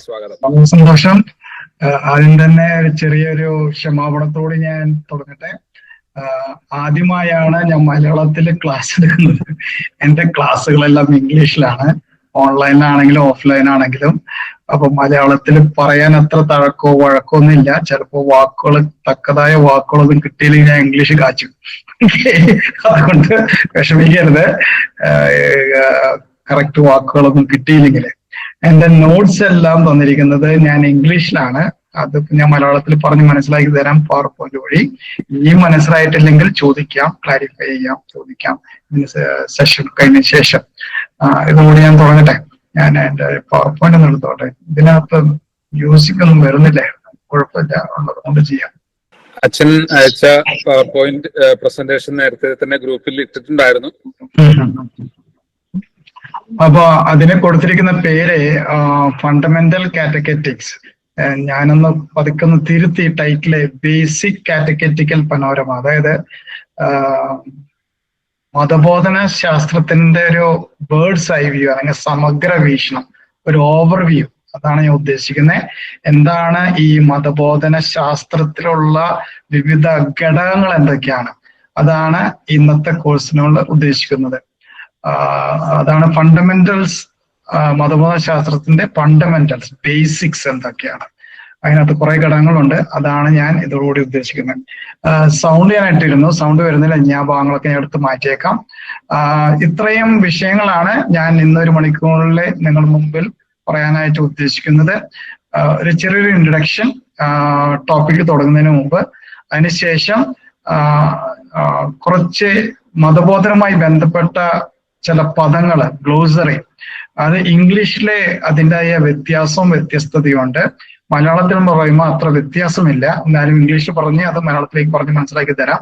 സ്വാഗതം. വളരെ സന്തോഷം. ആദ്യം തന്നെ ചെറിയൊരു ക്ഷമാപണത്തോട് ഞാൻ തുടങ്ങട്ടെ. ആദ്യമായാണ് ഞാൻ മലയാളത്തിൽ ക്ലാസ് എടുക്കുന്നത്. എന്റെ ക്ലാസ്സുകളെല്ലാം ഇംഗ്ലീഷിലാണ്, ഓൺലൈനിലാണെങ്കിലും ഓഫ്ലൈൻ ആണെങ്കിലും. അപ്പൊ മലയാളത്തിൽ പറയാൻ അത്ര തഴക്കോ വഴക്കോ ഒന്നുമില്ല. ചിലപ്പോ വാക്കുകൾ, തക്കതായ വാക്കുകളൊന്നും കിട്ടിയില്ലെങ്കിൽ ഞാൻ ഇംഗ്ലീഷ് കാച്ചു. അതുകൊണ്ട് വിഷമിക്കരുത്, കറക്റ്റ് വാക്കുകളൊന്നും കിട്ടിയില്ലെങ്കിൽ. എന്റെ നോട്ട്സ് എല്ലാം തന്നിരിക്കുന്നത് ഞാൻ ഇംഗ്ലീഷിലാണ്. അത് ഞാൻ മലയാളത്തിൽ പറഞ്ഞ് മനസ്സിലാക്കി തരാം പവർ പോയിന്റ് വഴി. ഇനിയും മനസ്സിലായിട്ടില്ലെങ്കിൽ ചോദിക്കാം, ക്ലാരിഫൈ ചെയ്യാം, ചോദിക്കാം സെഷൻ കഴിഞ്ഞ ശേഷം. ഇതുകൂടി ഞാൻ തുടങ്ങട്ടെ. ഞാൻ എന്റെ പവർ പോയിന്റ് ഒന്ന് എടുത്തോട്ടെ. ഇതിനകത്ത് മ്യൂസിക് ഒന്നും വരുന്നില്ലേ? കുഴപ്പമില്ല, ഉള്ളത് കൊണ്ട് ചെയ്യാം. അച്ഛൻ അയച്ച പവർ പോയിന്റ് പ്രസന്റേഷൻ നേരത്തെ തന്നെ ഗ്രൂപ്പിൽ ഇട്ടിട്ടുണ്ടായിരുന്നു. അപ്പൊ അതിന് കൊടുത്തിരിക്കുന്ന പേര് ഫണ്ടമെന്റൽ കാറ്റഗറ്റിക്സ്. ഞാനൊന്ന് പതുക്കെ തിരുത്തി ടൈറ്റില് ബേസിക് കാറ്റഗറ്റിക്കൽ പനോരമ. അതായത് മതബോധന ശാസ്ത്രത്തിന്റെ ഒരു ബേർഡ്സ് ഐ വ്യൂ അല്ലെങ്കിൽ സമഗ്ര വീക്ഷണം, ഒരു ഓവർവ്യൂ. അതാണ് ഞാൻ ഉദ്ദേശിക്കുന്നത്. എന്താണ് ഈ മതബോധന ശാസ്ത്രത്തിലുള്ള വിവിധ ഘടകങ്ങൾ എന്തൊക്കെയാണ്, അതാണ് ഇന്നത്തെ കോഴ്സിനോട് ഉദ്ദേശിക്കുന്നത്. അതാണ് ഫണ്ടമെന്റൽസ്, മതബോധ ശാസ്ത്രത്തിന്റെ ഫണ്ടമെന്റൽസ്, ബേസിക്സ് എന്തൊക്കെയാണ്. അതിനകത്ത് കുറെ ഘടകങ്ങളുണ്ട്. അതാണ് ഞാൻ ഇതോടുകൂടി ഉദ്ദേശിക്കുന്നത്. സൗണ്ട് ഞാൻ ഇട്ടിരുന്നു, സൗണ്ട് വരുന്നില്ല. ഞാൻ ഭാഗങ്ങളൊക്കെ ഞാൻ എടുത്ത് മാറ്റിയേക്കാം. ഇത്രയും വിഷയങ്ങളാണ് ഞാൻ ഇന്നൊരു മണിക്കൂറിൽ നിങ്ങളുടെ മുമ്പിൽ പറയാനായിട്ട് ഉദ്ദേശിക്കുന്നത്. ഒരു ചെറിയൊരു ഇൻട്രഡക്ഷൻ ടോപ്പിക്ക് തുടങ്ങുന്നതിന് മുമ്പ്. അതിനുശേഷം കുറച്ച് മതബോധനവുമായി ബന്ധപ്പെട്ട ചില പദങ്ങള്, ഗ്ലോസറി. അത് ഇംഗ്ലീഷിലെ അതിൻ്റെതായ വ്യത്യാസവും വ്യത്യസ്തതയുണ്ട്. മലയാളത്തിൽ പറയുമ്പോൾ അത്ര വ്യത്യാസമില്ല. എന്നാലും ഇംഗ്ലീഷ് പറഞ്ഞ് അത് മലയാളത്തിലേക്ക് പറഞ്ഞ് മനസ്സിലാക്കി തരാം.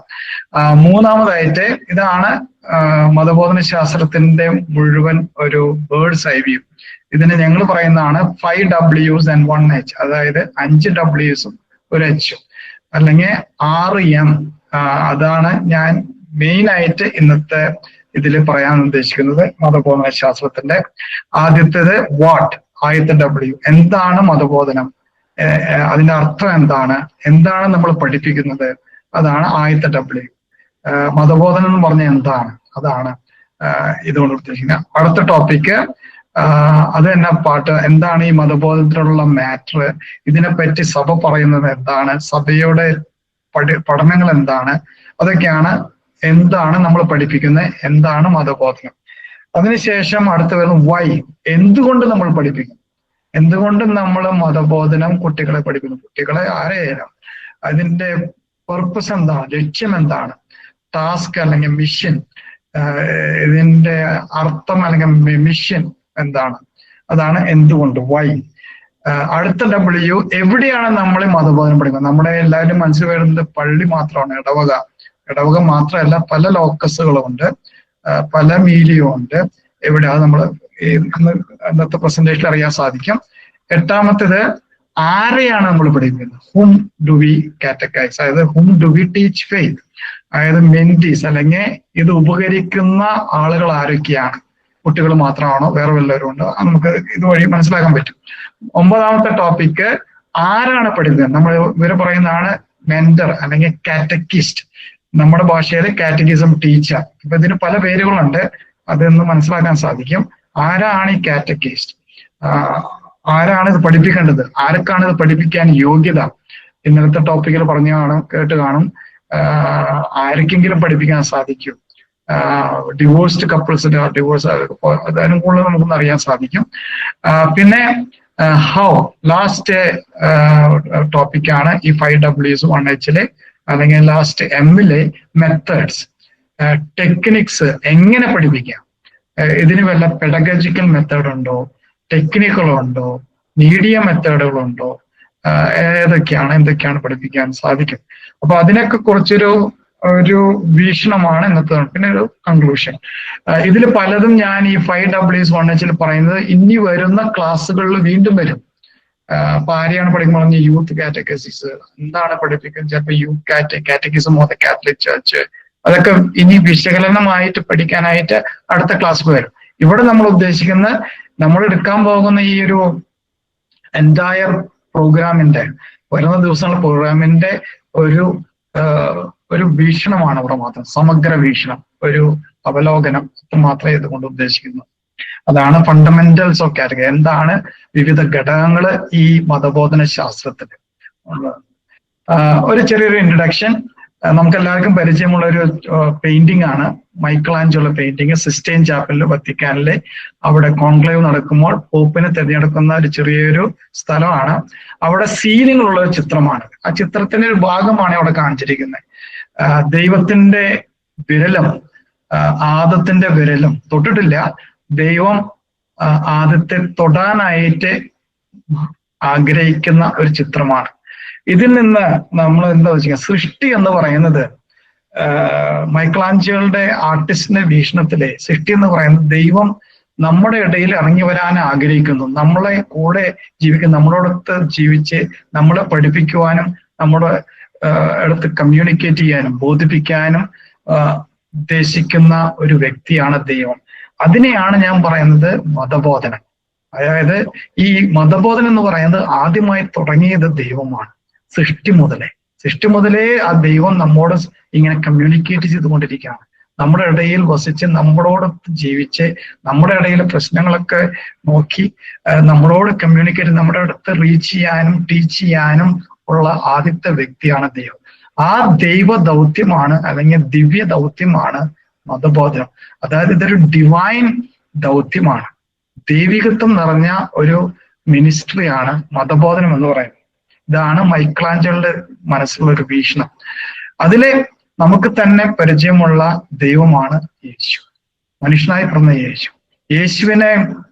മൂന്നാമതായിട്ട് ഇതാണ് മതബോധന ശാസ്ത്രത്തിന്റെ മുഴുവൻ ഒരു ബേർഡ്സ് ഐ വ്യൂ. ഇതിന് ഞങ്ങൾ പറയുന്നതാണ് 5 Ws and 1 H. അതായത് 5 Ws ഒരു H, അല്ലെങ്കിൽ 6 M. അതാണ് ഞാൻ മെയിൻ ആയിട്ട് ഇന്നത്തെ ഇതിൽ പറയാൻ ഉദ്ദേശിക്കുന്നത്. മതബോധന ശാസ്ത്രത്തിന്റെ ആദ്യത്തേത് വാട്ട്, ആദ്യത്തെ W. എന്താണ് മതബോധനം, അതിന്റെ അർത്ഥം എന്താണ്, എന്താണ് നമ്മൾ പഠിപ്പിക്കുന്നത്, അതാണ് ആദ്യത്തെ W. മതബോധനം എന്ന് പറഞ്ഞാൽ എന്താണ്, അതാണ് ഇതുകൊണ്ട് ഉദ്ദേശിക്കുന്നത്. അടുത്ത ടോപ്പിക്ക് അത് തന്നെ പാട്ട്. എന്താണ് ഈ മതബോധനത്തിലുള്ള മാറ്റർ, ഇതിനെപ്പറ്റി സഭ പറയുന്നത് എന്താണ്, സഭയുടെ പഠനങ്ങൾ എന്താണ്, അതൊക്കെയാണ്. എന്താണ് നമ്മൾ പഠിപ്പിക്കുന്നത്, എന്താണ് മതബോധനം. അതിനുശേഷം അടുത്ത് വരുന്ന വൈ, എന്തുകൊണ്ട് നമ്മൾ പഠിപ്പിക്കും, എന്തുകൊണ്ട് നമ്മൾ മതബോധനം കുട്ടികളെ പഠിക്കുന്നു, കുട്ടികളെ ആരെയാലും. അതിന്റെ പർപ്പസ് എന്താണ്, ലക്ഷ്യം എന്താണ്, ടാസ്ക് അല്ലെങ്കിൽ മിഷൻ, ഇതിന്റെ അർത്ഥം അല്ലെങ്കിൽ മിഷൻ എന്താണ്, അതാണ് എന്തുകൊണ്ട്, വൈ. അടുത്ത W, എവിടെയാണ് നമ്മൾ മതബോധനം പഠിക്കുന്നത്. നമ്മുടെ എല്ലാവരും മനസ്സിൽ വരുന്നത് പള്ളി മാത്രമാണ്, ഇടവക മാത്രമല്ല, പല ലോക്കസുകളും ഉണ്ട്, പല മീഡിയവും ഉണ്ട്. എവിടെ, അത് നമ്മൾ ഇന്നത്തെ പ്രസന്റേഷനിൽ അറിയാൻ സാധിക്കും. എട്ടാമത്തേത് ആരെയാണ് നമ്മൾ പഠിക്കുന്നത്, ഹും ഡു വി കാറ്റഗൈസ്, അതായത് ഹും ഡു വി ടീച്ച് ഫെയ്ത്ത്, അതായത് മെന്റീസ് അല്ലെങ്കിൽ ഇത് ഉപകരിക്കുന്ന ആളുകൾ ആരൊക്കെയാണ്, കുട്ടികൾ മാത്രമാണോ വേറെ വല്ലവരും ഉണ്ടോ, നമുക്ക് ഇതുവഴി മനസ്സിലാക്കാൻ പറ്റും. ഒമ്പതാമത്തെ ടോപ്പിക്ക് ആരാണ് പഠിക്കുന്നത്. നമ്മൾ ഇവര് പറയുന്നതാണ് മെന്റർ അല്ലെങ്കിൽ കാറ്റക്കിസ്റ്റ്. നമ്മുടെ ഭാഷയിൽ കാറ്റഗിസം ടീച്ചർ. ഇപ്പൊ ഇതിന് പല പേരുകളുണ്ട്, അതൊന്ന് മനസ്സിലാക്കാൻ സാധിക്കും. ആരാണ് ഈ കാറ്റക്കിസ്റ്റ്, ആരാണ് ഇത് പഠിപ്പിക്കേണ്ടത്, ആർക്കാണ് ഇത് പഠിപ്പിക്കാൻ യോഗ്യത. ഇന്നലത്തെ ടോപ്പിക്കിൽ പറഞ്ഞു കാണും, കേട്ട് കാണും. ആർക്കെങ്കിലും പഠിപ്പിക്കാൻ സാധിക്കും. ഡിവോഴ്സ്ഡ് കപ്പിൾസിന്റെ ഡിവോഴ്സ്, അതിനും കൂടുതൽ നമുക്കൊന്ന് അറിയാൻ സാധിക്കും. പിന്നെ ഹൗ, ലാസ്റ്റ് ടോപ്പിക്കാണ് ഈ 5 Ws 1 H അല്ലെങ്കിൽ ലാസ്റ്റ് M-ലെ മെത്തേഡ്സ്, ടെക്നിക്സ്. എങ്ങനെ പഠിപ്പിക്കാം, ഇതിന് വല്ല പെഡഗജിക്കൽ മെത്തേഡ് ഉണ്ടോ, ടെക്നിക്കുകളുണ്ടോ, മീഡിയ മെത്തേഡുകളുണ്ടോ, എന്തൊക്കെയാണ് പഠിപ്പിക്കാൻ സാധിക്കും. അപ്പൊ അതിനൊക്കെ കുറിച്ചൊരു വീക്ഷണമാണ് ഇന്നത്തെ. പിന്നെ ഒരു കൺക്ലൂഷൻ. ഇതിൽ പലതും ഞാൻ ഈ 5 Ws 1 H പറയുന്നത് ഇനി വരുന്ന ക്ലാസ്സുകളിൽ വീണ്ടും വരും. അപ്പൊ ആരെയാണ് പഠിക്കുമ്പോൾ യൂത്ത് കാറ്റഗസിസ് എന്താണ് പഠിപ്പിക്കുന്നത്, ചിലപ്പോൾ youth catechism of the Catholic church, അതൊക്കെ ഇനി വിശകലനമായിട്ട് പഠിക്കാനായിട്ട് അടുത്ത ക്ലാസ്സിൽ വരും. ഇവിടെ നമ്മൾ ഉദ്ദേശിക്കുന്ന, നമ്മൾ എടുക്കാൻ പോകുന്ന ഈ ഒരു എൻറ്റയർ പ്രോഗ്രാമിന്റെ വരുന്ന ദിവസങ്ങളുടെ പ്രോഗ്രാമിന്റെ ഒരു ഒരു വീക്ഷണമാണ് ഇവിടെ മാത്രം, സമഗ്ര വീക്ഷണം, ഒരു അവലോകനം മാത്രമേ ഇതുകൊണ്ട് ഉദ്ദേശിക്കുന്നു. അതാണ് ഫണ്ടമെന്റൽസ് ഓഫ് കാറ്റഗറി. എന്താണ് വിവിധ ഘടകങ്ങൾ ഈ മതബോധന ശാസ്ത്രത്തിൽ ഉള്ളത്. ഒരു ചെറിയൊരു ഇൻട്രഡക്ഷൻ. നമുക്ക് എല്ലാവർക്കും പരിചയമുള്ള ഒരു പെയിന്റിംഗ് ആണ് മൈക്കിൾ ആഞ്ചലോ പെയിന്റിങ്, സിസ്റ്റൈൻ ചാപ്പലിൽ വത്തിക്കാനിലെ. അവിടെ കോൺക്ലേവ് നടക്കുമ്പോൾ പോപ്പിനെ തിരഞ്ഞെടുക്കുന്ന ഒരു ചെറിയൊരു സ്ഥലമാണ്. അവിടെ സീലിംഗിലുള്ള ഒരു ചിത്രമാണ്. ആ ചിത്രത്തിന്റെ ഒരു ഭാഗമാണ് അവിടെ കാണിച്ചിരിക്കുന്നത്. ദൈവത്തിന്റെ വിരലും ആദത്തിന്റെ വിരലും തൊട്ടിട്ടില്ല. ദൈവം ആദത്തെ തൊടാനായിട്ട് ആഗ്രഹിക്കുന്ന ഒരു ചിത്രമാണ്. ഇതിൽ നിന്ന് നമ്മൾ എന്താ വെച്ചാൽ സൃഷ്ടി എന്ന് പറയുന്നത് മൈക്കിൾ ആഞ്ചലോയുടെ ആർട്ടിസ്റ്റിന്റെ വീക്ഷണത്തിലെ സൃഷ്ടി എന്ന് പറയുന്നത് ദൈവം നമ്മുടെ ഇടയിൽ ഇറങ്ങി വരാൻ ആഗ്രഹിക്കുന്നു, നമ്മളെ കൂടെ ജീവിക്കുന്ന, നമ്മളോടൊത്ത് ജീവിച്ച് നമ്മളെ പഠിപ്പിക്കുവാനും നമ്മുടെ അടുത്ത് കമ്മ്യൂണിക്കേറ്റ് ചെയ്യാനും ബോധിപ്പിക്കാനും ഉദ്ദേശിക്കുന്ന ഒരു വ്യക്തിയാണ് ദൈവം. അതിനെയാണ് ഞാൻ പറയുന്നത് മതബോധനം. അതായത് ഈ മതബോധനം എന്ന് പറയുന്നത് ആദ്യമായി തുടങ്ങിയത് ദൈവമാണ്. സൃഷ്ടി മുതലേ ആ ദൈവം നമ്മോട് ഇങ്ങനെ കമ്മ്യൂണിക്കേറ്റ് ചെയ്തുകൊണ്ടിരിക്കുകയാണ്. നമ്മുടെ ഇടയിൽ വസിച്ച് നമ്മളോടൊത്ത് ജീവിച്ച് നമ്മുടെ ഇടയിലെ പ്രശ്നങ്ങളൊക്കെ നോക്കി നമ്മളോട് കമ്മ്യൂണിക്കേറ്റ്, നമ്മുടെ അടുത്ത് റീച്ച് ചെയ്യാനും ടീച്ച് ചെയ്യാനും ഉള്ള ആദ്യത്തെ വ്യക്തിയാണ് ദൈവം. ആ ദൈവ ദൗത്യമാണ് അല്ലെങ്കിൽ ദിവ്യ ദൗത്യമാണ് മതബോധനം. അതായത് ഇതൊരു ഡിവൈൻ ദൗത്യമാണ്, ദൈവികത്വം നിറഞ്ഞ ഒരു മിനിസ്ട്രിയാണ് മതബോധനം എന്ന് പറയുന്നത്. ഇതാണ് മൈക്കിൾ ആഞ്ചലോയുടെ മനസ്സിലുള്ള ഒരു വീക്ഷണം. അതിലെ നമുക്ക് തന്നെ പരിചയമുള്ള ദൈവമാണ് യേശു, മനുഷ്യനായി പിറന്ന യേശു. യേശുവിനെ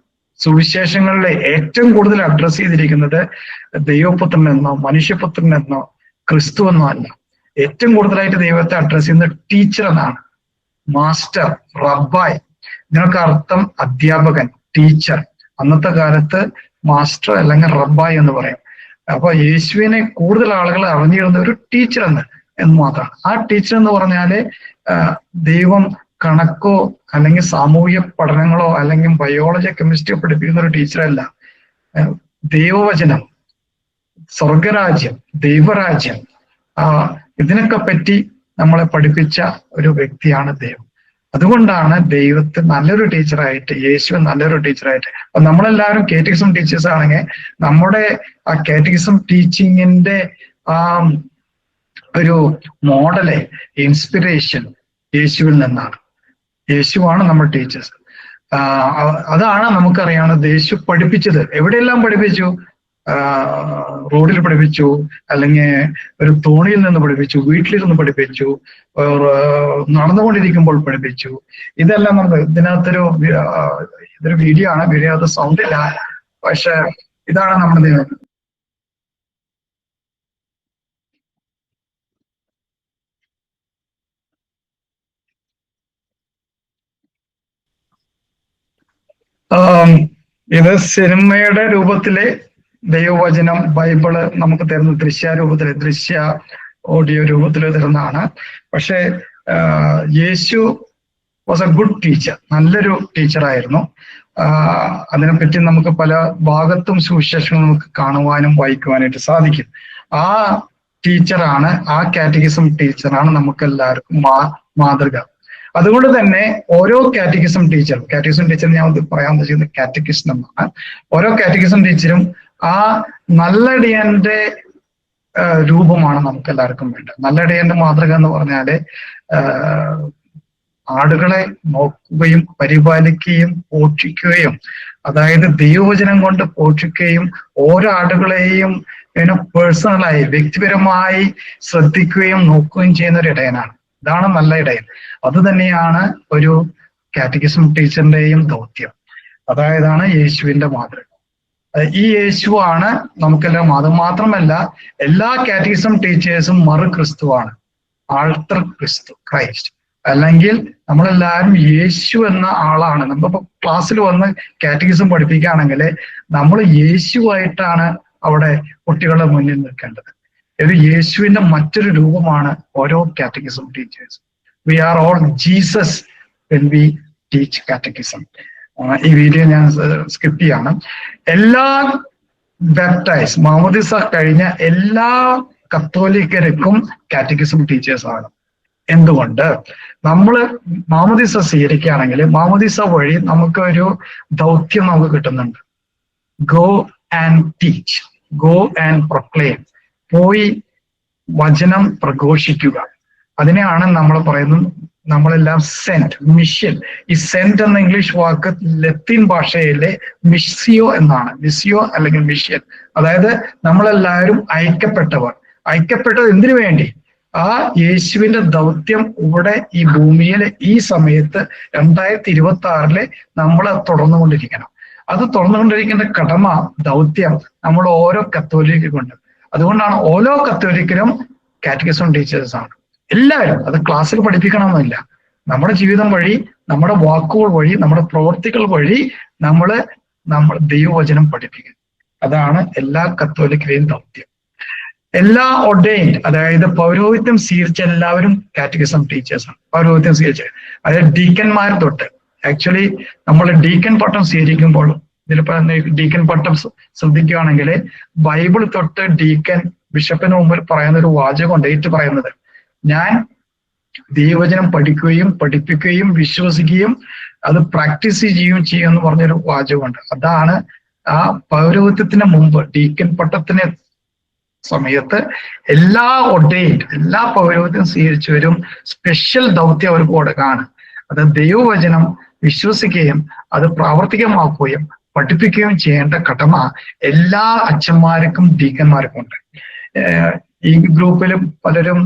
സുവിശേഷങ്ങളിലെ ഏറ്റവും കൂടുതൽ അഡ്രസ് ചെയ്തിരിക്കുന്നത് ദൈവപുത്രൻ എന്നോ മനുഷ്യപുത്രൻ എന്നോ ക്രിസ്തു എന്നോ അല്ല. ഏറ്റവും കൂടുതലായിട്ട് ദൈവത്തെ അഡ്രസ് ചെയ്യുന്നത് ടീച്ചർ എന്നാണ്. മാസ്റ്റർ, റബ്ബായ്, ഇതിനൊക്കെ അർത്ഥം അധ്യാപകൻ, ടീച്ചർ. അന്നത്തെ കാലത്ത് മാസ്റ്റർ അല്ലെങ്കിൽ റബ്ബായ് എന്ന് പറയും. അപ്പൊ യേശുവിനെ കൂടുതൽ ആളുകൾ അറിഞ്ഞിരുന്ന ഒരു ടീച്ചർ എന്ന് മാത്രമാണ്. ആ ടീച്ചർ എന്ന് പറഞ്ഞാല് ദൈവം കണക്കോ അല്ലെങ്കിൽ സാമൂഹ്യ പഠനങ്ങളോ അല്ലെങ്കിൽ ബയോളജി കെമിസ്ട്രിയോ പഠിപ്പിക്കുന്ന ഒരു ടീച്ചറല്ല. ദൈവവചനം, സ്വർഗരാജ്യം, ദൈവരാജ്യം, ഇതിനൊക്കെ പറ്റി നമ്മളെ പഠിപ്പിച്ച ഒരു വ്യക്തിയാണ് ദൈവം. അതുകൊണ്ടാണ് ദൈവത്തെ നല്ലൊരു ടീച്ചറായിട്ട്, യേശുവിൻ നല്ലൊരു ടീച്ചറായിട്ട്. അപ്പൊ നമ്മളെല്ലാവരും കാറ്റഗിസം ടീച്ചേഴ്സ് ആണെങ്കിൽ നമ്മുടെ ആ കാറ്റഗിസം ടീച്ചിങ്ങിന്റെ ആ ഒരു മോഡല്, ഇൻസ്പിറേഷൻ യേശുവിൽ നിന്നാണ്. യേശുവാണ് നമ്മുടെ ടീച്ചേഴ്സ്. അതാണ് നമുക്കറിയാവുന്നത്. യേശു പഠിപ്പിച്ചത് എവിടെയെല്ലാം പഠിപ്പിച്ചു? റോഡിൽ പഠിപ്പിച്ചു, അല്ലെങ്കിൽ ഒരു തോണിയിൽ നിന്ന് പഠിപ്പിച്ചു, വീട്ടിലിരുന്ന് പഠിപ്പിച്ചു, നടന്നുകൊണ്ടിരിക്കുമ്പോൾ പഠിപ്പിച്ചു. ഇതെല്ലാം നമുക്ക് ഇതൊരു വീഡിയോ ആണ്, വീഡിയോ അത് സൗണ്ട് ഇല്ല, പക്ഷെ ഇതാണ് നമ്മുടെ ദൈവം. ഇത് സിനിമയുടെ രൂപത്തിലെ ദൈവവചനം, ബൈബിള് നമുക്ക് തരുന്ന ദൃശ്യരൂപത്തില്, ദൃശ്യ ഓഡിയോ രൂപത്തിൽ തരുന്നതാണ്. പക്ഷെ യേശു വാസ് എ ഗുഡ് ടീച്ചർ, നല്ലൊരു ടീച്ചറായിരുന്നു. അതിനെപ്പറ്റി നമുക്ക് പല ഭാഗത്തും സുവിശേഷങ്ങൾ നമുക്ക് കാണുവാനും വായിക്കുവാനായിട്ട് സാധിക്കും. ആ ടീച്ചറാണ്, ആ കാറ്റഗിസം ടീച്ചറാണ് നമുക്ക് എല്ലാവർക്കും മാതൃക. അതുകൊണ്ട് തന്നെ ഓരോ കാറ്റഗിസം ടീച്ചർ ഞാൻ പറയാൻ ഉദ്ദേശിക്കുന്നത് കാറ്റഗിസം എന്നാണ്. ഓരോ കാറ്റഗിസം ടീച്ചറും ആ നല്ലടിയന്റെ രൂപമാണ് നമുക്ക് എല്ലാവർക്കും വേണ്ടത്. നല്ലടിയന്റെ മാതൃക എന്ന് പറഞ്ഞാല് ആടുകളെ നോക്കുകയും പരിപാലിക്കുകയും പോഷിക്കുകയും, അതായത് ദൈവവചനം കൊണ്ട് പോഷിക്കുകയും ഓരോ ആടുകളെയും പേഴ്സണലായി വ്യക്തിപരമായി ശ്രദ്ധിക്കുകയും നോക്കുകയും ചെയ്യുന്ന ഒരു ഇടയനാണ്. ഇതാണ് നല്ല ഇടയൻ. അത് തന്നെയാണ് ഒരു കാറ്റഗിസം ടീച്ചറിന്റെയും ദൗത്യം. അതായതാണ് യേശുവിന്റെ മാതൃക. ഈ യേശുവാണ് നമുക്കെല്ലാം. അത് മാത്രമല്ല, എല്ലാ കാറ്റഗിസം ടീച്ചേഴ്സും മറു ക്രിസ്തുവാണ്, ആൾട്ടർ ക്രിസ്തു, ക്രൈസ്റ്റ്. അല്ലെങ്കിൽ നമ്മളെല്ലാവരും യേശു എന്ന ആളാണ്. നമ്മളിപ്പോ ക്ലാസ്സിൽ വന്ന് കാറ്റഗിസം പഠിപ്പിക്കുകയാണെങ്കിൽ നമ്മൾ യേശുവായിട്ടാണ് അവിടെ കുട്ടികളുടെ മുന്നിൽ നിൽക്കേണ്ടത്. ഇത് യേശുവിന്റെ മറ്റൊരു രൂപമാണ് ഓരോ catechism teachers. We are all Jesus when we teach catechism. ഈ വീഡിയോ ഞാൻ സ്കിപ്പ് ചെയ്യാണ്. എല്ലാ ബാപ്റ്റൈസ് മാമോദിസ കഴിഞ്ഞ എല്ലാ കത്തോലിക്കർക്കും കാറ്റഗിസം ടീച്ചേഴ്സ് ആണ്. എന്തുകൊണ്ട്? നമ്മൾ മാമോദിസ സ്വീകരിക്കുകയാണെങ്കിൽ മാമോദിസ വഴി നമുക്ക് ഒരു ദൗത്യം നമുക്ക് കിട്ടുന്നുണ്ട്. Go and teach, go and proclaim, പോയി വചനം പ്രഘോഷിക്കുക. അതിനെയാണ് നമ്മൾ പറയുന്നത്, നമ്മളെല്ലാം സെന്റ്, മിഷൻ. ഈ സെന്റ് എന്ന ഇംഗ്ലീഷ് വാക്ക് ലത്തീൻ ഭാഷയിലെ മിസ്സിയോ എന്നാണ്. മിസ്സിയോ അല്ലെങ്കിൽ മിഷൻ, അതായത് നമ്മളെല്ലാവരും അയക്കപ്പെട്ടവർ. അയക്കപ്പെട്ടത് എന്തിനു വേണ്ടി? ആ യേശുവിന്റെ ദൗത്യം ഇവിടെ ഈ ഭൂമിയിൽ ഈ സമയത്ത് 2026 നമ്മൾ തുടർന്നുകൊണ്ടിരിക്കണം. അത് തുറന്നുകൊണ്ടിരിക്കേണ്ട കടമ, ദൗത്യം നമ്മൾ ഓരോ കത്തോലിക്കുണ്ട്. അതുകൊണ്ടാണ് ഓരോ കത്തോലിക്കരും കാറ്റഗിസം ടീച്ചേഴ്സ് ആണ്. എല്ലാവരും. അത് ക്ലാസ്സിൽ പഠിപ്പിക്കണമെന്നില്ല. നമ്മുടെ ജീവിതം വഴി, നമ്മുടെ വാക്കുകൾ വഴി, നമ്മുടെ പ്രവർത്തികൾ വഴി നമ്മൾ ദൈവവചനം പഠിപ്പിക്കും. അതാണ് എല്ലാ കത്തോലിക്കരെയും ദൗത്യം. എല്ലാ ഒർഡൈൻഡ്, അതായത് പൗരോഹിത്യം സ്വീകരിച്ച എല്ലാവരും കാറ്റഗിസം ടീച്ചേഴ്സാണ്. പൗരോഹിത്യം സ്വീകരിച്ച അതായത് ഡീക്കന്മാർ തൊട്ട്. ആക്ച്വലി നമ്മൾ ഡീക്കൻ പട്ടം സ്വീകരിക്കുമ്പോൾ, ഇതിലിപ്പോ ഡീക്കൻ പട്ടം ശ്രദ്ധിക്കുകയാണെങ്കിൽ ബൈബിൾ തൊട്ട് ഡീക്കൻ ബിഷപ്പിന് മുമ്പിൽ പറയുന്ന ഒരു വാചകമുണ്ട്, ഏറ്റു പറയുന്നത്, ഞാൻ ദൈവവചനം പഠിക്കുകയും പഠിപ്പിക്കുകയും വിശ്വസിക്കുകയും അത് പ്രാക്ടീസ് ചെയ്യുകയും ചെയ്യും എന്ന് പറഞ്ഞൊരു വാചകമുണ്ട്. അതാണ് ആ പൗരോഹിത്യത്തിന് മുമ്പ് ഡീക്കൻ പട്ടത്തിന് സമയത്ത് എല്ലാ ഒർഡൈൻഡ്, എല്ലാ പൗരോഹിത്യം സ്വീകരിച്ചവരും സ്പെഷ്യൽ ദൗത്യം അവർക്ക് കൊടുക്കാണ്. അത് ദൈവവചനം വിശ്വസിക്കുകയും അത് പ്രാവർത്തികമാക്കുകയും പഠിപ്പിക്കുകയും ചെയ്യേണ്ട കടമ എല്ലാ അച്ഛന്മാർക്കും ഡീക്കന്മാർക്കും ഉണ്ട്. ഈ ഗ്രൂപ്പിൽ പലരും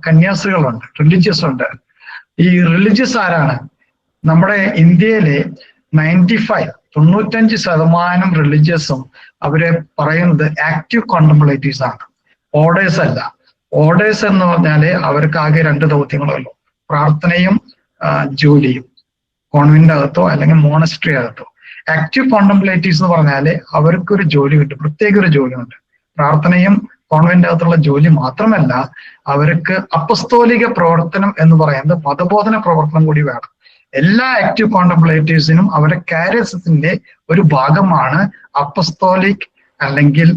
കന്യാസ്ത്രീകളുണ്ട്, റിലീജിയസ് ഉണ്ട്. ഈ റിലീജിയസ് ആരാണ്? നമ്മുടെ ഇന്ത്യയിലെ 95% റിലീജിയസും അവരെ പറയുന്നത് ആക്റ്റീവ് കോണ്ടംപ്ലേറ്റീവ്സ് ആണ്, ഓർഡേഴ്സ് അല്ല. ഓർഡേഴ്സ് എന്ന് പറഞ്ഞാല് അവർക്ക് ആകെ 2 ദൗത്യങ്ങളുള്ളൂ, പ്രാർത്ഥനയും ജോലിയും, കോൺവെന്റ് അകത്തോ അല്ലെങ്കിൽ മോണസ്ട്രി അകത്തോ. ആക്റ്റീവ് കോണ്ടംപ്ലേറ്റീവ്സ് എന്ന് പറഞ്ഞാല് അവർക്കൊരു ജോലി കിട്ടും, പ്രത്യേക ഒരു ജോലിയുണ്ട്. പ്രാർത്ഥനയും കോൺവെന്റ് അകത്തുള്ള ജോലി മാത്രമല്ല, അവർക്ക് അപ്പസ്തോലിക പ്രവർത്തനം എന്ന് പറയുന്നത് മതബോധന പ്രവർത്തനം കൂടി വേണം. എല്ലാ ആക്റ്റീവ് കോണ്ടംപ്ലേറ്റീവ്സിനും അവരുടെ കാരിയസത്തിന്റെ ഒരു ഭാഗമാണ് അപ്പസ്തോലിക് അല്ലെങ്കിൽ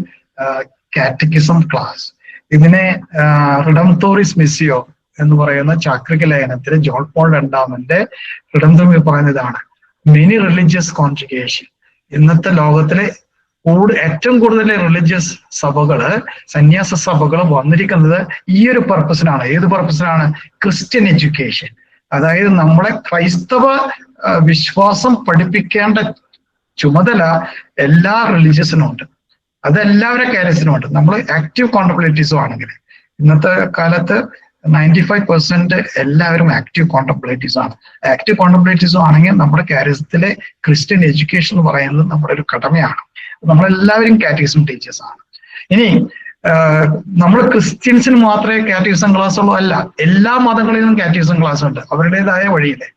കാറ്റഗിസം ക്ലാസ്. ഇതിനെ റിഡംതോറിസ് മിസ്സിയോ എന്ന് പറയുന്ന ചാക്രിക ലേഖനത്തില് ജോൺ പോൾ രണ്ടാമന്റെ റിഡംതോറി പറയുന്നതാണ്, മെനി റിലീജിയസ് കോൺജുഗേഷൻ. ഇന്നത്തെ ലോകത്തിലെ ഏറ്റവും കൂടുതൽ റിലീജിയസ് സഭകള്, സന്യാസ സഭകൾ വന്നിരിക്കുന്നത് ഈ ഒരു പർപ്പസിനാണ്. ഏത് പർപ്പസിനാണ്? Christian education. അതായത് നമ്മളെ ക്രൈസ്തവ വിശ്വാസം പഠിപ്പിക്കേണ്ട ചുമതല എല്ലാ റിലീജിയസിനും ഉണ്ട്, അത് എല്ലാവരുടെ കാരിയസിനും ഉണ്ട്. നമ്മൾ ആക്റ്റീവ് കോണ്ടംപ്ലേറ്റീവ്സും ആണെങ്കിൽ ഇന്നത്തെ കാലത്ത് 95% എല്ലാവരും ആക്റ്റീവ് കോണ്ടംപ്ലേറ്റീവ്സ് ആണ്. ആക്റ്റീവ് കോണ്ടംപ്ലേറ്റീവ്സും ആണെങ്കിൽ നമ്മുടെ കാരിയസത്തിലെ ക്രിസ്ത്യൻ എഡ്യൂക്കേഷൻ എന്ന് പറയുന്നത് നമ്മുടെ ഒരു കടമയാണ്. നമ്മളെല്ലാവരും കാറ്റഗിസം ടീച്ചേഴ്സ് ആണ്. ഇനി നമ്മൾ ക്രിസ്ത്യൻസിന് മാത്രമേ കാറ്റഗിസം ക്ലാസ് ഉള്ളൂ അല്ല, എല്ലാ മതങ്ങളിലും കാറ്റഗിസം ക്ലാസ് ഉണ്ട് അവരുടേതായ വഴിയില്.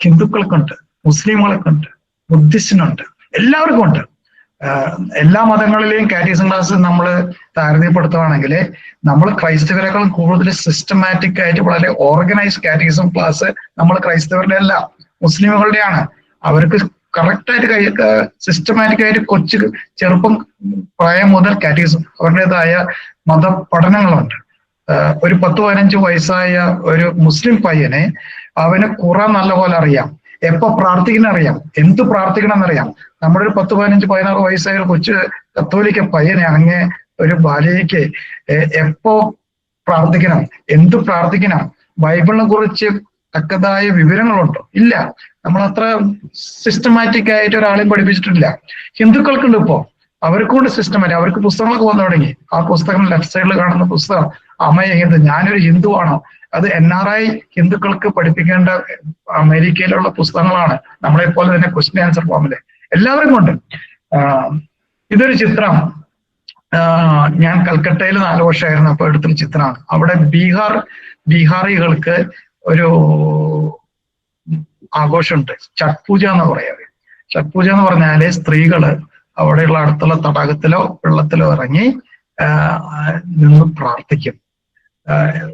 ഹിന്ദുക്കൾക്കുണ്ട്, മുസ്ലിമുകൾക്കുണ്ട്, ബുദ്ധിസ്റ്റിനുണ്ട്, എല്ലാവർക്കും ഉണ്ട്. എല്ലാ മതങ്ങളിലെയും കാറ്റഗിസം ക്ലാസ് നമ്മൾ താരതമ്യപ്പെടുത്തുകയാണെങ്കിൽ നമ്മൾ ക്രൈസ്തവരെക്കാളും കൂടുതൽ സിസ്റ്റമാറ്റിക് ആയിട്ട് വളരെ ഓർഗനൈസ്ഡ് കാറ്റഗിസം ക്ലാസ് നമ്മൾ ക്രൈസ്തവരുടെ അല്ല, മുസ്ലിമുകളുടെയാണ്. അവർക്ക് കറക്റ്റായിട്ട് സിസ്റ്റമാറ്റിക് ആയിട്ട് ചെറുപ്പം പ്രായം മുതൽ കാറ്റഗിസം അവരുടേതായ മത പഠനങ്ങളുണ്ട്. ഒരു 10-15 വയസ്സായ ഒരു മുസ്ലിം പയ്യനെ അവന് ഖുറാൻ നല്ലപോലെ അറിയാം, എപ്പോ പ്രാർത്ഥിക്കുന്ന അറിയാം, എന്ത് പ്രാർത്ഥിക്കണം എന്നറിയാം. നമ്മുടെ ഒരു 10-15-16 വയസ്സായ ഒരു കൊച്ചു കത്തോലിക്ക പയ്യനെ അങ്ങേ ഒരു ബാലയ്ക്ക് എപ്പോ പ്രാർത്ഥിക്കണം, എന്ത് പ്രാർത്ഥിക്കണം, ബൈബിളിനെ കുറിച്ച് തക്കതായ വിവരങ്ങളുണ്ടോ? ഇല്ല. നമ്മൾ അത്ര സിസ്റ്റമാറ്റിക് ആയിട്ട് ഒരാളെയും പഠിപ്പിച്ചിട്ടില്ല. ഹിന്ദുക്കൾക്കുണ്ട് ഇപ്പോ, അവർക്കുണ്ട് സിസ്റ്റമാറ്റിക്. അവർക്ക് പുസ്തകങ്ങളൊക്കെ വന്നു തുടങ്ങി. ആ പുസ്തകം ലെഫ്റ്റ് സൈഡിൽ കാണുന്ന പുസ്തകം അമയ ഹിന്ദു, ഞാനൊരു ഹിന്ദുവാണോ, അത് NRI ഹിന്ദുക്കൾക്ക് പഠിപ്പിക്കേണ്ട അമേരിക്കയിലുള്ള പുസ്തകങ്ങളാണ്. നമ്മളെ പോലെ തന്നെ ക്വസ്റ്റ്യൻ ആൻസർ ഫോമില് എല്ലാവരും കൊണ്ട്. ഇതൊരു ചിത്രം ഞാൻ കൽക്കട്ടയിൽ 4 വർഷമായിരുന്നു അപ്പൊ എടുത്തൊരു ചിത്രമാണ്. അവിടെ ബീഹാറികൾക്ക് ഒരു ആഘോഷമുണ്ട്, ഛഠ് പൂജ എന്ന് പറയാറ്. ഛഠ് പൂജ എന്ന് പറഞ്ഞാല് സ്ത്രീകള് അവിടെയുള്ള അടുത്തുള്ള തടാകത്തിലോ വെള്ളത്തിലോ ഇറങ്ങി നിന്ന് പ്രാർത്ഥിക്കും.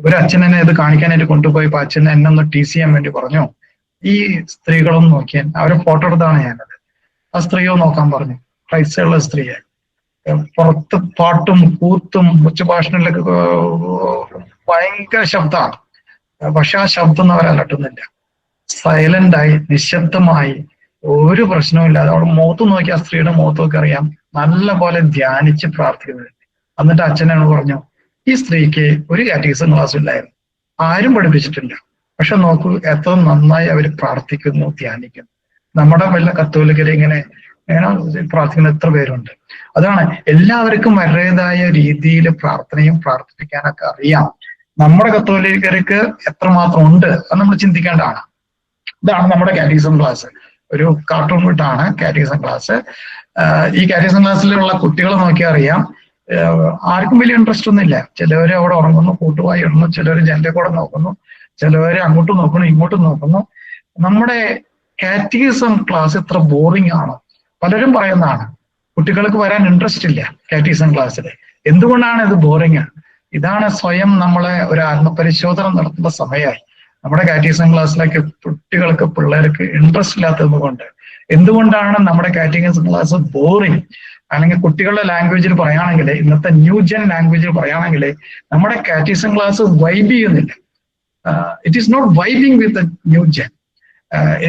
ഒരു അച്ഛൻ എന്നെ ഇത് കാണിക്കാനായിട്ട് കൊണ്ടുപോയപ്പോ അച്ഛൻ എന്നെ ഒന്ന് ടീസ് ചെയ്യാൻ വേണ്ടി പറഞ്ഞു, ഈ സ്ത്രീകളൊന്നും നോക്കിയാൽ അവരെ ഫോട്ടോ എടുത്താണ് ഞാനത്. ആ സ്ത്രീയോ നോക്കാൻ പറഞ്ഞു, ക്രൈസ്തവുള്ള സ്ത്രീയെ. പുറത്ത് പാട്ടും കൂത്തും ഉച്ചഭാഷണിലൊക്കെ ഭയങ്കര ശബ്ദമാണ്. പക്ഷെ ആ ശബ്ദം അവരെ അലട്ടുന്നില്ല. സൈലന്റായി നിശബ്ദമായി ഒരു പ്രശ്നവുമില്ലാതെ അവിടെ മുഖത്ത് നോക്കി ആ സ്ത്രീയുടെ മുഖത്തൊക്കെ അറിയാം നല്ല പോലെ ധ്യാനിച്ച് പ്രാർത്ഥിക്കുന്നത്. എന്നിട്ട് അച്ഛനോട് പറഞ്ഞു, ഈ സ്ത്രീക്ക് ഒരു കാറ്റഗിസം ക്ലാസ് ഇല്ലായിരുന്നു, ആരും പഠിപ്പിച്ചിട്ടില്ല, പക്ഷെ നോക്കൂ എത്ര നന്നായി അവർ പ്രാർത്ഥിക്കുന്നു, ധ്യാനിക്കുന്നു. നമ്മുടെ വല്ല കത്തോലിക്കരെ ഇങ്ങനെ പ്രാർത്ഥിക്കുന്ന എത്ര പേരുണ്ട്. അതാണ്, എല്ലാവർക്കും അവരുടേതായ രീതിയിൽ പ്രാർത്ഥനയും പ്രാർത്ഥിപ്പിക്കാനൊക്കെ അറിയാം. നമ്മുടെ കത്തോലിക്കർക്ക് എത്രമാത്രം ഉണ്ട് അത് നമ്മൾ ചിന്തിക്കേണ്ടതാണ്. ഇതാണ് നമ്മുടെ കാറ്റഗിസം ക്ലാസ്. ഒരു കാർട്ടൂൺ വിട്ടാണ് കാറ്റഗിസം ക്ലാസ്. ഈ കാറ്റഗിസം ക്ലാസ്സിലുള്ള കുട്ടികളെ നോക്കിയാൽ അറിയാം ആർക്കും വലിയ ഇൻട്രസ്റ്റ് ഒന്നുമില്ല. ചിലവര് അവിടെ ഉറങ്ങുന്നു, കൂട്ടുവായി ഇടുന്നു, ചിലവര് ജനലിൽ കൂടെ നോക്കുന്നു, ചിലവര് അങ്ങോട്ടും നോക്കുന്നു, ഇങ്ങോട്ടും നോക്കുന്നു. നമ്മുടെ കാറ്റഗിസം ക്ലാസ് ഇത്ര ബോറിംഗ് ആണ്. പലരും പറയുന്നതാണ് കുട്ടികൾക്ക് വരാൻ ഇൻട്രസ്റ്റ് ഇല്ല കാറ്റഗിസം ക്ലാസ്സിൽ. എന്തുകൊണ്ടാണ് ഇത് ബോറിംഗ്? ഇതാണ് സ്വയം നമ്മളെ ഒരു ആത്മപരിശോധന നടത്തുന്ന സമയമായി. നമ്മുടെ കാറ്റഗിസം ക്ലാസ്സിലേക്ക് കുട്ടികൾക്ക് പിള്ളേർക്ക് ഇൻട്രസ്റ്റ് ഇല്ലാത്തത് കൊണ്ട്. എന്തുകൊണ്ടാണ് നമ്മുടെ കാറ്റഗിസം ക്ലാസ് ബോറിംഗ്? അല്ലെങ്കിൽ കുട്ടികളുടെ ലാംഗ്വേജിൽ പറയുകയാണെങ്കിൽ, ഇന്നത്തെ ന്യൂജൻ ലാംഗ്വേജിൽ പറയുകയാണെങ്കിൽ, നമ്മുടെ കാറ്റഗിസം ക്ലാസ് വൈബ് ചെയ്യുന്നില്ല. It is not vibing with new gen.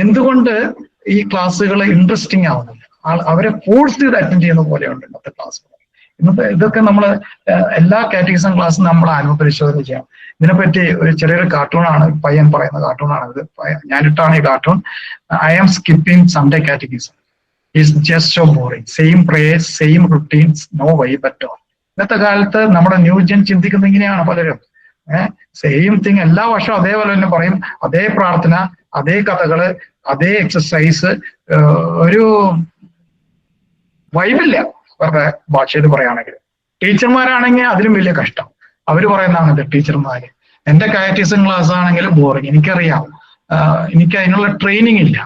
എന്തുകൊണ്ട് ഈ ക്ലാസ്സുകൾ ഇൻട്രസ്റ്റിംഗ് ആവുന്നില്ല? അവരെ ഫോഴ്സ് ചെയ്ത് അറ്റൻഡ് ചെയ്യുന്ന പോലെയുണ്ട് ഇന്നത്തെ ക്ലാസ്സുകൾ. ഇതൊക്കെ നമ്മൾ എല്ലാ കാറ്റഗിസം ക്ലാസ്സും നമ്മൾ ആത്മപരിശോധന ചെയ്യാം. ഇതിനെപ്പറ്റി ഒരു ചെറിയൊരു കാർട്ടൂണാണ്, പയ്യൻ പറയുന്ന കാർട്ടൂണാണ് ഇത്. ഞാനിട്ടാണ് ഈ cartoon. I am skipping Sunday catechism, it's just so boring, same prayers, same routines, no vibe at all. ഇന്നത്തെ കാലത്ത് നമ്മുടെ ന്യൂജൻ ചിന്തിക്കുന്ന ഇങ്ങനെയാണ് പലരും. സെയിം തിങ് എല്ലാ വർഷവും അതേപോലെ തന്നെ പറയും, അതേ പ്രാർത്ഥന, അതേ കഥകള്, അതേ എക്സസൈസ്. ഒരു വൈബില്ല അവരുടെ ഭാഷയിൽ പറയുകയാണെങ്കിൽ. ടീച്ചർമാരാണെങ്കിൽ അതിലും വലിയ കഷ്ടം. അവര് പറയുന്നതാണ് ടീച്ചർമാര്. എന്റെ കാറ്റഗിസം ക്ലാസ് ആണെങ്കിൽ ബോറിങ്, എനിക്കറിയാം, എനിക്ക് അതിനുള്ള ട്രെയിനിങ് ഇല്ല.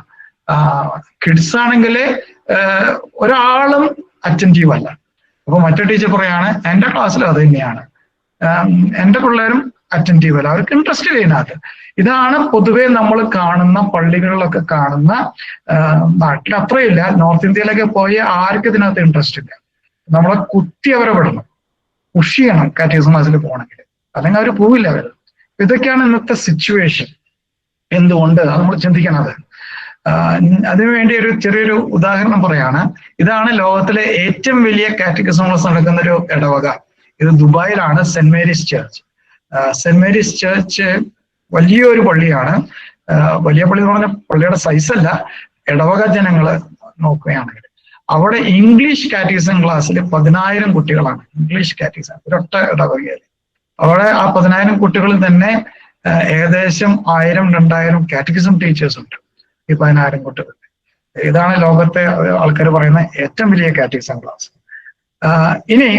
കിഡ്സ് ആണെങ്കിൽ ഒരാളും അറ്റൻറ്റീവ് അല്ല. അപ്പൊ മറ്റേ ടീച്ചർ പറയാണ് എന്റെ ക്ലാസ്സിൽ അത് തന്നെയാണ്, എന്റെ പിള്ളേരും അറ്റൻറ്റീവ് അല്ല, അവർക്ക് ഇൻട്രസ്റ്റ് ഇല്ല ഇതിനകത്ത്. ഇതാണ് പൊതുവെ നമ്മൾ കാണുന്ന പള്ളികളിലൊക്കെ കാണുന്ന. നാട്ടിൽ അത്രയില്ല, നോർത്ത് ഇന്ത്യയിലൊക്കെ പോയി ആർക്കും ഇതിനകത്ത് ഇൻട്രസ്റ്റ് ഇല്ല. നമ്മളെ കുത്തി അവരെ വിടണം, പുഷ് ചെയ്യണം കാറ്റഗിസം ക്ലാസ്സിൽ പോകണമെങ്കിൽ, അല്ലെങ്കിൽ അവർ പോവില്ല അവർ. ഇതൊക്കെയാണ് ഇന്നത്തെ സിറ്റുവേഷൻ. എന്തുകൊണ്ട് അത് നമ്മൾ ചിന്തിക്കണത്. അതിനുവേണ്ടി ഒരു ചെറിയൊരു ഉദാഹരണം പറയാണ്. ഇതാണ് ലോകത്തിലെ ഏറ്റവും വലിയ കാറ്റഗിസം ക്ലാസ് നടക്കുന്ന ഒരു ഇടവക. ഇത് ദുബായിലാണ്, Saint Mary's church. Saint Mary's church വലിയൊരു പള്ളിയാണ്. വലിയ പള്ളി എന്ന് പറഞ്ഞാൽ പള്ളിയുടെ സൈസ് അല്ല, ഇടവക ജനങ്ങള് നോക്കുകയാണെങ്കിൽ അവിടെ ഇംഗ്ലീഷ് കാറ്റഗിസം ക്ലാസ്സിൽ 10,000 കുട്ടികളാണ്. ഇംഗ്ലീഷ് കാറ്റഗിസം ഒരൊറ്റ ഇടവകയിൽ. അവിടെ ആ 10,000 കുട്ടികളിൽ തന്നെ ഏകദേശം 1000-2000 കാറ്റഗിസം ടീച്ചേഴ്സ് ഉണ്ട് ഈ 10,000 കുട്ടികൾ. ഇതാണ് ലോകത്തെ ആൾക്കാർ പറയുന്ന ഏറ്റവും വലിയ കാറ്റഗിസം ക്ലാസ്. ഇനി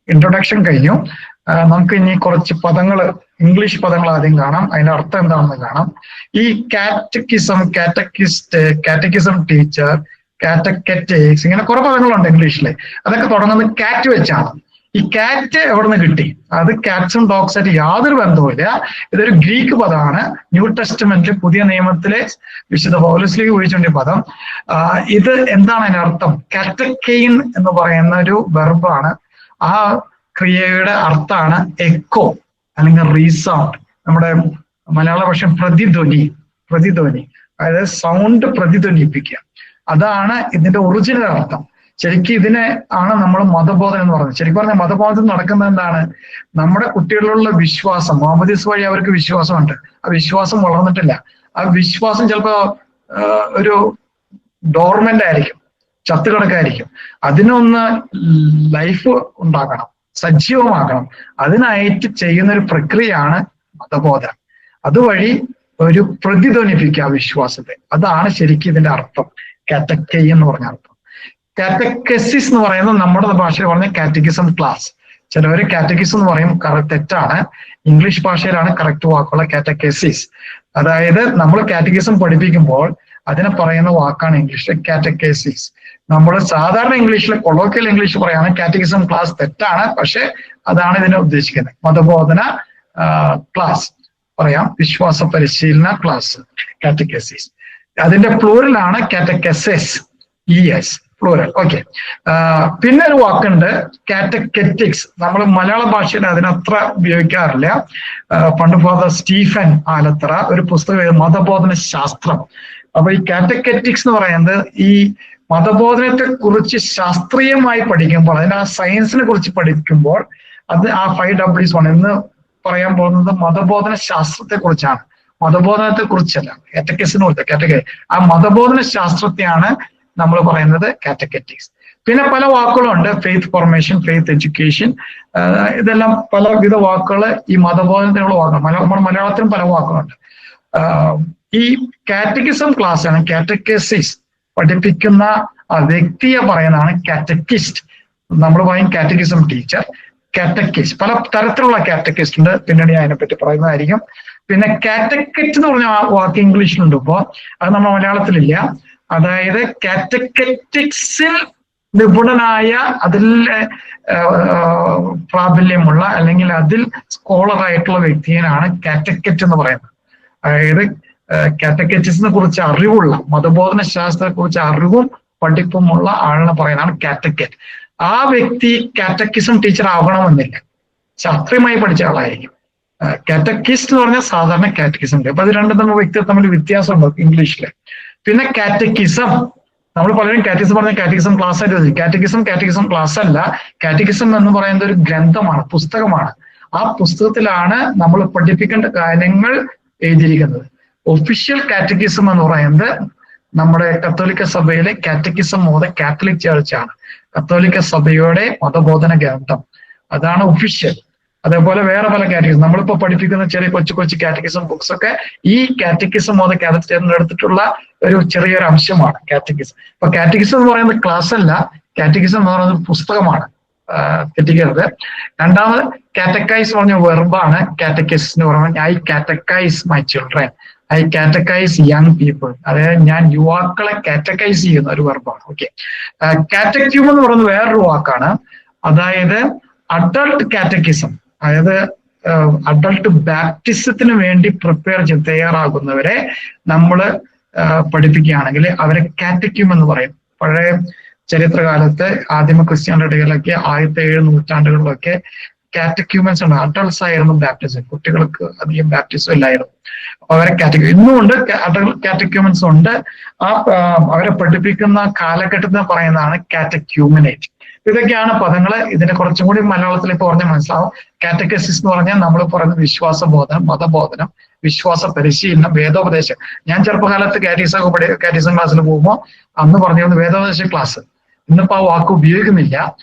ഇൻട്രൊഡക്ഷൻ കഴിഞ്ഞു. നമുക്ക് ഇനി കുറച്ച് പദങ്ങൾ, ഇംഗ്ലീഷ് പദങ്ങൾ ആദ്യം കാണാം, അതിന്റെ അർത്ഥം എന്താണെന്ന് കാണാം. ഈ കാറ്റഗിസം, കാറ്റഗിസ്റ്റ്, കാറ്റഗിസം ടീച്ചർ, കാറ്റഗറ്റിക്സ്, ഇങ്ങനെ കുറെ പദങ്ങളുണ്ട് ഇംഗ്ലീഷില്. അതൊക്കെ തുടങ്ങുന്നത് കാറ്റ് വെച്ചാണ്. ഈ കാറ്റ് എവിടെ നിന്ന് കിട്ടി? അത് കാറ്റ്സും ഡോഗ്സ് ആയിട്ട് യാതൊരു ബന്ധവുമില്ല. ഇതൊരു ഗ്രീക്ക് പദമാണ്. ന്യൂ ടെസ്റ്റ്മെന്റിൽ, പുതിയ നിയമത്തിലെ വിശുദ്ധ പൗലോസിലേക്ക് ഉപയോഗിച്ചുകൊണ്ട പദം. ഇത് എന്താണ് അതിന്റെ അർത്ഥം? കാറ്റക്കെയിൻ എന്ന് പറയുന്ന ഒരു വെർബാണ്. ആ ക്രിയയുടെ അർത്ഥമാണ് എക്കോ അല്ലെങ്കിൽ റീസൗണ്ട്. നമ്മുടെ മലയാള ഭാഷ പ്രതിധ്വനി, പ്രതിധ്വനി, അതായത് സൗണ്ട് പ്രതിധ്വനിപ്പിക്കുക. അതാണ് ഇതിന്റെ ഒറിജിനൽ അർത്ഥം. ശരിക്കും ഇതിനെ ആണ് നമ്മൾ മതബോധനം എന്ന് പറയുന്നത്. ശരിക്കും പറഞ്ഞാൽ മതബോധനം നടക്കുന്നത് എന്താണ്? നമ്മുടെ കുട്ടികളിലുള്ള വിശ്വാസം, മുഹമ്മദീസ് വഴി അവർക്ക് വിശ്വാസമുണ്ട്, ആ വിശ്വാസം വളർന്നിട്ടില്ല. ആ വിശ്വാസം ചിലപ്പോ ഒരു ഡോർമെന്റ് ആയിരിക്കും, ചത്തുകിടക്കായിരിക്കും. അതിനൊന്ന് ലൈഫ് ഉണ്ടാക്കണം, സജീവമാക്കണം. അതിനായിട്ട് ചെയ്യുന്ന ഒരു പ്രക്രിയയാണ് മതബോധനം. അതുവഴി ഒരു പ്രതിധ്വനിപ്പിക്കുക വിശ്വാസത്തെ. അതാണ് ശരിക്കും ഇതിന്റെ അർത്ഥം, കാറ്റക്കൈ എന്ന് പറഞ്ഞ അർത്ഥം. കാറ്റക്കെസിസ് എന്ന് പറയുന്നത് നമ്മുടെ ഭാഷയിൽ പറഞ്ഞ കാറ്റഗിസം ക്ലാസ്. ചിലവര് കാറ്റഗിസം എന്ന് പറയും, തെറ്റാണ്. ഇംഗ്ലീഷ് ഭാഷയിലാണ് കറക്റ്റ് വാക്കുള്ള കാറ്റക്കെസിസ്. അതായത് നമ്മൾ കാറ്റഗിസം പഠിപ്പിക്കുമ്പോൾ അതിനെ പറയുന്ന വാക്കാണ് ഇംഗ്ലീഷിലെ കാറ്റക്കെസിസ്. നമ്മൾ സാധാരണ ഇംഗ്ലീഷിൽ, കൊളോക്കിയൽ ഇംഗ്ലീഷ് പറയാണ് കാറ്റഗിസം ക്ലാസ്, തെറ്റാണ്. പക്ഷെ അതാണ് ഇതിനെ ഉദ്ദേശിക്കുന്നത്. മതബോധന ക്ലാസ് പറയാം, വിശ്വാസ പരിശീലന ക്ലാസ്, കാറ്റക്കെസിസ്. അതിന്റെ പ്ലൂറലാണ് കാറ്റക്കെസസ്, ES. പ്ലൂറൽ. ഓക്കെ. പിന്നെ ഒരു വാക്കുണ്ട് കാറ്റക്കെറ്റിക്സ്. നമ്മൾ മലയാള ഭാഷയിൽ അതിനത്ര ഉപയോഗിക്കാറില്ല. പണ്ട് ഫാദർ സ്റ്റീഫൻ ആലത്തറ ഒരു പുസ്തകം മതബോധന ശാസ്ത്രം. അപ്പൊ ഈ കാറ്റക്കെറ്റിക്സ് എന്ന് പറയുന്നത് ഈ മതബോധനത്തെ കുറിച്ച് ശാസ്ത്രീയമായി പഠിക്കുമ്പോൾ, അതിന് ആ സയൻസിനെ കുറിച്ച് പഠിക്കുമ്പോൾ, അത് ആ 5W1 എന്ന് പറയാൻ പോകുന്നത് മതബോധന ശാസ്ത്രത്തെ കുറിച്ചാണ്, മതബോധനത്തെ കുറിച്ചല്ല. കാറ്റക്കെസിനെ കുറിച്ച് ആ മതബോധന ശാസ്ത്രത്തെയാണ് നമ്മൾ പറയുന്നത് കാറ്റക്കെറ്റിക്സ്. പിന്നെ പല വാക്കുകളുണ്ട്, ഫെയ്ത്ത് ഫോർമേഷൻ, ഫെയ്ത്ത് എഡ്യൂക്കേഷൻ, ഇതെല്ലാം പലവിധ വാക്കുകൾ ഈ മതബോധനത്തിനുള്ള വാക്കുകൾ. നമ്മുടെ മലയാളത്തിലും പല വാക്കുകളുണ്ട്. ഈ കാറ്റക്കിസം ക്ലാസ് ആണ്, കാറ്റക്കെസിസ് പഠിപ്പിക്കുന്ന ആ വ്യക്തിയെ പറയുന്നതാണ് കാറ്റക്കിസ്റ്റ്. നമ്മൾ പറയും കാറ്റക്കിസം ടീച്ചർ, കാറ്റക്കിസ്റ്റ്. പല തരത്തിലുള്ള കാറ്റക്കിസ്റ്റ് ഉണ്ട്, പിന്നീട് ഞാൻ അതിനെപ്പറ്റി പറയുന്നതായിരിക്കും. പിന്നെ കാറ്റക്കെറ്റ് എന്ന് പറഞ്ഞ വാക്ക് ഇംഗ്ലീഷിലുണ്ട്, ഇപ്പോ അത് നമ്മുടെ മലയാളത്തിലില്ല. അതായത് കാറ്റക്കെറ്റിക്സിൽ നിപുണനായ, അതിൽ പ്രാബല്യമുള്ള അല്ലെങ്കിൽ അതിൽ സ്കോളറായിട്ടുള്ള വ്യക്തിയാണ് കാറ്റക്കെറ്റ് എന്ന് പറയുന്നത്. അതായത് കാറ്റക്കെറ്റിക്സിനെ കുറിച്ച് അറിവുള്ള, മതബോധന ശാസ്ത്രത്തെ കുറിച്ച് അറിവും പഠിപ്പുമുള്ള ആളിനെ പറയുന്നതാണ് കാറ്റക്കെറ്റ്. ആ വ്യക്തി കാറ്റക്കിസം ടീച്ചർ ആവണമെന്നില്ല, ശാസ്ത്രീയമായി പഠിച്ച ആളായിരിക്കും. കാറ്റക്കിസ്റ്റ് എന്ന് പറഞ്ഞാൽ സാധാരണ കാറ്റക്കിസം. അപ്പൊ അത് രണ്ടും തമ്മിൽ വ്യക്തി തമ്മിൽ വ്യത്യാസമുണ്ട് ഇംഗ്ലീഷില്. പിന്നെ കാറ്റക്കിസം, നമ്മൾ പലരും കാറ്റക്കിസം പറഞ്ഞ കാറ്റക്കിസം ക്ലാസ് ആയിട്ട്. കാറ്റക്കിസം ക്ലാസ് അല്ല. കാറ്റക്കിസം എന്ന് പറയുന്നത് ഒരു ഗ്രന്ഥമാണ്, പുസ്തകമാണ്. ആ പുസ്തകത്തിലാണ് നമ്മൾ പഠിപ്പിക്കേണ്ട കാര്യങ്ങൾ എഴുതിയിരിക്കുന്നത്. ഒഫീഷ്യൽ കാറ്റക്കിസം എന്ന് പറയുന്നത് നമ്മുടെ കത്തോലിക്ക സഭയിലെ കാറ്റക്കിസം ഓഫ് ദ കാത്തലിക് ചർച്ചാണ്, കത്തോലിക്ക സഭയുടെ മതബോധന ഗ്രന്ഥം. അതാണ് ഒഫീഷ്യൽ. അതേപോലെ വേറെ പല കാറ്റക്കിസം നമ്മളിപ്പോ പഠിപ്പിക്കുന്ന ചെറിയ കൊച്ചു കാറ്റക്കിസം ബുക്സ് ഒക്കെ ഈ കാറ്റക്കിസം ഓഫ് ദ കാത്തലിക് ചർച്ചിൽ എടുത്തിട്ടുള്ള ഒരു ചെറിയൊരു അംശമാണ് കാറ്റക്കിസം. അപ്പൊ കാറ്റക്കിസം എന്ന് പറയുന്നത് ക്ലാസ് അല്ല, കാറ്റക്കിസം എന്ന് പറയുന്നത് പുസ്തകമാണ്, തെറ്റിക്കരുത്. രണ്ടാമത് കാറ്റക്കൈസ് പറഞ്ഞ വെർബാണ് കാറ്റക്കിസ് എന്ന് പറയുന്നത്. I catechize my children, I catechize young people. അതായത് ഞാൻ യുവാക്കളെ കാറ്റക്കൈസ് ചെയ്യുന്ന ഒരു വെർബാണ്. ഓക്കെ. കാറ്റക്യൂം എന്ന് പറയുന്നത് വേറൊരു വാക്കാണ്. അതായത് അഡൾട്ട് കാറ്റക്കിസം, അതായത് അഡൾട്ട് ബാപ്റ്റിസത്തിന് വേണ്ടി പ്രിപ്പയർ ചെയ്ത് തയ്യാറാകുന്നവരെ നമ്മൾ പഠിപ്പിക്കുകയാണെങ്കിൽ അവരെ കാറ്റക്യൂം എന്ന് പറയും. പഴയ ചരിത്രകാലത്ത് ആദിമ ക്രിസ്ത്യാനികളിലൊക്കെ 1700 നൂറ്റാണ്ടുകളിലൊക്കെ കാറ്റക്യൂമൻസ് ഉണ്ട്. അഡൾട്ട്സ് ആയിരുന്നു ബാപ്റ്റിസം, കുട്ടികൾക്ക് അധികം ബാപ്റ്റിസം ഇല്ലായിരുന്നു. അപ്പൊ അവരെ ഇന്നുകൊണ്ട് കാറ്റക്യൂമൻസ് ഉണ്ട്. ആ അവരെ പഠിപ്പിക്കുന്ന കാലഘട്ടത്തിൽ പറയുന്നതാണ് കാറ്റക്യൂമിനേറ്റ്. ഇതൊക്കെയാണ് പദങ്ങൾ. ഇതിനെ കുറച്ചും കൂടി മലയാളത്തിൽ ഇപ്പോൾ പറഞ്ഞാൽ മനസ്സിലാവും. കാറ്റക്കസിസ് എന്ന് പറഞ്ഞാൽ നമ്മൾ പറയുന്നത് വിശ്വാസബോധനം, മതബോധനം, വിശ്വാസ പരിശീലനം, വേദോപദേശം. ഞാൻ ചെറുപ്പകാലത്ത് കാറ്റീസം ക്ലാസ്സിൽ പോകുമ്പോൾ അന്ന് പറഞ്ഞിരുന്നു വേദോപദേശ ക്ലാസ്. ഇന്നിപ്പോ ആ വാക്ക് ഉപയോഗിക്കുന്നില്ല.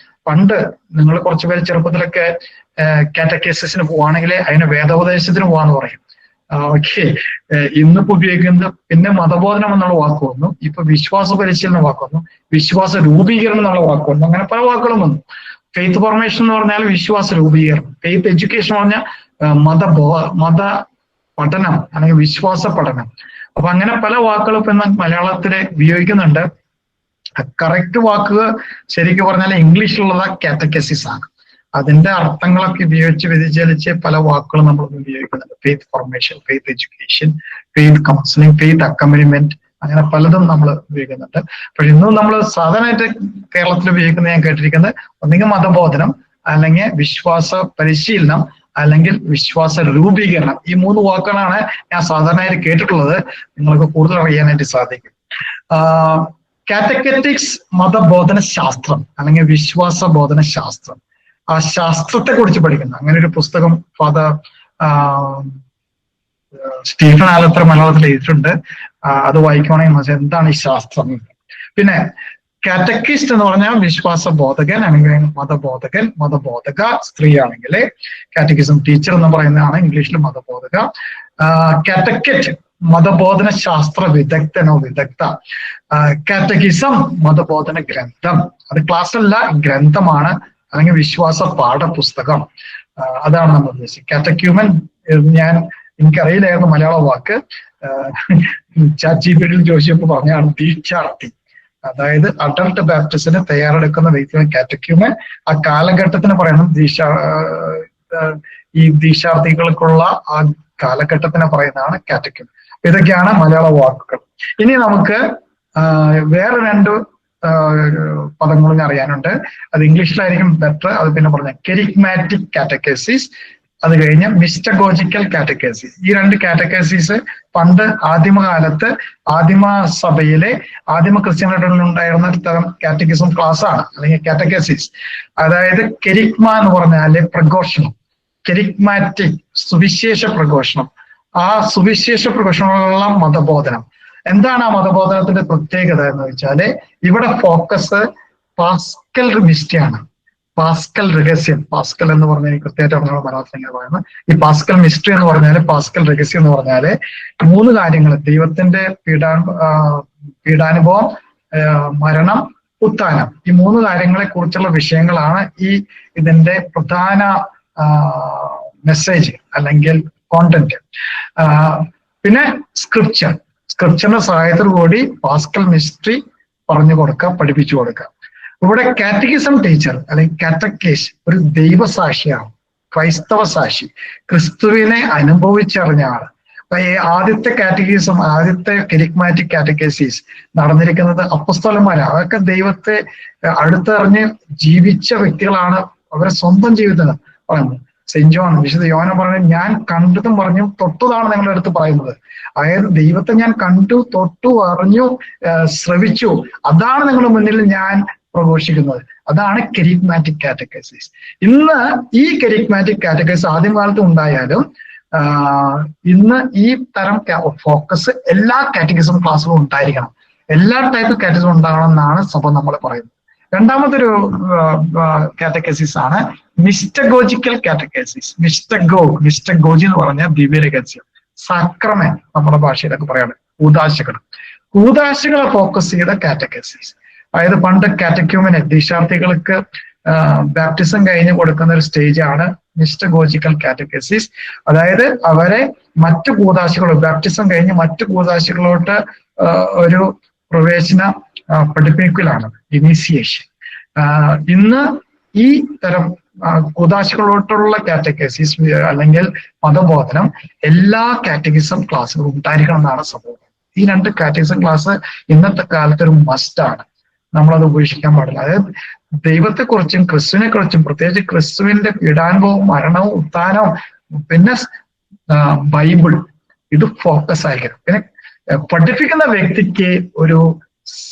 പണ്ട് നിങ്ങൾ കുറച്ചുപേര് ചെറുപ്പത്തിലൊക്കെ കാറ്റക്കസിന് പോവാണെങ്കിൽ അതിന് വേദോപദേശത്തിന് പോവാന്ന് പറയും. ഓക്കെ. ഇന്നിപ്പോ ഉപയോഗിക്കുന്നത് പിന്നെ മതബോധനം എന്നുള്ള വാക്ക് വന്നു, ഇപ്പൊ വിശ്വാസ പരിശീലനം വാക്ക് വന്നു, വിശ്വാസ രൂപീകരണം എന്നുള്ള വാക്ക് വന്നു. അങ്ങനെ പല വാക്കുകളും വന്നു. ഫെയ്ത്ത് ഫോർമേഷൻ എന്ന് പറഞ്ഞാൽ വിശ്വാസ രൂപീകരണം, ഫെയ്ത്ത് എഡ്യൂക്കേഷൻ പറഞ്ഞാൽ മത പഠനം അല്ലെങ്കിൽ വിശ്വാസ പഠനം. അപ്പൊ അങ്ങനെ പല വാക്കുകളും ഇപ്പൊ മലയാളത്തില് ഉപയോഗിക്കുന്നുണ്ട്. കറക്റ്റ് വാക്ക് ശരിക്കും പറഞ്ഞാൽ ഇംഗ്ലീഷിലുള്ളത് കാറ്റക്കസിസ് ആണ്. അതിന്റെ അർത്ഥങ്ങളൊക്കെ ഉപയോഗിച്ച് വ്യതിചലിച്ച് പല വാക്കുകളും നമ്മൾ ഉപയോഗിക്കുന്നുണ്ട്. Faith formation, faith education, faith counselling, faith accompaniment, അങ്ങനെ പലതും നമ്മൾ ഉപയോഗിക്കുന്നുണ്ട്. പക്ഷെ ഇന്നും നമ്മൾ സാധാരണയായിട്ട് കേരളത്തിൽ ഉപയോഗിക്കുന്നത് ഞാൻ കേട്ടിരിക്കുന്നത് ഒന്നുകിൽ മതബോധനം, അല്ലെങ്കിൽ വിശ്വാസ പരിശീലനം, അല്ലെങ്കിൽ വിശ്വാസ രൂപീകരണം. ഈ 3 വാക്കുകളാണ് ഞാൻ സാധാരണയായിട്ട് കേട്ടിട്ടുള്ളത്. നിങ്ങൾക്ക് കൂടുതൽ അറിയാനായിട്ട് സാധിക്കും. കാറ്റക്കെറ്റിക്സ് മതബോധന ശാസ്ത്രം അല്ലെങ്കിൽ വിശ്വാസ ബോധന ശാസ്ത്രം, ആ ശാസ്ത്രത്തെ കുറിച്ച് പഠിക്കുന്ന അങ്ങനെ ഒരു പുസ്തകം ഫാദർ സ്റ്റീഫൻ ആലത്തറ മലയാളത്തിൽ എഴുതിയിട്ടുണ്ട്. അത് വായിക്കുവാണെങ്കിൽ മനസ്സിലായി എന്താണ് ഈ ശാസ്ത്രം. പിന്നെ കാറ്റക്കിസ്റ്റ് എന്ന് പറഞ്ഞാൽ വിശ്വാസ ബോധകൻ അല്ലെങ്കിൽ മതബോധകൻ, മതബോധക സ്ത്രീ ആണെങ്കിൽ കാറ്റക്കിസം ടീച്ചർ എന്ന് പറയുന്നതാണ് ഇംഗ്ലീഷിൽ മതബോധക. കാറ്റക്കെറ്റ് മതബോധന ശാസ്ത്ര വിദഗ്ധനോ വിദഗ്ധ. കാറ്റക്കിസം മതബോധന ഗ്രന്ഥം, അത് ക്ലാസ് അല്ല, ഗ്രന്ഥമാണ് അല്ലെങ്കിൽ വിശ്വാസ പാഠപുസ്തകം. അതാണ് നമ്മൾ ഉദ്ദേശിച്ചത്. കാറ്റക്യൂമൻ എനിക്കറിയില്ലായിരുന്നു മലയാള വാക്ക്. ChatGPT ചോദിച്ചപ്പോൾ പറഞ്ഞാണ് ദീക്ഷാർത്ഥി. അതായത് അഡൾട്ട് ബാപ്റ്റിസ്റ്റിന് തയ്യാറെടുക്കുന്ന വ്യക്തിയാണ് കാറ്റക്യൂമൻ. ആ കാലഘട്ടത്തിന് പറയണം ഈ ദീക്ഷാർത്ഥികൾക്കുള്ള ആ കാലഘട്ടത്തിനെ പറയുന്നതാണ് കാറ്റക്യൂമൻ. ഇതൊക്കെയാണ് മലയാള വാക്കുകൾ. ഇനി നമുക്ക് വേറെ 2 പദങ്ങളും അറിയാനുണ്ട്. അത് ഇംഗ്ലീഷിലായിരിക്കും ബെറ്റർ. അത് പിന്നെ പറഞ്ഞ കെരിഗ്മാറ്റിക് കാറ്റക്കേസിസ്, അത് കഴിഞ്ഞ് മിസ്റ്റഗോജിക്കൽ കാറ്റക്കേസിസ്. ഈ രണ്ട് കാറ്റക്കേസിസ് പണ്ട് ആദിമകാലത്ത് ആദിമ സഭയിലെ ആദിമ ക്രിസ്ത്യാനികളിൽ ഉണ്ടായിരുന്ന ഒരു തരം കാറ്റക്കിസം ക്ലാസ് ആണ്, അല്ലെങ്കിൽ കാറ്റക്കേസിസ്. അതായത് കെരിഗ്മ എന്ന് പറഞ്ഞാല് പ്രഘോഷണം, കെരിഗ്മാറ്റിക് സുവിശേഷ പ്രഘോഷണം. ആ സുവിശേഷ പ്രഘോഷണമുള്ള മതബോധനം. എന്താണ് ആ മതബോധനത്തിന്റെ പ്രത്യേകത എന്ന് വെച്ചാല് ഇവിടെ ഫോക്കസ് പാസ്കൽ മിസ്റ്ററിയാണ്, പാസ്കൽ രഹസ്യം. പാസ്കൽ എന്ന് പറഞ്ഞാൽ കൃത്യമായിട്ട് പറഞ്ഞ മലയാളത്തിൽ പറയുന്നത് ഈ പാസ്കൽ മിസ്റ്ററി എന്ന് പറഞ്ഞാല്, പാസ്കൽ രഹസ്യം എന്ന് പറഞ്ഞാല് 3 കാര്യങ്ങൾ: ദൈവത്തിന്റെ പീഡാനുഭവം, മരണം, ഉത്ഥാനം. ഈ 3 കാര്യങ്ങളെ കുറിച്ചുള്ള വിഷയങ്ങളാണ് ഇതിന്റെ പ്രധാന മെസ്സേജ് അല്ലെങ്കിൽ കോണ്ടന്റ്. പിന്നെ സ്ക്രിപ്ചറിന്റെ സഹായത്തോടു കൂടി പാസ്കൽ മിസ്റ്ററി പറഞ്ഞു കൊടുക്കുക, പഠിപ്പിച്ചു കൊടുക്കുക. ഇവിടെ കാറ്റക്കിസം ടീച്ചർ അല്ലെങ്കിൽ കാറ്റക്കേസ് ഒരു ദൈവസാക്ഷിയാണ്, ക്രൈസ്തവ സാക്ഷി, ക്രിസ്തുവിനെ അനുഭവിച്ചറിഞ്ഞ ആള്. അപ്പൊ ഈ ആദ്യത്തെ കാറ്റക്കിസം, ആദ്യത്തെ കെരിഗ്മാറ്റിക് കാറ്റക്കേസിസ് നടന്നിരിക്കുന്നത് അപ്പസ്തോലന്മാരാണ്. അതൊക്കെ ദൈവത്തെ അടുത്തറിഞ്ഞ് ജീവിച്ച വ്യക്തികളാണ്. അവരെ സ്വന്തം ജീവിതത്തിൽ പറയുന്നത്. സെന്റ് ജോൺ, വിശുദ്ധ യോഹന പറഞ്ഞു, ഞാൻ കണ്ടതും പറഞ്ഞു തൊട്ടതാണ് നിങ്ങളുടെ അടുത്ത് പറയുന്നത്. അതായത് ദൈവത്തെ ഞാൻ കണ്ടു, തൊട്ടു, അറിഞ്ഞു, ശ്രവിച്ചു, അതാണ് നിങ്ങളുടെ മുന്നിൽ ഞാൻ പ്രഘോഷിക്കുന്നത്. അതാണ് കെരിഗ്മാറ്റിക് കാറ്റക്കേസിസ്. ഇന്ന് ഈ കെരിഗ്മാറ്റിക് കാറ്റക്കേസിസ് ആദ്യം കാലത്ത് ഉണ്ടായാലും ഇന്ന് ഈ തരം ഫോക്കസ് എല്ലാ കാറ്റക്കിസം ക്ലാസ്സുകളും ഉണ്ടായിരിക്കണം, എല്ലാ ടൈപ്പ് കാറ്റക്കിസം ഉണ്ടാകണം എന്നാണ് സഭ നമ്മൾ പറയുന്നത്. രണ്ടാമത്തെ ഒരു കാറ്റക്കേസിസ് ആണ് മിസ്റ്റഗോജിക്കൽ കാറ്റക്കേസിസ്. മിസ്റ്റഗോജി എന്ന് പറഞ്ഞാൽ ദിവ്യരഹസ്യം, സാക്രമെന്റ് നമ്മുടെ ഭാഷയിലൊക്കെ പറയാണ്, കൂദാശകളെ ഫോക്കസ് ചെയ്ത കാറ്റക്കേസിസ്. അതായത് പണ്ട് കാറ്റക്യൂമിനെ ദീക്ഷാർത്ഥികൾക്ക് ബാപ്റ്റിസം കഴിഞ്ഞ് കൊടുക്കുന്ന ഒരു സ്റ്റേജ് ആണ് മിസ്റ്റഗോജിക്കൽ കാറ്റക്കേസിസ്. അതായത് അവരെ മറ്റു കൂദാശകളോ ബാപ്റ്റിസം കഴിഞ്ഞ് മറ്റു കൂദാശകളോട്ട് ഒരു പ്രവേശന പഠിപ്പിക്കലാണ്, ഇനീസിയേഷൻ. ഇന്ന് ഈ തരം കൂദാശകളോട്ടുള്ള കാറ്റക്കേസിസ് അല്ലെങ്കിൽ മതബോധനം എല്ലാ കാറ്റക്കിസം ക്ലാസ്സുകളും ഉണ്ടായിരിക്കണം എന്നാണ് സംഭവം. ഈ 2 കാറ്റക്കിസം ക്ലാസ് ഇന്നത്തെ കാലത്ത് ഒരു മസ്റ്റാണ്, നമ്മളത് ഉപേക്ഷിക്കാൻ പാടില്ല. അതായത് ദൈവത്തെക്കുറിച്ചും ക്രിസ്തുവിനെ കുറിച്ചും, പ്രത്യേകിച്ച് ക്രിസ്തുവിന്റെ പീഡാനുഭവവും മരണവും ഉത്ഥാനവും പിന്നെ ബൈബിൾ, ഇത് ഫോക്കസ് ആയിരിക്കണം. പിന്നെ പഠിപ്പിക്കുന്ന വ്യക്തിക്ക് ഒരു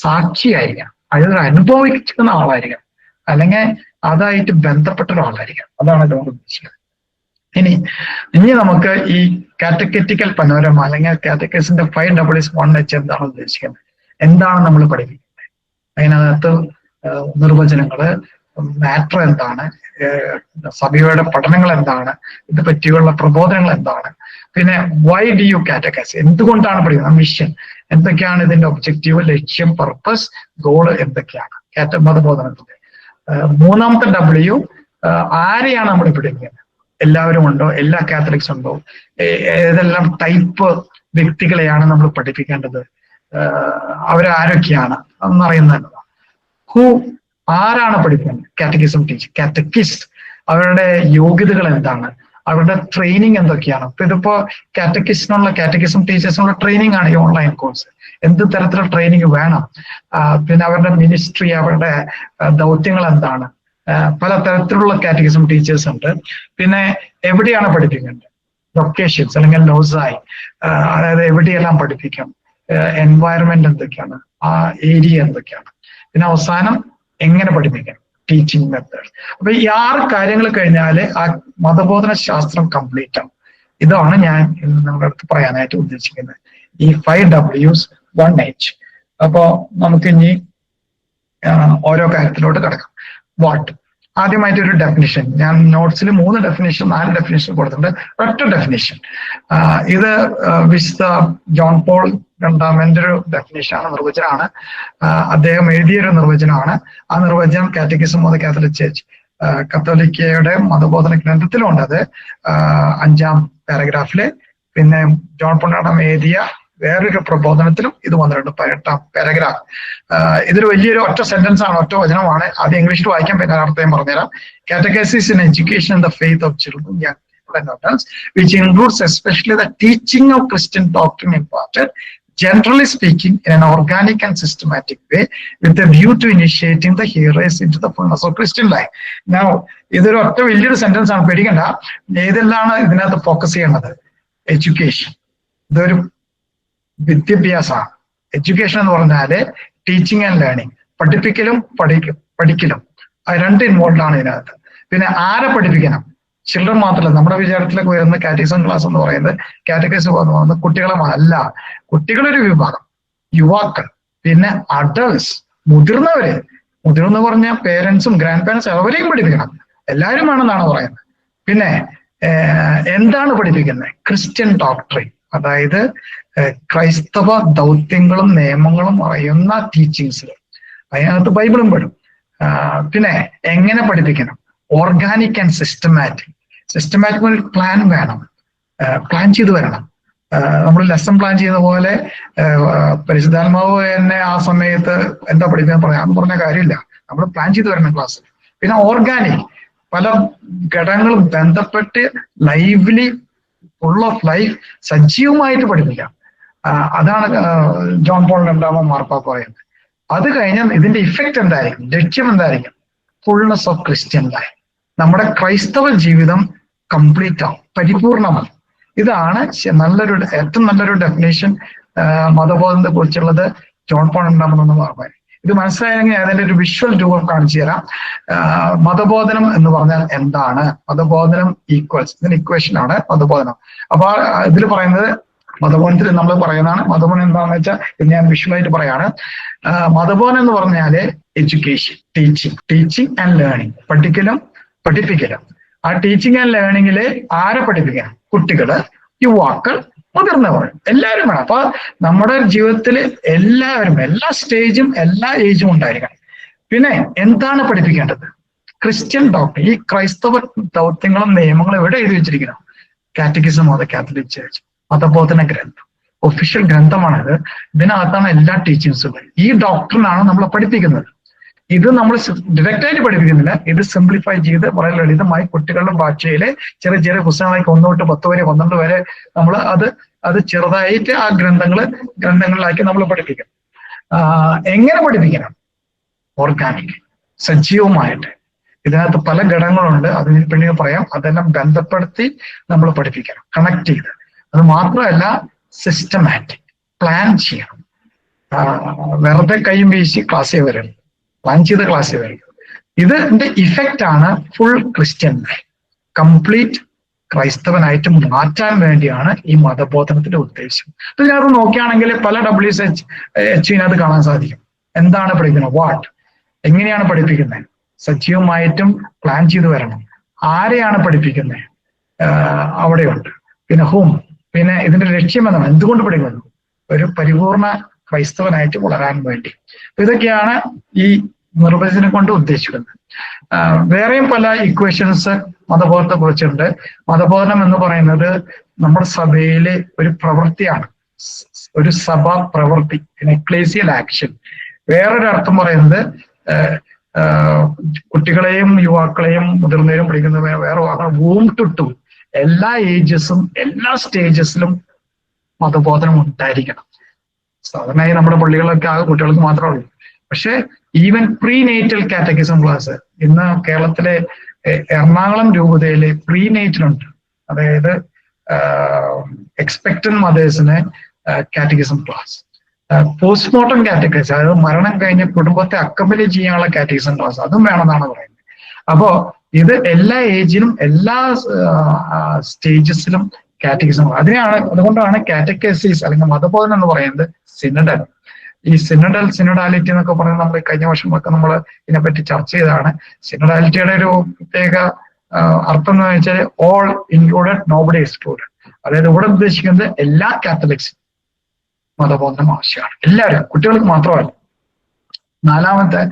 സാക്ഷിയായിരിക്കണം, അതായത് അനുഭവിക്കുന്ന ആളായിരിക്കണം, അല്ലെങ്കിൽ അതായിട്ട് ബന്ധപ്പെട്ട ഒരാളായിരിക്കണം. അതാണ് ഇതുകൊണ്ട് ഉദ്ദേശിക്കുന്നത്. ഇനി നമുക്ക് ഈ കാറ്റക്കെറ്റിക്കൽ പനോരമ അല്ലെങ്കിൽ കാറ്റക്കേസിന്റെ 5W1H എന്താണ് ഉദ്ദേശിക്കുന്നത്, എന്താണ് നമ്മൾ പഠിപ്പിക്കുന്നത്, അതിനകത്ത് നിർവചനങ്ങള്, മാറ്റർ എന്താണ്, സഭയുടെ പഠനങ്ങൾ എന്താണ്, ഇത് പറ്റിയുള്ള പ്രബോധനങ്ങൾ എന്താണ്, പിന്നെ വൈ ഡു യു കാറ്റക്കേസ്, എന്തുകൊണ്ടാണ് പഠിക്കുന്നത്, മിഷൻ എന്തൊക്കെയാണ്, ഇതിന്റെ ഒബ്ജക്റ്റീവ്, ലക്ഷ്യം, പർപ്പസ്, ഗോള് എന്തൊക്കെയാണ് മതബോധനത്തിന്റെ. 3ാമത്തെ W, ആരെയാണ് നമ്മൾ പഠിപ്പിക്കുന്നത്, എല്ലാവരും ഉണ്ടോ, എല്ലാ കാത്തലിക്സ് ഉണ്ടോ, ഏതെല്ലാം ടൈപ്പ് വ്യക്തികളെയാണ് നമ്മൾ പഠിപ്പിക്കേണ്ടത്, അവരാരൊക്കെയാണ് എന്നറിയുന്നത്. ആരാണ് പഠിക്കുന്നത്, കാറ്റക്കിസം ടീച്ചർ, കാറ്റക്കിസ്റ്റ്, അവരുടെ യോഗ്യതകൾ എന്താണ്, അവരുടെ ട്രെയിനിങ് എന്തൊക്കെയാണ്. ഇപ്പൊ ഇതിപ്പോ കാറ്റക്കിസം ടീച്ചേഴ്സിനുള്ള ട്രെയിനിങ് ആണ് ഈ ഓൺലൈൻ കോഴ്സ്. എന്ത് തരത്തിലുള്ള ട്രെയിനിങ് വേണം, പിന്നെ അവരുടെ മിനിസ്ട്രി, അവരുടെ ദൗത്യങ്ങൾ എന്താണ്. പല തരത്തിലുള്ള കാറ്റക്കിസം ടീച്ചേഴ്സ് ഉണ്ട്. പിന്നെ എവിടെയാണ് പഠിപ്പിക്കേണ്ടത്, ലൊക്കേഷൻസ് അല്ലെങ്കിൽ ലോസായി, അതായത് എവിടെയെല്ലാം പഠിപ്പിക്കാം, എൻവയറമെന്റ് എന്തൊക്കെയാണ്, ആ ഏരിയ എന്തൊക്കെയാണ്, പിന്നെ അവസാനം എങ്ങനെ പഠിപ്പിക്കാം, ടീച്ചിങ് മെത്തേഡ്. അപ്പൊ ഈ 6 കാര്യങ്ങൾ കഴിഞ്ഞാല് ആ മതബോധന ശാസ്ത്രം കംപ്ലീറ്റ് ആവും. ഇതാണ് ഞാൻ ഇന്ന് നിങ്ങളുടെ അടുത്ത് പറയാനായിട്ട് ഉദ്ദേശിക്കുന്നത്, ഈ 5W1H. അപ്പോ നമുക്ക് ഇനി ഓരോ കാര്യത്തിലോട്ട് കിടക്കാം. വാട്ട്, ആദ്യമായിട്ട് ഒരു ഡെഫിനിഷൻ, ഞാൻ നോട്ട്സിൽ 3 ഡെഫിനിഷൻ 4 ഡെഫിനിഷൻ കൊടുത്തിട്ടുണ്ട്. ഒറ്റ ഡെഫിനിഷൻ, ഇത് വിശുദ്ധ ജോൺ പോൾ രണ്ടാമന്റെ ഒരു ഡെഫിനിഷനാണ്, നിർവചനമാണ്. അദ്ദേഹം എഴുതിയൊരു നിർവചനമാണ്. ആ നിർവചനം catechism of the Catholic church, കത്തോലിക്കയുടെ മതബോധന ഗ്രന്ഥത്തിലുണ്ട്. അത് 5ാം പാരഗ്രാഫില്. പിന്നെ ജോൺ പോൾ എഴുതിയ വേറൊരു പ്രബോധനത്തിലും ഇത് വന്നിട്ടുണ്ട്, 18ാം പാരഗ്രാഫ്. ഇതൊരു വലിയൊരു ഒറ്റ സെന്റൻസ് ആണ്, ഒറ്റ വചനമാണ്. അത് ഇംഗ്ലീഷിൽ വായിക്കാൻ, പിന്നെ അർത്ഥം പറഞ്ഞുതരാം. Catechism in education in the faith of children, young people and adults, which includes especially the teaching of Christian doctrine imparted generally speaking, in an organic and systematic way, with a view to initiating the hearers into the fullness of Christian life. Now, ഇതൊരു ഒറ്റ വലിയൊരു sentence ആണ്, പേടിക്കണ്ട. ഏതെല്ലാണ് ഇതിനകത്ത് focus ചെയ്യേണ്ടത്? Education. ഇതൊരു വിദ്യാഭ്യാസമാണ്. Education എന്ന് പറഞ്ഞാല് ടീച്ചിങ് ആൻഡ് ലേണിംഗ്, പഠിപ്പിക്കലും പഠിക്കലും, അത് രണ്ട് ഇൻവോൾവ് ആണ് ഇതിനകത്ത്. പിന്നെ ആരെ പഠിപ്പിക്കണം? ചിൽഡ്രൻ മാത്രമല്ല, നമ്മുടെ വിചാരത്തിലേക്ക് വരുന്ന കാറ്റഗിസം ക്ലാസ് എന്ന് പറയുന്നത്, കാറ്റഗിസം എന്ന് പറയുന്നത് കുട്ടികളെ അല്ല. കുട്ടികളൊരു വിഭാഗം, യുവാക്കൾ, പിന്നെ അഡൾട്ട്സ്, മുതിർന്നവര്. മുതിർന്ന് പറഞ്ഞ പേരൻസും ഗ്രാൻഡ് പേരൻസും അവരെയും പഠിപ്പിക്കണം, എല്ലാവരും വേണമെന്നാണ് പറയുന്നത്. പിന്നെ എന്താണ് പഠിപ്പിക്കുന്നത്? ക്രിസ്ത്യൻ ഡോക്ട്രിൻ, അതായത് ക്രൈസ്തവ ദൗത്യങ്ങളും നിയമങ്ങളും പറയുന്ന ടീച്ചിങ്സ്. അതിനകത്ത് ബൈബിളും പെടും. പിന്നെ എങ്ങനെ പഠിപ്പിക്കണം? Organic and systematic. Systematic plan വേണം, പ്ലാൻ ചെയ്ത് വരണം. നമ്മൾ ലെസൺ പ്ലാൻ ചെയ്യുന്ന പോലെ പരിശുദ്ധാത്മാവ് എന്നെ ആ സമയത്ത് എന്താ പഠിക്കാൻ പറയാം എന്ന് പറഞ്ഞ കാര്യമില്ല. നമ്മൾ പ്ലാൻ ചെയ്ത് വരണം ക്ലാസ്. പിന്നെ ഓർഗാനിക്, പല ഘടകങ്ങളും ബന്ധപ്പെട്ട് ലൈവ്ലി, ഫുൾ ഓഫ് ലൈഫ്, സജീവമായിട്ട് പഠിപ്പിക്കാം. അതാണ് ജോൺ പോൾ രണ്ടാമൻ മാർപ്പാപ്പ പറയുന്നത്. അത് കഴിഞ്ഞാൽ ഇതിന്റെ ഇഫക്റ്റ് എന്തായിരിക്കും? ലക്ഷ്യം എന്തായിരിക്കും? Fullness of Christian life. നമ്മുടെ ക്രൈസ്തവ ജീവിതം കംപ്ലീറ്റ് ആവും, പരിപൂർണമാണ്. ഇതാണ് ഏറ്റവും നല്ലൊരു ഡെഫിനേഷൻ മതബോധത്തെ കുറിച്ചുള്ളത് ജോൺ പോൾ രണ്ടാമനെന്ന് പറഞ്ഞു. ഇത് മനസ്സിലായെങ്കിൽ അതിന്റെ ഒരു വിഷ്വൽ രൂപം കാണിച്ചു തരാം. മതബോധനം എന്ന് പറഞ്ഞാൽ എന്താണ്? മതബോധനം ഈക്വൽസ്, ഇതിന് ഇക്വേഷൻ ആണ് മതബോധനം. അപ്പൊ ഇതിൽ പറയുന്നത്, മതബോധനത്തിൽ നമ്മൾ പറയുന്നതാണ്. മതബോധനം എന്താണെന്ന് വെച്ചാൽ ഇത് ഞാൻ വിഷ്വലായിട്ട് പറയാണ്. മതബോധനം എന്ന് പറഞ്ഞാല് എഡ്യൂക്കേഷൻ, ടീച്ചിങ് ആൻഡ് ലേണിംഗ്, പഠിപ്പിക്കലും. ആ ടീച്ചിങ് ആൻഡ് ലേണിംഗില് ആരെ പഠിപ്പിക്കണം? കുട്ടികള്, യുവാക്കൾ, മുതിർന്നവർ, എല്ലാവരും വേണം. അപ്പൊ നമ്മുടെ ജീവിതത്തിൽ എല്ലാവരും, എല്ലാ സ്റ്റേജും എല്ലാ ഏജും ഉണ്ടായിരിക്കണം. പിന്നെ എന്താണ് പഠിപ്പിക്കേണ്ടത്? ക്രിസ്ത്യൻ ഡോക്ട്രിൻ, ഈ ക്രൈസ്തവ ദൗത്യങ്ങളും നിയമങ്ങളും എവിടെ എഴുതി വെച്ചിരിക്കണം? Catechism of the Catholic church, മതബോധന ഗ്രന്ഥം, ഒഫീഷ്യൽ ഗ്രന്ഥമാണിത്. ഇതിനകത്താണ് എല്ലാ ടീച്ചിങ്സും. ഈ ഡോക്ടറിനാണ് നമ്മൾ പഠിപ്പിക്കുന്നത്. ഇത് നമ്മൾ ഡയറക്റ്റ് ആയിട്ട് പഠിപ്പിക്കുന്നില്ല, ഇത് സിംപ്ലിഫൈ ചെയ്ത് വളരെ ലളിതമായി കുട്ടികളുടെ ഭാഷയിലെ ചെറിയ ചെറിയ പുസ്തകങ്ങളായി 1 തൊട്ട് 10 വരെ 12 വരെ നമ്മൾ അത് ചെറുതായിട്ട് ആ ഗ്രന്ഥങ്ങളിലാക്കി നമ്മൾ പഠിപ്പിക്കും. എങ്ങനെ പഠിപ്പിക്കണം? ഓർഗാനിക്, സജീവമായിട്ട്. ഇതിനകത്ത് പല ഘടകങ്ങളുണ്ട്, അത് പിന്നീട് പറയാം. അതെല്ലാം ബന്ധപ്പെടുത്തി നമ്മൾ പഠിപ്പിക്കണം, കണക്ട് ചെയ്ത്. അത് മാത്രമല്ല, സിസ്റ്റമാറ്റിക്, പ്ലാൻ ചെയ്യണം. വെറുതെ കൈയും വീശി ക്ലാസ്സിൽ വരും, പ്ലാൻ ചെയ്ത ക്ലാസ്സിൽ വരും. ഇതിന്റെ ഇഫക്റ്റ് ആണ് ഫുൾ ക്രിസ്ത്യൻ ലൈഫ്, കംപ്ലീറ്റ് ക്രൈസ്തവനായിട്ട് മാറ്റാൻ വേണ്ടിയാണ് ഈ മതബോധനത്തിന്റെ ഉദ്ദേശം. അപ്പൊ ഇതിനകത്ത് നോക്കുകയാണെങ്കിൽ പല WSH കാണാൻ സാധിക്കും. എന്താണ് പഠിക്കുന്നത്? വാട്ട്, എങ്ങനെയാണ് പഠിപ്പിക്കുന്നത്? സജീവമായിട്ടും പ്ലാൻ ചെയ്ത് വരണം. ആരെയാണ് പഠിപ്പിക്കുന്നത്? അവിടെയുണ്ട്. പിന്നെ ഹൂം, പിന്നെ ഇതിന്റെ ലക്ഷ്യം എന്താണ്? എന്തുകൊണ്ട് പഠിക്കുന്നു? ഒരു പരിപൂർണ ക്രൈസ്തവനായിട്ട് വളരാൻ വേണ്ടി. ഇതൊക്കെയാണ് ഈ നിർവചനം കൊണ്ട് ഉദ്ദേശിക്കുന്നത്. വേറെയും പല ഇക്വേഷൻസ് മതബോധത്തെ കുറിച്ചുണ്ട്. മതബോധനം എന്ന് പറയുന്നത് നമ്മുടെ സഭയിലെ ഒരു പ്രവൃത്തിയാണ്, ഒരു സഭാ പ്രവൃത്തി, എക്ലേസിയൽ ആക്ഷൻ. വേറൊരു അർത്ഥം പറയുന്നത് കുട്ടികളെയും യുവാക്കളെയും മുതിർന്നവരും പഠിക്കുന്ന വേറെ വാക്കാണ് വൂം ടു ടു. എല്ലാ ഏജസും എല്ലാ സ്റ്റേജസിലും മതബോധനം ഉണ്ടായിരിക്കണം. സാധാരണയായി നമ്മുടെ പള്ളികളിലൊക്കെ ആകെ കുട്ടികൾക്ക് മാത്രമേ ഉള്ളൂ. പക്ഷെ ഈവൻ പ്രീനേറ്റൽ കാറ്റഗിസം ക്ലാസ് ഇന്ന് കേരളത്തിലെ എറണാകുളം രൂപതയിലെ പ്രീനേറ്റലുണ്ട്. അതായത് എക്സ്പെക്ടന്റ് മദേഴ്സിന് കാറ്റഗിസം ക്ലാസ്, പോസ്റ്റ്മോർട്ടം കാറ്റഗിസം, അതായത് മരണം കഴിഞ്ഞ കുടുംബത്തെ അക്കമ്പനി ചെയ്യാനുള്ള കാറ്റഗിസം ക്ലാസ്, അതും വേണമെന്നാണ് പറയുന്നത്. അപ്പോ ഇത് എല്ലാ ഏജിലും എല്ലാ സ്റ്റേജസിലും കാറ്റഗിസം. അതുകൊണ്ടാണ് കാറ്റഗസിസ് അല്ലെങ്കിൽ മതബോധനം എന്ന് പറയുന്നത് സിനഡൽ. ഈ സിനഡാലിറ്റി എന്നൊക്കെ പറയുന്നത് നമ്മൾ കഴിഞ്ഞ വർഷമൊക്കെ നമ്മൾ ഇതിനെപ്പറ്റി ചർച്ച ചെയ്തതാണ്. സിനഡാലിറ്റിയുടെ ഒരു പ്രത്യേക അർത്ഥം എന്ന് വെച്ചാൽ ഓൾ ഇൻക്ലൂഡഡ് നോബഡി എക്സ്ക്ലൂഡഡ്. അതായത് ഇവിടെ ഉദ്ദേശിക്കുന്നത് എല്ലാ കാത്തലിക്സും മതബോധനം ആവശ്യമാണ്, എല്ലാവരും, കുട്ടികൾക്ക് മാത്രമല്ല. നാലാമത്തെ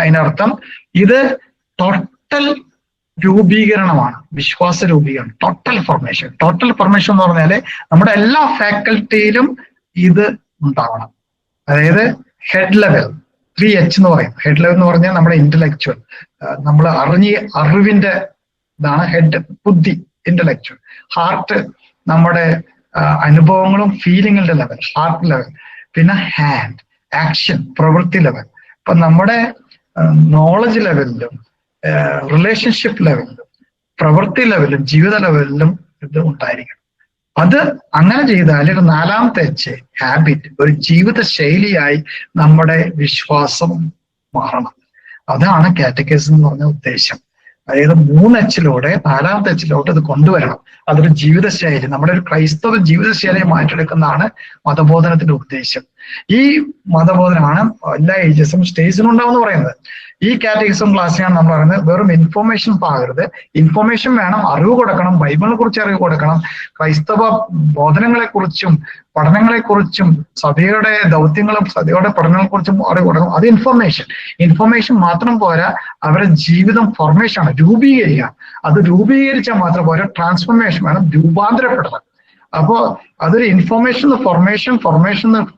അതിനർത്ഥം ഇത് ടോട്ടൽ രൂപീകരണമാണ്, വിശ്വാസ രൂപീകരണം, ടോട്ടൽ ഫോർമേഷൻ. ടോട്ടൽ ഫോർമേഷൻ എന്ന് പറഞ്ഞാല് നമ്മുടെ എല്ലാ ഫാക്കൽറ്റിയിലും ഇത് ഉണ്ടാവണം. അതായത് ഹെഡ് ലെവൽ 3H എന്ന് പറയും. ഹെഡ് ലെവൽ എന്ന് പറഞ്ഞാൽ നമ്മുടെ ഇന്റലക്ച്വൽ, നമ്മൾ അറിവിന്റെ ഇതാണ് ഹെഡ്, ബുദ്ധി, ഇന്റലക്ച്വൽ. ഹാർട്ട് നമ്മുടെ അനുഭവങ്ങളും ഫീലിംഗിന്റെ ലെവൽ, ഹാർട്ട് ലെവൽ. പിന്നെ ഹാൻഡ്, ആക്ഷൻ, പ്രവൃത്തി ലെവൽ. ഇപ്പൊ നമ്മുടെ നോളജ് ലെവലിലും റിലേഷൻഷിപ്പ് ലെവലിലും പ്രവൃത്തി ലെവലിലും ജീവിത ലെവലിലും ഇത് ഉണ്ടായിരിക്കണം. അത് അങ്ങനെ ചെയ്താൽ ഒരു നാലാമത്തെ ഹാബിറ്റ്, ഒരു ജീവിത ശൈലിയായി നമ്മുടെ വിശ്വാസം മാറണം. അതാണ് കാറ്റഗിസം എന്ന് പറഞ്ഞ ഉദ്ദേശം. അതായത് 3H നാലാമത്തെ H ഇത് കൊണ്ടുവരണം. അതൊരു ജീവിതശൈലി, നമ്മുടെ ഒരു ക്രൈസ്തവ ജീവിതശൈലിയെ മാറ്റിയെടുക്കുന്നതാണ് മതബോധനത്തിന്റെ ഉദ്ദേശം. ഈ മതബോധനമാണ് എല്ലാ ഏജസും സ്റ്റേജിലും ഉണ്ടാവുമെന്ന് പറയുന്നത്. ഈ കാറ്റഗിസം ക്ലാസ്സിലാണ് നമ്മൾ പറയുന്നത് വെറും ഇൻഫോർമേഷൻ പാകരുത്, ഇൻഫോർമേഷൻ വേണം, അറിവ് കൊടുക്കണം, ബൈബിളിനെ കുറിച്ച് അറിവ് കൊടുക്കണം, ക്രൈസ്തവ ബോധനങ്ങളെക്കുറിച്ചും പഠനങ്ങളെക്കുറിച്ചും സഭയുടെ ദൗത്യങ്ങളും സഭയുടെ പഠനങ്ങളെക്കുറിച്ചും അറിവ് കൊടുക്കണം. അത് ഇൻഫോർമേഷൻ മാത്രം പോരാ, അവരുടെ ജീവിതം ഫോർമേഷൻ ആണ്, രൂപീകരിക്കുക. അത് രൂപീകരിച്ചാൽ മാത്രം പോരാ, ട്രാൻസ്ഫോർമേഷൻ വേണം, രൂപാന്തരപ്പെടണം. അപ്പോ അതൊരു ഇൻഫോർമേഷൻ ഫോർമേഷൻ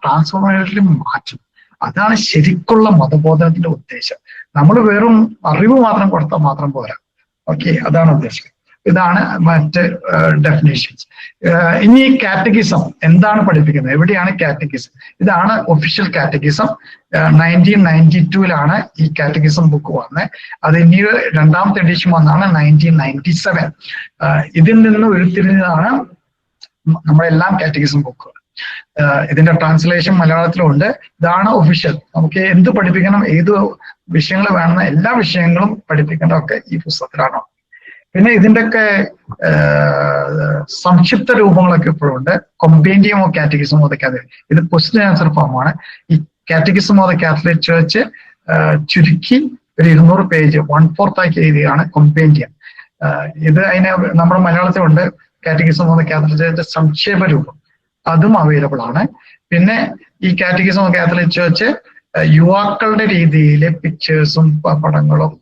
ട്രാൻസ്ഫോർമേഷനിൽ മാറ്റും. അതാണ് ശരിക്കുള്ള മതബോധനത്തിന്റെ ഉദ്ദേശം. നമ്മൾ വെറും അറിവ് മാത്രം കൊടുത്താൽ മാത്രം പോരാ. ഓക്കെ, അതാണ് ഉദ്ദേശിക്കുന്നത്. ഇതാണ് മറ്റ് ഡെഫിനേഷൻസ്. ഇനി കാറ്റഗിസം എന്താണ് പഠിപ്പിക്കുന്നത്, എവിടെയാണ് കാറ്റഗിസം? ഇതാണ് ഒഫീഷ്യൽ കാറ്റഗിസം. 1992 ഈ കാറ്റഗിസം ബുക്ക് വന്നത്. അത് ഇനി രണ്ടാമത്തെ എഡിഷൻ വന്നാണ് 1997. ഇതിൽ നിന്ന് ഉരുത്തിരിഞ്ഞതാണ് നമ്മളെല്ലാം കാറ്റഗിസം ബുക്കുകൾ. ഇതിന്റെ ട്രാൻസ്ലേഷൻ മലയാളത്തിലുണ്ട്. ഇതാണ് ഒഫീഷ്യൽ. നമുക്ക് എന്ത് പഠിപ്പിക്കണം, ഏത് വിഷയങ്ങൾ വേണമെന്ന എല്ലാ വിഷയങ്ങളും പഠിപ്പിക്കേണ്ടതൊക്കെ ഈ പുസ്തകത്തിലാണ്. പിന്നെ ഇതിന്റെയൊക്കെ സംക്ഷിപ്ത രൂപങ്ങളൊക്കെ ഇപ്പോഴുണ്ട്. Compendium of catechism of the Catholic, ഇത് ക്വസ്റ്റ്യൻ ആൻസർ ഫോമാണ്. ഈ catechism of the Catholic church ചുരുക്കി ഒരു 200 പേജ് 1/4 ആക്കി എഴുതിയാണ് കൊമ്പേൻഡിയം. ഇത് അതിന് നമ്മുടെ മലയാളത്തിലുണ്ട്. Catechism of the Catholic Church സംക്ഷേപ രൂപം, അതും അവൈലബിൾ ആണ്. പിന്നെ ഈ കാറ്റഗിസം ഓഫ് കാത്തലിക് ചർച്ച് യുവാക്കളുടെ രീതിയിലെ പിക്ചേഴ്സും പടങ്ങളും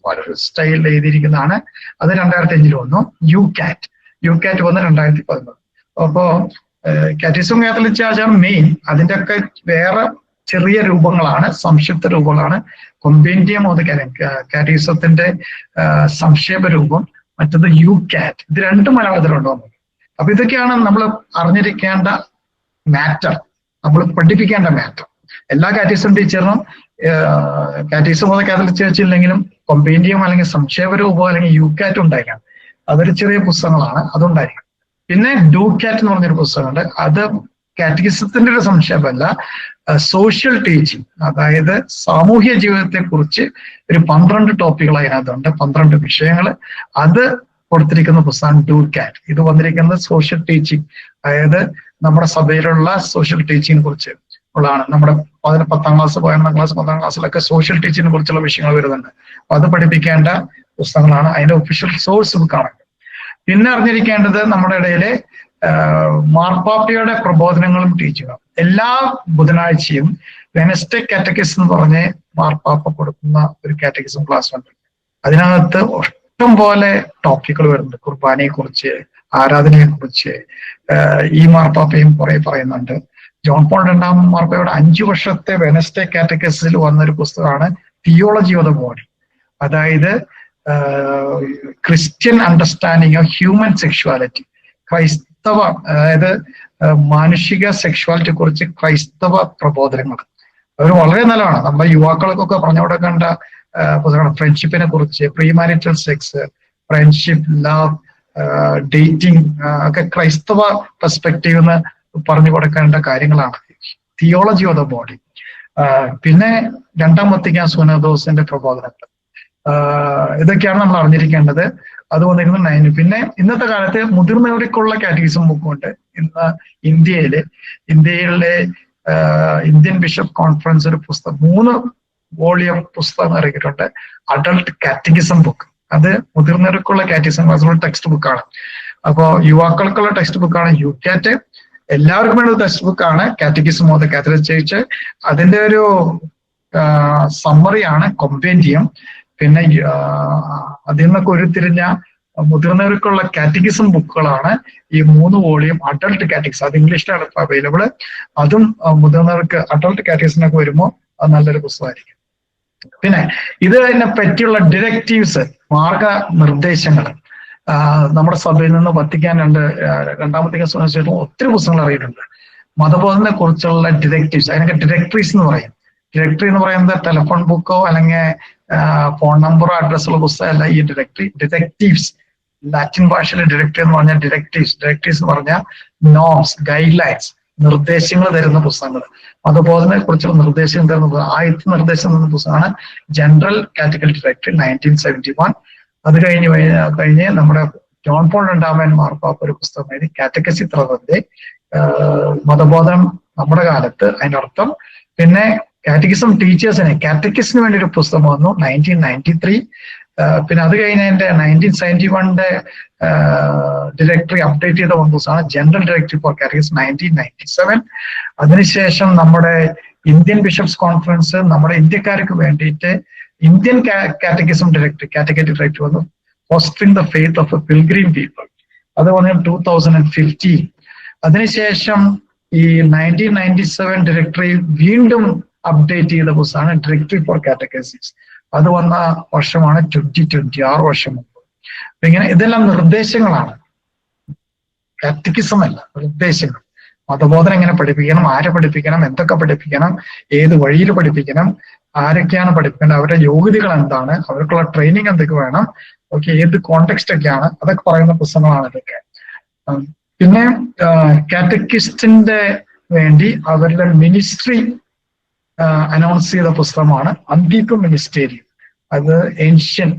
സ്റ്റൈലിൽ എഴുതിയിരിക്കുന്നതാണ്. അത് 2005 വന്നു. യു കാറ്റ് വന്ന് 2011. അപ്പോ കാറ്റഗിസം കാത്തലിക് ചർച്ചാണ് മെയിൻ. അതിന്റെ ഒക്കെ വേറെ ചെറിയ രൂപങ്ങളാണ്, സംക്ഷിപ്ത രൂപങ്ങളാണ്. കൊമ്പേൻഡിയം ഓഫ് ദ കാറ്റഗിസത്തിന്റെ സംക്ഷേപ രൂപം, മറ്റത് യു കാറ്റ്. ഇത് രണ്ടും മലയാളത്തിലുണ്ടോ? അപ്പൊ ഇതൊക്കെയാണ് നമ്മൾ അറിഞ്ഞിരിക്കേണ്ട മാറ്റർ, നമ്മൾ പഠിപ്പിക്കേണ്ട മാറ്റർ. എല്ലാ കാറ്റഗിസം ടീച്ചറിനും catechism of the Catholic Church ഇല്ലെങ്കിലും കൊമ്പേൻഡിയം അല്ലെങ്കിൽ സംക്ഷേപ രൂപം അല്ലെങ്കിൽ യു കാറ്റ് ഉണ്ടായിരിക്കണം. അതൊരു ചെറിയ പുസ്തകങ്ങളാണ്, അതുണ്ടായിരിക്കണം. പിന്നെ ഡു കാറ്റ് എന്ന് പറഞ്ഞൊരു പുസ്തകമുണ്ട്. അത് കാറ്റഗിസത്തിന്റെ ഒരു സംക്ഷേപമല്ല, സോഷ്യൽ ടീച്ചിങ്, അതായത് സാമൂഹ്യ ജീവിതത്തെ കുറിച്ച് ഒരു 12 ടോപ്പിക്കുകൾ അതിനകത്തുണ്ട്, 12 വിഷയങ്ങൾ. അത് കൊടുത്തിരിക്കുന്ന പുസ്തകം ഡു കാറ്റ്. ഇത് വന്നിരിക്കുന്നത് സോഷ്യൽ ടീച്ചിങ്, അതായത് നമ്മുടെ സഭയിലുള്ള സോഷ്യൽ ടീച്ചിങ്ങിനെ കുറിച്ച് ഉള്ളതാണ്. നമ്മുടെ 10ാം ക്ലാസ് 11ാം ക്ലാസ് 12ാം ക്ലാസ്സിലൊക്കെ സോഷ്യൽ ടീച്ചിങ്ങിനെ കുറിച്ചുള്ള വിഷയങ്ങൾ വരുന്നുണ്ട്. അപ്പൊ അത് പഠിപ്പിക്കേണ്ട പുസ്തകങ്ങളാണ്. അതിന്റെ ഒഫീഷ്യൽ സോഴ്സ് ബുക്കാണ്. പിന്നെ അറിഞ്ഞിരിക്കേണ്ടത് നമ്മുടെ ഇടയിലെ മാർപ്പാപ്പയുടെ പ്രബോധനങ്ങളും ടീച്ചിങ്ങും. എല്ലാ ബുധനാഴ്ചയും വെനസ്ഡേ കാറ്റഗിസം എന്ന് പറഞ്ഞ് മാർപ്പാപ്പ കൊടുക്കുന്ന ഒരു കാറ്റഗിസം ക്ലാസ് ഉണ്ട്. അതിനകത്ത് ഇഷ്ടം പോലെ ടോപ്പിക്കുകൾ വരുന്നുണ്ട്. കുർബാനയെ കുറിച്ച്, ആരാധനയെ കുറിച്ച് ഈ മാർപ്പാപ്പയും കുറെ പറയുന്നുണ്ട്. ജോൺ പോൾ II മാർപ്പാപ്പയുടെ 5 വർഷത്തെ വെനസ്ഡേ കാറ്റഗിസത്തിൽ വന്നൊരു പുസ്തകമാണ് തിയോളജി ഓഫ് ദ ബോഡി. അതായത് Christian understanding of human sexuality, ക്രൈസ്തവ, അതായത് മാനുഷിക സെക്ഷുവാലിറ്റിയെ കുറിച്ച് ക്രൈസ്തവ പ്രബോധനങ്ങൾ. അത് വളരെ നല്ലതാണ്. നമ്മുടെ യുവാക്കൾക്കൊക്കെ പറഞ്ഞു കൊടുക്കേണ്ട പുസ്തകമാണ്. ഫ്രണ്ട്ഷിപ്പിനെ കുറിച്ച്, premarital sex, friendship, love, dating ഒക്കെ ക്രൈസ്തവ പെർസ്പെക്റ്റീവ് എന്ന് പറഞ്ഞു കൊടുക്കേണ്ട കാര്യങ്ങളാണ്. Theology of the body. പിന്നെ 2ാം വത്തിക്കാൻ സുനദോസിന്റെ പ്രബോധനങ്ങൾ, ഇതൊക്കെയാണ് നമ്മൾ അറിഞ്ഞിരിക്കേണ്ടത്. അത് വന്നിരുന്നു 9. പിന്നെ ഇന്നത്തെ കാലത്ത് മുതിർന്നവർക്കുള്ള കാറ്റഗിസം ബുക്കുണ്ട്. ഇന്ന് ഇന്ത്യയിലെ ഇന്ത്യൻ ബിഷപ്പ് കോൺഫറൻസ് ഒരു പുസ്തകം 3 വോളിയം പുസ്തകം ഇറക്കിയിട്ടുണ്ട്, അഡൾട്ട് കാറ്റഗിസം ബുക്ക്. അത് മുതിർന്നവർക്കുള്ള കാറ്റഗിസം ക്ലാസ്സിലുള്ള ടെക്സ്റ്റ് ബുക്കാണ്. അപ്പോ യുവാക്കൾക്കുള്ള ടെക്സ്റ്റ് ബുക്കാണ് യു കാറ്റ്. എല്ലാവർക്കും വേണ്ട ടെക്സ്റ്റ് ബുക്കാണ് catechism of the Catholic church. അതിന്റെ ഒരു സമ്മറിയാണ് കൊമ്പേൻഡിയം. പിന്നെ അതിൽ നിന്നൊക്കെ ഉരുത്തിരിഞ്ഞ മുതിർന്നവർക്കുള്ള കാറ്റഗിസം ബുക്കുകളാണ് ഈ 3 വോളിയം അഡൾട്ട് കാറ്റഗിസം. അത് ഇംഗ്ലീഷിലാണ് അവൈലബിൾ. അതും മുതിർന്നവർക്ക് അഡൾട്ട് കാറ്റഗിസിനൊക്കെ വരുമ്പോൾ അത് നല്ലൊരു പുസ്തകമായിരിക്കും. പിന്നെ ഇതിനെ പറ്റിയുള്ള ഡിറക്റ്റീവ്സ്, മാർഗനിർദ്ദേശങ്ങൾ നമ്മുടെ സഭയിൽ നിന്ന് വത്തിക്കാൻ 2ാം വത്തിക്കാൻ സുനദോസിന് ഒത്തിരി പുസ്തകങ്ങൾ അറിയിട്ടുണ്ട്. മതബോധനെ കുറിച്ചുള്ള ഡിറക്റ്റീവ്സ്, അതിനൊക്കെ ഡിറക്ടറീസ് എന്ന് പറയും. ഡിറക്ടറി എന്ന് പറയുന്നത് ടെലിഫോൺ ബുക്കോ അല്ലെങ്കിൽ ഫോൺ നമ്പറോ അഡ്രസ്സുള്ള പുസ്തകമല്ല ഈ ഡിറക്ടറി. ഡിറക്റ്റീവ്സ്, ലാറ്റിൻ ഭാഷയിലെ ഡിറക്ടറി എന്ന് പറഞ്ഞാൽ ഡിറക്റ്റീവ്സ്. ഡിറക്റ്റീവ്സ് എന്ന് പറഞ്ഞാൽ നോംസ്, ഗൈഡ് ലൈൻസ്, നിർദ്ദേശങ്ങൾ തരുന്ന പുസ്തകങ്ങൾ. മതബോധനെ കുറിച്ചുള്ള നിർദ്ദേശങ്ങൾ തരുന്ന ആദ്യത്തെ നിർദ്ദേശം തരുന്ന പുസ്തകമാണ് ജനറൽ കാറ്റഗറി ഡിറക്ടറി 1971. അത് കഴിഞ്ഞ് നമ്മുടെ ജോൺ പോൾ രണ്ടാമൻ മാർപ്പാപ്പ ഒരു പുസ്തകം എഴുതി, കാറ്റഗസി ത്രതന്റെ മതബോധനം നമ്മുടെ കാലത്ത്, അതിന്റെ അർത്ഥം. പിന്നെ കാറ്റഗിസം ടീച്ചേഴ്സിന്, കാറ്റഗിസിന് വേണ്ടി ഒരു പുസ്തകം വന്നു 1993. പിന്നെ അത് കഴിഞ്ഞ എന്റെ 1971 ഡിറക്ടറി അപ്ഡേറ്റ് ചെയ്ത വന്ന പുസ്തകമാണ് ജനറൽ ഡയറക്ടറി ഫോർ കാറ്റഗിസം 1997. അതിനുശേഷം നമ്മുടെ ഇന്ത്യൻ ബിഷപ്സ് കോൺഫറൻസ് നമ്മുടെ ഇന്ത്യക്കാർക്ക് വേണ്ടിയിട്ട് ഇന്ത്യൻ കാറ്റഗിസം കാറ്റഗറി ഡയറക്ടറി വന്നു, fostering the faith of A pilgrim people. അത് വന്നു 2015. അതിനുശേഷം ഈ 1997 ഡയറക്ടറി വീണ്ടും അപ്ഡേറ്റ് ചെയ്ത പുസ്തകമാണ് ഡയറക്ടറി ഫോർ കാറ്റഗസിസ്. അത് വന്ന വർഷമാണ് 2020, 6 വർഷം മുമ്പ്. ഇങ്ങനെ ഇതെല്ലാം നിർദ്ദേശങ്ങളാണ്, കാറ്റഗിസം അല്ല, നിർദ്ദേശങ്ങൾ. മതബോധനം എങ്ങനെ പഠിപ്പിക്കണം, ആരെ പഠിപ്പിക്കണം, എന്തൊക്കെ പഠിപ്പിക്കണം, ഏത് വഴിയിൽ പഠിപ്പിക്കണം, ആരൊക്കെയാണ് പഠിപ്പിക്കേണ്ടത്, അവരുടെ യോഗ്യതകൾ എന്താണ്, അവർക്കുള്ള ട്രെയിനിങ് എന്തൊക്കെ വേണം, ഓക്കെ, ഏത് കോണ്ടെക്സ്റ്റ് ഒക്കെയാണ്, അതൊക്കെ പറയുന്ന പുസ്തകങ്ങളാണ് ഇതൊക്കെ. പിന്നെ കാറ്റഗിസ്റ്റിന്റെ വേണ്ടി അവരുടെ മിനിസ്ട്രി അനൗൺസ് ചെയ്ത പുസ്തകമാണ് അന്തിക്കും മിനിസ്റ്റേരിയം. അത് ഏൻഷ്യൻ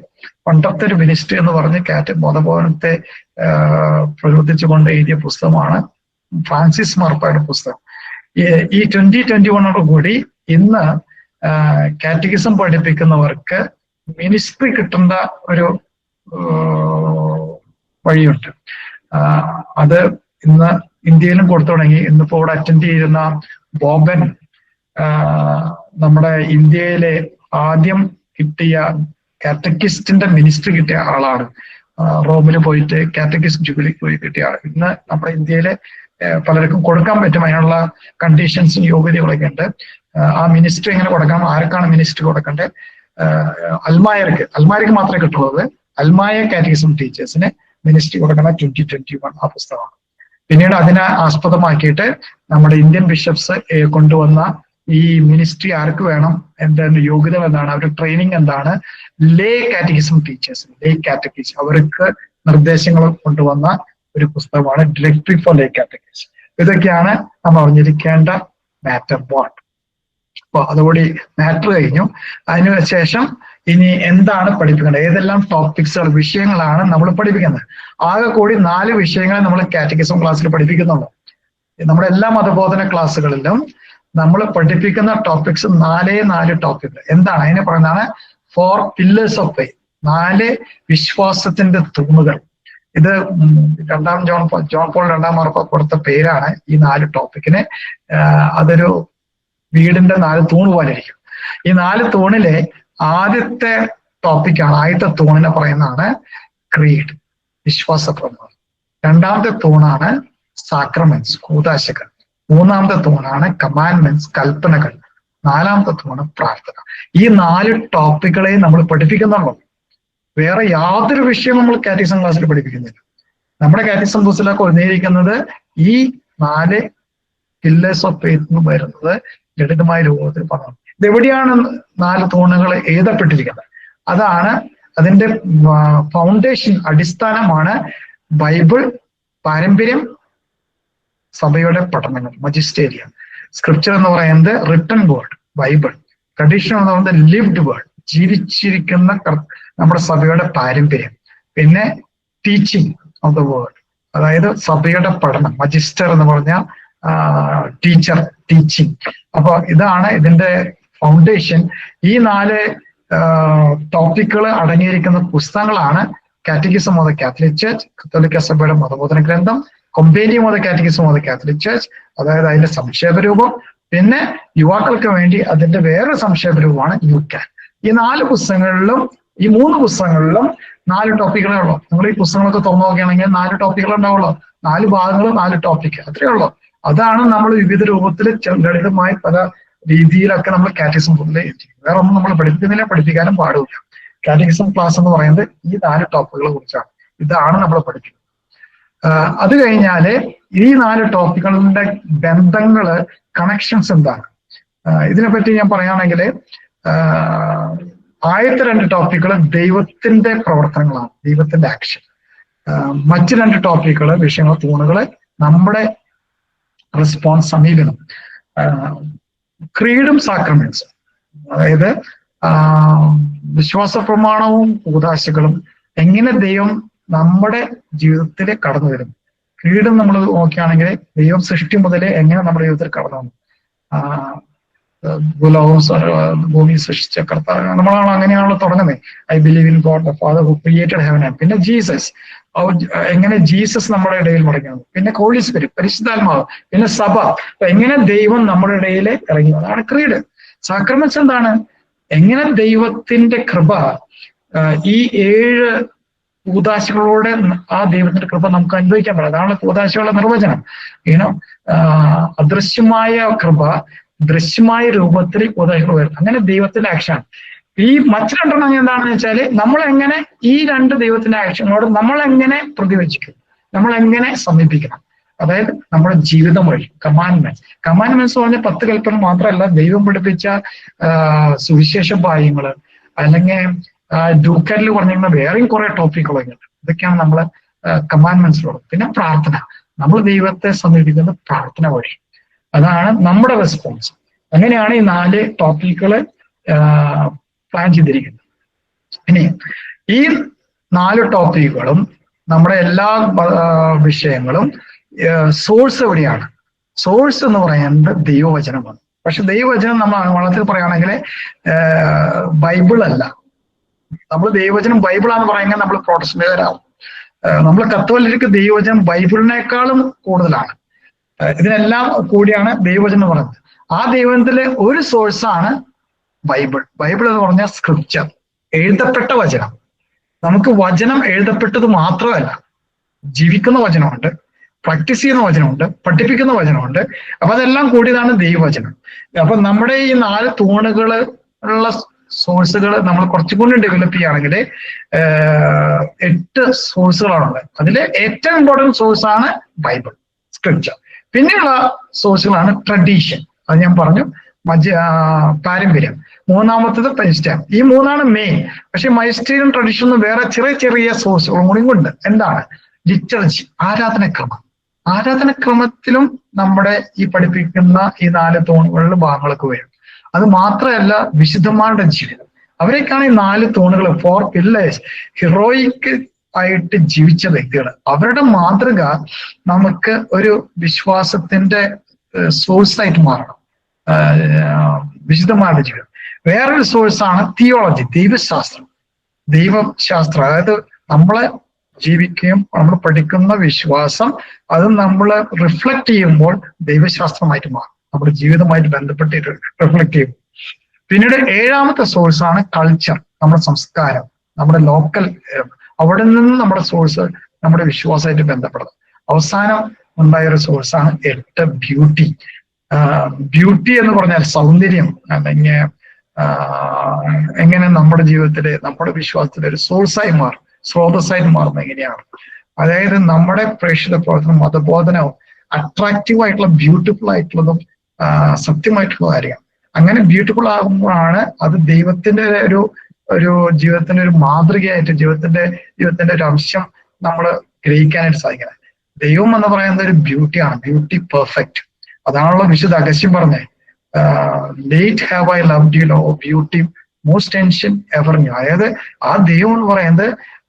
പണ്ടത്തെ ഒരു മിനിസ്ട്രി എന്ന് പറഞ്ഞ് മതബോധനത്തെ പ്രചോദിച്ചുകൊണ്ട് എഴുതിയ പുസ്തകമാണ് ഫ്രാൻസിസ് മാർപ്പായുടെ പുസ്തകം. ഈ 2021 കൂടി ഇന്ന് കാറ്റഗിസം പഠിപ്പിക്കുന്നവർക്ക് മിനിസ്ട്രി കിട്ടേണ്ട ഒരു വഴിയുണ്ട്. അത് ഇന്ന് ഇന്ത്യയിലും കൊടുത്തു തുടങ്ങി. ഇന്നിപ്പോ ഇവിടെ അറ്റൻഡ് ചെയ്യുന്ന ബോബൻ നമ്മുടെ ഇന്ത്യയിലെ ആദ്യം കിട്ടിയ കാറ്റഗിസ്റ്റിന്റെ മിനിസ്ട്രി കിട്ടിയ ആളാണ്. റോമിൽ പോയിട്ട് കാറ്റഗിസ്റ്റ് ജൂബിലിക്ക് പോയി കിട്ടിയ ആൾ. ഇന്ന് നമ്മുടെ ഇന്ത്യയിലെ പലർക്കും കൊടുക്കാൻ പറ്റും, അതിനുള്ള കണ്ടീഷൻസും യോഗ്യതകളൊക്കെ ഉണ്ട്. ആ മിനിസ്ട്രി എങ്ങനെ കൊടുക്കണം, ആർക്കാണ് മിനിസ്ട്രി കൊടുക്കേണ്ടത്, അൽമായർക്ക് മാത്രമേ കിട്ടുള്ളത്. അൽമായ കാറ്റഗിസം ടീച്ചേഴ്സിന് മിനിസ്ട്രി കൊടുക്കണം 2021 ആ പുസ്തകമാണ്. പിന്നീട് അതിനെ ആസ്പദമാക്കിയിട്ട് നമ്മുടെ ഇന്ത്യൻ ബിഷപ്സ് കൊണ്ടുവന്ന ഈ മിനിസ്ട്രി ആർക്ക് വേണം, എന്താണ് യോഗ്യത, എന്താണ് അവരുടെ ട്രെയിനിങ്, എന്താണ്, ലേ കാറ്റഗിസം ടീച്ചേഴ്സ്, ലേ കാറ്റഗീസ്, അവർക്ക് നിർദ്ദേശങ്ങൾ കൊണ്ടുവന്ന ഒരു പുസ്തകമാണ് ഡയറക്ടറി ഫോർ ലേ കാറ്റഗീസ്. ഇതൊക്കെയാണ് നമ്മൾ അറിഞ്ഞിരിക്കേണ്ട മാറ്റർ ബോർഡ്. അപ്പൊ അതുകൂടി മാറ്റർ കഴിഞ്ഞു. അതിനുശേഷം ഇനി എന്താണ് പഠിപ്പിക്കേണ്ടത്, ഏതെല്ലാം ടോപ്പിക്സുകൾ, വിഷയങ്ങളാണ് നമ്മൾ പഠിപ്പിക്കുന്നത്. ആകെ കൂടി 4 വിഷയങ്ങളെ നമ്മൾ കാറ്റഗിസം ക്ലാസ്സിൽ പഠിപ്പിക്കുന്നുള്ളൂ. നമ്മുടെ എല്ലാ മതബോധന ക്ലാസ്സുകളിലും നമ്മൾ പഠിപ്പിക്കുന്ന ടോപ്പിക്സ് 4 ടോപ്പിക്. എന്താണ് അതിനെ പറയുന്നതാണ് 4 pillars of faith, 4 വിശ്വാസത്തിന്റെ തൂണുകൾ. ഇത് ജോൺ പോൾ രണ്ടാം മാർപ്പാപ്പ കൊടുത്ത പേരാണ് ഈ 4 ടോപ്പിക്കിന്. അതൊരു വീടിന്റെ 4 തൂണ് പോലെ ഇരിക്കും. ഈ 4 തൂണിലെ ആദ്യത്തെ ടോപ്പിക്കാണ്, ആദ്യത്തെ തൂണിനെ പറയുന്നതാണ് ക്രീഡ്, വിശ്വാസ പ്രമാണം. രണ്ടാമത്തെ തൂണാണ് സാക്രമെന്റ്സ്, കൂദാശകൾ. മൂന്നാമത്തെ തൂണാണ് കമാൻഡ്മെന്റ്സ്, കൽപ്പനകൾ. 4ാമത്തെ തൂണ് പ്രാർത്ഥന. ഈ 4 ടോപ്പിക്കുകളെ നമ്മൾ പഠിപ്പിക്കുന്നുള്ളൂ. വേറെ യാതൊരു വിഷയവും നമ്മൾ കാറ്റഗിസം ക്ലാസ്സിൽ പഠിപ്പിക്കുന്നില്ല. നമ്മുടെ കാറ്റഗിസം പുസ്തകത്തിലൊക്കെ ഒന്നിരിക്കുന്നത് ഈ 4 പില്ലേഴ്സ് ഓഫ് ഫെയ്ത്ത് എന്ന് വരുന്നത് ലളിതമായ രൂപത്തിൽ പറഞ്ഞു. ഇതെവിടെയാണ് 4 തൂണുകൾ എഴുതപ്പെട്ടിരിക്കുന്നത്? അതാണ് അതിന്റെ ഫൗണ്ടേഷൻ, അടിസ്ഥാനമാണ് ബൈബിൾ, പാരമ്പര്യം, സഭയുടെ പഠനങ്ങൾ, മജിസ്റ്റേരിയം. സ്ക്രിപ്ചർ എന്ന് പറയുന്നത് റിട്ടൺ വേർഡ്, ബൈബിൾ. ട്രഡീഷൻ എന്ന് പറയുന്നത് ലിവ്ഡ് വേർഡ്, ജീവിച്ചിരിക്കുന്ന നമ്മുടെ സഭയുടെ പാരമ്പര്യം. പിന്നെ ടീച്ചിങ് ഓഫ് ദ വേർഡ്, അതായത് സഭയുടെ പഠനം, മജിസ്റ്റർ എന്ന് പറഞ്ഞാൽ ടീച്ചർ, ടീച്ചിങ്. അപ്പൊ ഇതാണ് ഇതിന്റെ ഫൗണ്ടേഷൻ. ഈ 4 ടോപ്പിക്കുകൾ അടങ്ങിയിരിക്കുന്ന പുസ്തകങ്ങളാണ് catechism of the Catholic Church, കത്തോലിക്ക സഭയുടെ മതബോധന ഗ്രന്ഥം, compendium of the catechism of the Catholic Church, അതായത് അതിന്റെ സംക്ഷേപ രൂപം. പിന്നെ യുവാക്കൾക്ക് വേണ്ടി അതിന്റെ വേറെ സംക്ഷേപ രൂപമാണ് യുക്യാൻ. ഈ 4 പുസ്തകങ്ങളിലും, ഈ 3 പുസ്തകങ്ങളിലും 4 ടോപ്പിക്കുകളേ ഉള്ളൂ. നിങ്ങൾ ഈ പുസ്തകങ്ങളൊക്കെ തുറന്നു നോക്കുകയാണെങ്കിൽ 4 ടോപ്പിക്കുകൾ ഉണ്ടാവുള്ളൂ. 4 ഭാഗങ്ങൾ, 4 ടോപ്പിക്ക്, അത്രയേ ഉള്ളൂ. അതാണ് നമ്മൾ വിവിധ രൂപത്തിൽ ലളിതമായി പല രീതിയിലൊക്കെ നമ്മൾ കാറ്റഗിസം പൊതുവെ എത്തിക്കുന്നത്. വേറെ ഒന്നും നമ്മൾ പഠിപ്പിക്കുന്നില്ല, പഠിപ്പിക്കാനും പാടില്ല. കാറ്റഗിസം ക്ലാസ് എന്ന് പറയുന്നത് ഈ 4 ടോപ്പിക്കുകളെ കുറിച്ചാണ്. ഇതാണ് നമ്മൾ പഠിക്കുന്നത്. അത് കഴിഞ്ഞാല് ഈ 4 ടോപ്പിക്കുകളുടെ ബന്ധങ്ങള്, കണക്ഷൻസ് എന്താണ്? ഇതിനെപ്പറ്റി ഞാൻ പറയുകയാണെങ്കിൽ ആദ്യത്തെ 2 ടോപ്പിക്കുകൾ ദൈവത്തിന്റെ പ്രവർത്തനങ്ങളാണ്, ദൈവത്തിന്റെ ആക്ഷൻ. മറ്റു 2 ടോപ്പിക്കുകൾ, വിഷയങ്ങൾ, തൂണുകള് നമ്മുടെ റെസ്പോൺസ്, സമീപനം. ക്രീഡും സാക്രമെന്റ്സും, അതായത് വിശ്വാസ പ്രമാണവും കൂദാശകളും എങ്ങനെ ദൈവം നമ്മുടെ ജീവിതത്തിൽ കടന്നു വരും. ക്രീഡും നമ്മൾ നോക്കുകയാണെങ്കിൽ ദൈവം സൃഷ്ടി മുതലേ എങ്ങനെ നമ്മുടെ ജീവിതത്തിൽ കടന്നു വന്നു. ഭൂലോകവും ഭൂമി സൃഷ്ടിച്ച കർത്താവ്, നമ്മളാണ് അങ്ങനെയാണല്ലോ തുടങ്ങുന്നത്. I believe in God the father who created heaven and. പിന്നെ ജീസസ്, എങ്ങനെ ജീസസ് നമ്മുടെ ഇടയിൽ മുടങ്ങി വന്നു. പിന്നെ ഹോളി സ്പിരിറ്റ്, പരിശുദ്ധാത്മാവ്. പിന്നെ സഭ, എങ്ങനെ ദൈവം നമ്മുടെ ഇടയിൽ ഇറങ്ങി വന്നു. അതാണ് ക്രീഡ്. സാക്രമെന്റ്സ് എന്താണ്? എങ്ങനെ ദൈവത്തിന്റെ കൃപ ഈ 7 കൂദാശകളോടെ ആ ദൈവത്തിന്റെ കൃപ നമുക്ക് അനുഭവിക്കാൻ പറ്റും. അതാണ് കൂദാശകളുടെ നിർവചനം. അദൃശ്യമായ കൃപ ദൃശ്യമായ രൂപത്തിൽ കൂദാശകൾ വരും. അങ്ങനെ ദൈവത്തിന്റെ ആക്ഷൻ. ഈ മറ്റു 2 എന്താണെന്ന് വെച്ചാല് നമ്മളെങ്ങനെ ഈ 2 ദൈവത്തിന്റെ ആക്ഷനോട് നമ്മളെങ്ങനെ പ്രതിവചിക്കും, നമ്മളെങ്ങനെ സമീപിക്കണം. അതായത് നമ്മുടെ ജീവിതം വഴി. കമാൻഡ്മെന്റ്സ് പറഞ്ഞ 10 കൽപ്പന മാത്രമല്ല, ദൈവം പഠിപ്പിച്ച സുവിശേഷ ഭാഗ്യങ്ങള്, അല്ലെങ്കിൽ ഡൂക്കാരിൽ പറഞ്ഞിരുന്ന വേറെയും കുറെ ടോപ്പിക്കുകളൊക്കെ ഉണ്ട്. ഇതൊക്കെയാണ് നമ്മള് കമാൻഡ്മെന്റ്സിലുള്ളത്. പിന്നെ പ്രാർത്ഥന, നമ്മൾ ദൈവത്തെ സമീപിക്കുന്നത് പ്രാർത്ഥന വഴി. അതാണ് നമ്മുടെ റെസ്പോൺസ്. അങ്ങനെയാണ് ഈ 4 ടോപ്പിക്കുകള് പ്ലാൻ ചെയ്തിരിക്കുന്നത്. ഇനി ഈ 4 ടോപ്പിക്കുകളും നമ്മുടെ എല്ലാ വിഷയങ്ങളും സോഴ്സ് എവിടെയാണ്? സോഴ്സ് എന്ന് പറയുന്നത് ദൈവവചനമാണ്. പക്ഷെ ദൈവവചനം നമ്മൾ മലയാളത്തിൽ പറയുകയാണെങ്കിൽ ബൈബിൾ അല്ല. നമ്മൾ ദൈവവചനം ബൈബിളാന്ന് പറയുന്നത് നമ്മൾ പ്രോട്ടസ്റ്റന്റുകാരാവും. നമ്മൾ കത്തോലിക്ക് ദൈവവചനം ബൈബിളിനേക്കാളും കൂടുതലാണ്. ഇതിനെല്ലാം കൂടിയാണ് ദൈവവചനം എന്ന് പറയുന്നത്. ആ ദൈവത്തിലെ ഒരു സോഴ്സാണ് ബൈബിൾ. ബൈബിൾ എന്ന് പറഞ്ഞാൽ സ്ക്രിപ്ചർ, എഴുതപ്പെട്ട വചനം. നമുക്ക് വചനം എഴുതപ്പെട്ടത് മാത്രമല്ല, ജീവിക്കുന്ന വചനമുണ്ട്, പ്രാക്ടീസ് ചെയ്യുന്ന വചനമുണ്ട്, പഠിപ്പിക്കുന്ന വചനമുണ്ട്. അപ്പൊ അതെല്ലാം കൂടിയതാണ് ദൈവവചനം. അപ്പൊ നമ്മുടെ ഈ 4 തൂണുകളുള്ള സോഴ്സുകൾ നമ്മൾ കുറച്ചുകൂടി ഡെവലപ്പ് ചെയ്യുകയാണെങ്കിൽ 8 സോഴ്സുകളാണുള്ളത്. അതിൽ ഏറ്റവും ഇമ്പോർട്ടൻറ്റ് സോഴ്സാണ് ബൈബിൾ, സ്ക്രിപ്ചർ. പിന്നെയുള്ള സോഴ്സുകളാണ് ട്രഡീഷൻ, അത് ഞാൻ പറഞ്ഞു, പാരമ്പര്യം. മൂന്നാമത്തത് പരിസ്റ്റൈൻ. ഈ 3 മെയിൻ. പക്ഷെ മൈസ്റ്റീരിയൻ ട്രഡീഷനും വേറെ ചെറിയ ചെറിയ സോഴ്സുകളും കൂടി ഉണ്ട്. എന്താണ്? ലിറ്ററച്ചി, ആരാധനക്രമം. ആരാധനക്രമത്തിലും നമ്മുടെ ഈ പഠിപ്പിക്കുന്ന ഈ 4 തൂണുകളിൽ ഭാഗങ്ങളൊക്കെ വരും. അത് മാത്രമല്ല, വിശുദ്ധന്മാരുടെ ജീവിതം, അവരേക്കാണ് ഈ 4 തൂണുകൾ, 4 പില്ലേഴ്സ്. ഹീറോയിക് ആയിട്ട് ജീവിച്ച വ്യക്തികൾ, അവരുടെ മാതൃക നമുക്ക് ഒരു വിശ്വാസത്തിന്റെ സോഴ്സായിട്ട് മാറണം. വിശുദ്ധന്മാരുടെ ജീവിതം. വേറൊരു സോഴ്സാണ് തിയോളജി, ദൈവശാസ്ത്രം. ദൈവശാസ്ത്രം, അതായത് നമ്മളെ ജീവിക്കുകയും നമ്മൾ പഠിക്കുന്ന വിശ്വാസം അത് നമ്മൾ റിഫ്ലക്ട് ചെയ്യുമ്പോൾ ദൈവശാസ്ത്രമായിട്ട് മാറും, നമ്മുടെ ജീവിതമായിട്ട് ബന്ധപ്പെട്ടിട്ട് റിഫ്ലക്ട് ചെയ്യും. പിന്നീട് 7ാമത്തെ സോഴ്സാണ് കൾച്ചർ, നമ്മുടെ സംസ്കാരം, നമ്മുടെ ലോക്കൽ. അവിടെ നിന്ന് നമ്മുടെ സോഴ്സ് നമ്മുടെ വിശ്വാസമായിട്ട് ബന്ധപ്പെടുന്നത്. അവസാനം ഉണ്ടായൊരു സോഴ്സാണ് 8 ബ്യൂട്ടി. ബ്യൂട്ടി എന്ന് പറഞ്ഞാൽ സൗന്ദര്യം, അല്ലെങ്കിൽ എങ്ങനെ നമ്മുടെ ജീവിതത്തില് നമ്മുടെ വിശ്വാസത്തിലെ ഒരു സോഴ്സായി മാറും, സ്രോതസ്സായിട്ട് മാറുന്നത് എങ്ങനെയാണ്. അതായത് നമ്മുടെ പ്രേക്ഷിത പ്രവർത്തനം, മതബോധനവും അട്രാക്റ്റീവ് ആയിട്ടുള്ള, ബ്യൂട്ടിഫുൾ ആയിട്ടുള്ളതും സത്യമായിട്ടുള്ള കാര്യമാണ്. അങ്ങനെ ബ്യൂട്ടിഫുൾ ആകുമ്പോഴാണ് അത് ദൈവത്തിന്റെ ഒരു ജീവിതത്തിന്റെ ഒരു മാതൃകയായിട്ട്, ജീവിതത്തിന്റെ ഒരു അംശം നമ്മൾ ഗ്രഹിക്കാനായിട്ട് സാധിക്കുന്നത്. ദൈവം എന്ന് പറയുന്നത് ഒരു ബ്യൂട്ടിയാണ്, ബ്യൂട്ടി പെർഫെക്റ്റ്. അതാണല്ലോ വിശുദ്ധ അഗസ്ത്യൻ പറഞ്ഞേ, late have I loved you lo beauty most ancient ever new. അതായത് ആ ദൈവം എന്ന് പറയുന്നത്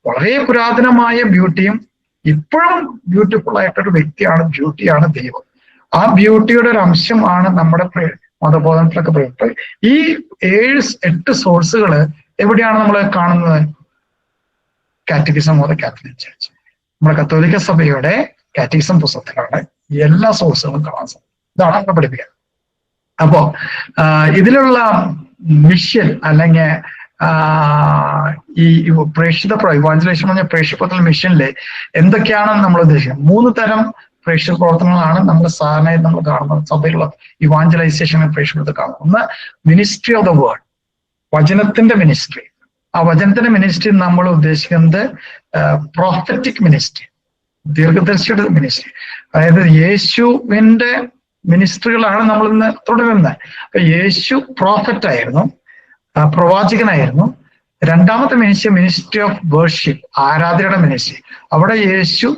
വളരെ പുരാതനമായ ബ്യൂട്ടിയും ഇപ്പോഴും ബ്യൂട്ടിഫുൾ ആയിട്ടൊരു വ്യക്തിയാണ്, ബ്യൂട്ടിയാണ് ദൈവം. ആ ബ്യൂട്ടിയുടെ ഒരു അംശമാണ് നമ്മുടെ മതബോധനത്തിലൊക്കെ പറയുന്നത്. ഈ 7-8 സോഴ്സുകൾ എവിടെയാണ് നമ്മൾ കാണുന്നത്? Catechism of the Catholic church, നമ്മുടെ കത്തോലിക്ക സഭയുടെ കാറ്റഗിസം പുസ്തകത്തിലാണ് എല്ലാ സോഴ്സുകളും കാണാൻ സാധിക്കും. ഇതാണ് നമ്മൾ പഠിപ്പിക്കുക. അപ്പോ ഇതിലുള്ള മിഷൻ, അല്ലെങ്കിൽ ഈ പ്രേക്ഷിത ഇവാഞ്ചലൈസേഷൻ പറഞ്ഞ പ്രേക്ഷിത മിഷനിലെ എന്തൊക്കെയാണ് നമ്മൾ ഉദ്ദേശിക്കുന്നത്? 3 തരം പ്രേക്ഷിത പ്രവർത്തനങ്ങളാണ് നമ്മൾ സാധാരണയായി നമ്മൾ കാണുന്നത് സഭയിലുള്ള ഇവാഞ്ചലൈസേഷൻ പ്രേക്ഷിതത്തിൽ കാണുന്നത്. ഒന്ന്, മിനിസ്ട്രി ഓഫ് ദ വേർഡ്, വചനത്തിന്റെ മിനിസ്ട്രി. ആ വചനത്തിന്റെ മിനിസ്ട്രി നമ്മൾ ഉദ്ദേശിക്കുന്നത് പ്രോഫറ്റിക് മിനിസ്ട്രി. ദീർഘദർശിയുടെ മിനിസ്ട്രി. അതായത് യേശുവിന്റെ മിനിസ്ട്രികളാണ് നമ്മൾ ഇന്ന് തുടരുന്നത്. അപ്പൊ യേശു പ്രോഫറ്റ് ആയിരുന്നു, പ്രവാചകനായിരുന്നു. രണ്ടാമത്തെ മിനിസ്ട്രി ഓഫ് വേർഷിപ്പ്, ആരാധനയുടെ മിനിസ്ട്രി. അവിടെ യേശു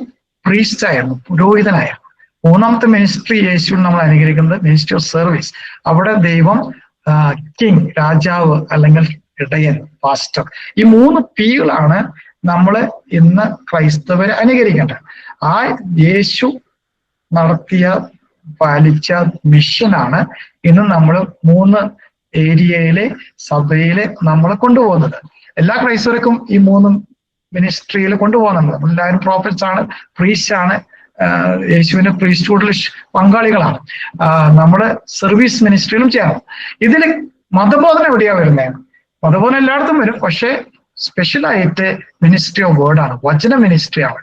പ്രീസ്റ്റ് ആയിരുന്നു, പുരോഹിതനായിരുന്നു. മൂന്നാമത്തെ മിനിസ്ട്രി യേശു നമ്മൾ അനുകരിക്കുന്നത് മിനിസ്ട്രി ഓഫ് സർവീസ്. അവിടെ ദൈവം കിങ്, രാജാവ് അല്ലെങ്കിൽ ഇടയൻ, പാസ്റ്റർ. ഈ 3 Pകളാണ് നമ്മൾ ഇന്ന് ക്രൈസ്തവരെ അനുകരിക്കേണ്ടത്. ആ യേശു നടത്തിയ പാലിച്ച മിഷനാണ് ഇന്ന് നമ്മൾ 3 ഏരിയയിലെ സഭയിലെ നമ്മൾ കൊണ്ടുപോകുന്നത്. എല്ലാ ക്രൈസ്തവർക്കും ഈ 3 മിനിസ്ട്രിയിൽ കൊണ്ടുപോകുന്നുണ്ട്. എല്ലാവരും പ്രോഫറ്റ്സ് ആണ്, പ്രീസ്റ്റ് ആണ്, യേശുവിന്റെ പ്രീസ്റ്റ്ഹുഡിൽ പങ്കാളികളാണ്. നമ്മുടെ സർവീസ് മിനിസ്ട്രിയിലും ചേരണം. ഇതിൽ മതബോധന എവിടെയാ വരുന്നത്? മതബോധന എല്ലായിടത്തും വരും, പക്ഷേ സ്പെഷ്യലായിട്ട് മിനിസ്ട്രി ഓഫ് വേർഡ് ആണ്, വചന മിനിസ്ട്രി ആണ്.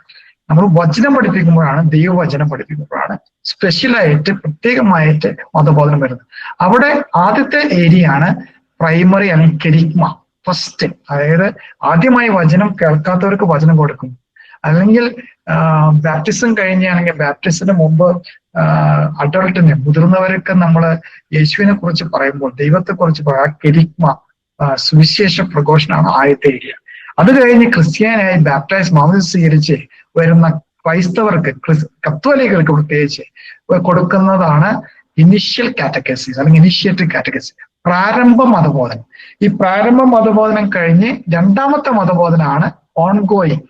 നമ്മൾ വചനം പഠിപ്പിക്കുമ്പോഴാണ്, ദൈവവചനം പഠിപ്പിക്കുമ്പോഴാണ് സ്പെഷ്യലായിട്ട് പ്രത്യേകമായിട്ട് മതബോധനം വരുന്നത്. അവിടെ ആദ്യത്തെ ഏരിയ ആണ് പ്രൈമറി അല്ലെങ്കിൽ കെരിഗ്മ, ഫസ്റ്റ്. അതായത് ആദ്യമായി വചനം കേൾക്കാത്തവർക്ക് വചനം കൊടുക്കും. അല്ലെങ്കിൽ ബാപ്റ്റിസം കഴിഞ്ഞാണെങ്കിൽ ബാപ്റ്റിസത്തിന് മുമ്പ് അഡൾട്ടിന്, മുതിർന്നവർക്ക് നമ്മൾ യേശുവിനെ കുറിച്ച് പറയുമ്പോൾ, ദൈവത്തെ കുറിച്ച് പറയാം, കെരിഗ്മ, സുവിശേഷ പ്രഘോഷണമാണ് ആദ്യത്തെ ഏരിയ. അത് കഴിഞ്ഞ് ക്രിസ്ത്യാനായി ബാപ്റ്റൈസ് മാമോദിസ സ്വീകരിച്ച് വരുന്ന ക്രൈസ്തവർക്ക്, കത്തോലിക്കർക്ക് പ്രത്യേകിച്ച് കൊടുക്കുന്നതാണ് ഇനിഷ്യൽ കാറ്റഗസിസ് അല്ലെങ്കിൽ ഇനിഷ്യേറ്റീവ് കാറ്റഗസിസ്, പ്രാരംഭ മതബോധനം. ഈ പ്രാരംഭ മതബോധനം കഴിഞ്ഞ് രണ്ടാമത്തെ മതബോധനമാണ് ഓൺഗോയിങ്,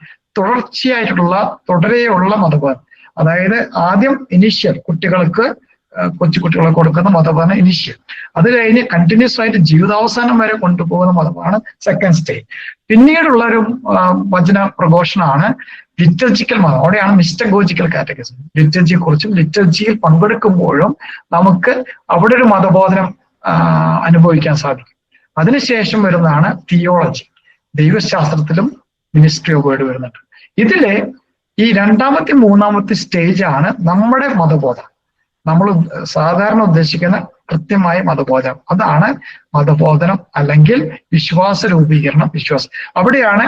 തുടരെയുള്ള മതബോധനം. അതായത് ആദ്യം ഇനിഷ്യൽ കുട്ടികൾക്ക്, കൊച്ചുകുട്ടികളെ കൊടുക്കുന്ന മതബോധനം ഇനിഷ്യൽ. അത് കഴിഞ്ഞ് കണ്ടിന്യൂസ് ആയിട്ട് ജീവിതാവസാനം വരെ കൊണ്ടുപോകുന്ന മതമാണ് സെക്കൻഡ് സ്റ്റേജ്. പിന്നീടുള്ള ഒരു വചന പ്രഘോഷണമാണ് ലിറ്റർജിക്കൽ മതം. അവിടെയാണ് മിസ്റ്റഗോജിക്കൽ കാറ്റഗറിസം. ലിറ്റർജിയെ കുറിച്ചും ലിറ്റർജിയിൽ പങ്കെടുക്കുമ്പോഴും നമുക്ക് അവിടെ ഒരു മതബോധനം അനുഭവിക്കാൻ സാധിക്കും. അതിനുശേഷം വരുന്നതാണ് തിയോളജി. ദൈവശാസ്ത്രത്തിലും മിനിസ്ട്രി ഓഫ് വേർഡ് വരുന്നുണ്ട്. ഇതിലെ ഈ രണ്ടാമത്തെ മൂന്നാമത്തെ സ്റ്റേജ് ആണ് നമ്മുടെ മതബോധനം. നമ്മൾ സാധാരണ ഉദ്ദേശിക്കുന്ന കൃത്യമായ മതബോധനം. അതാണ് മതബോധനം അല്ലെങ്കിൽ വിശ്വാസ രൂപീകരണം. വിശ്വാസം അവിടെയാണ്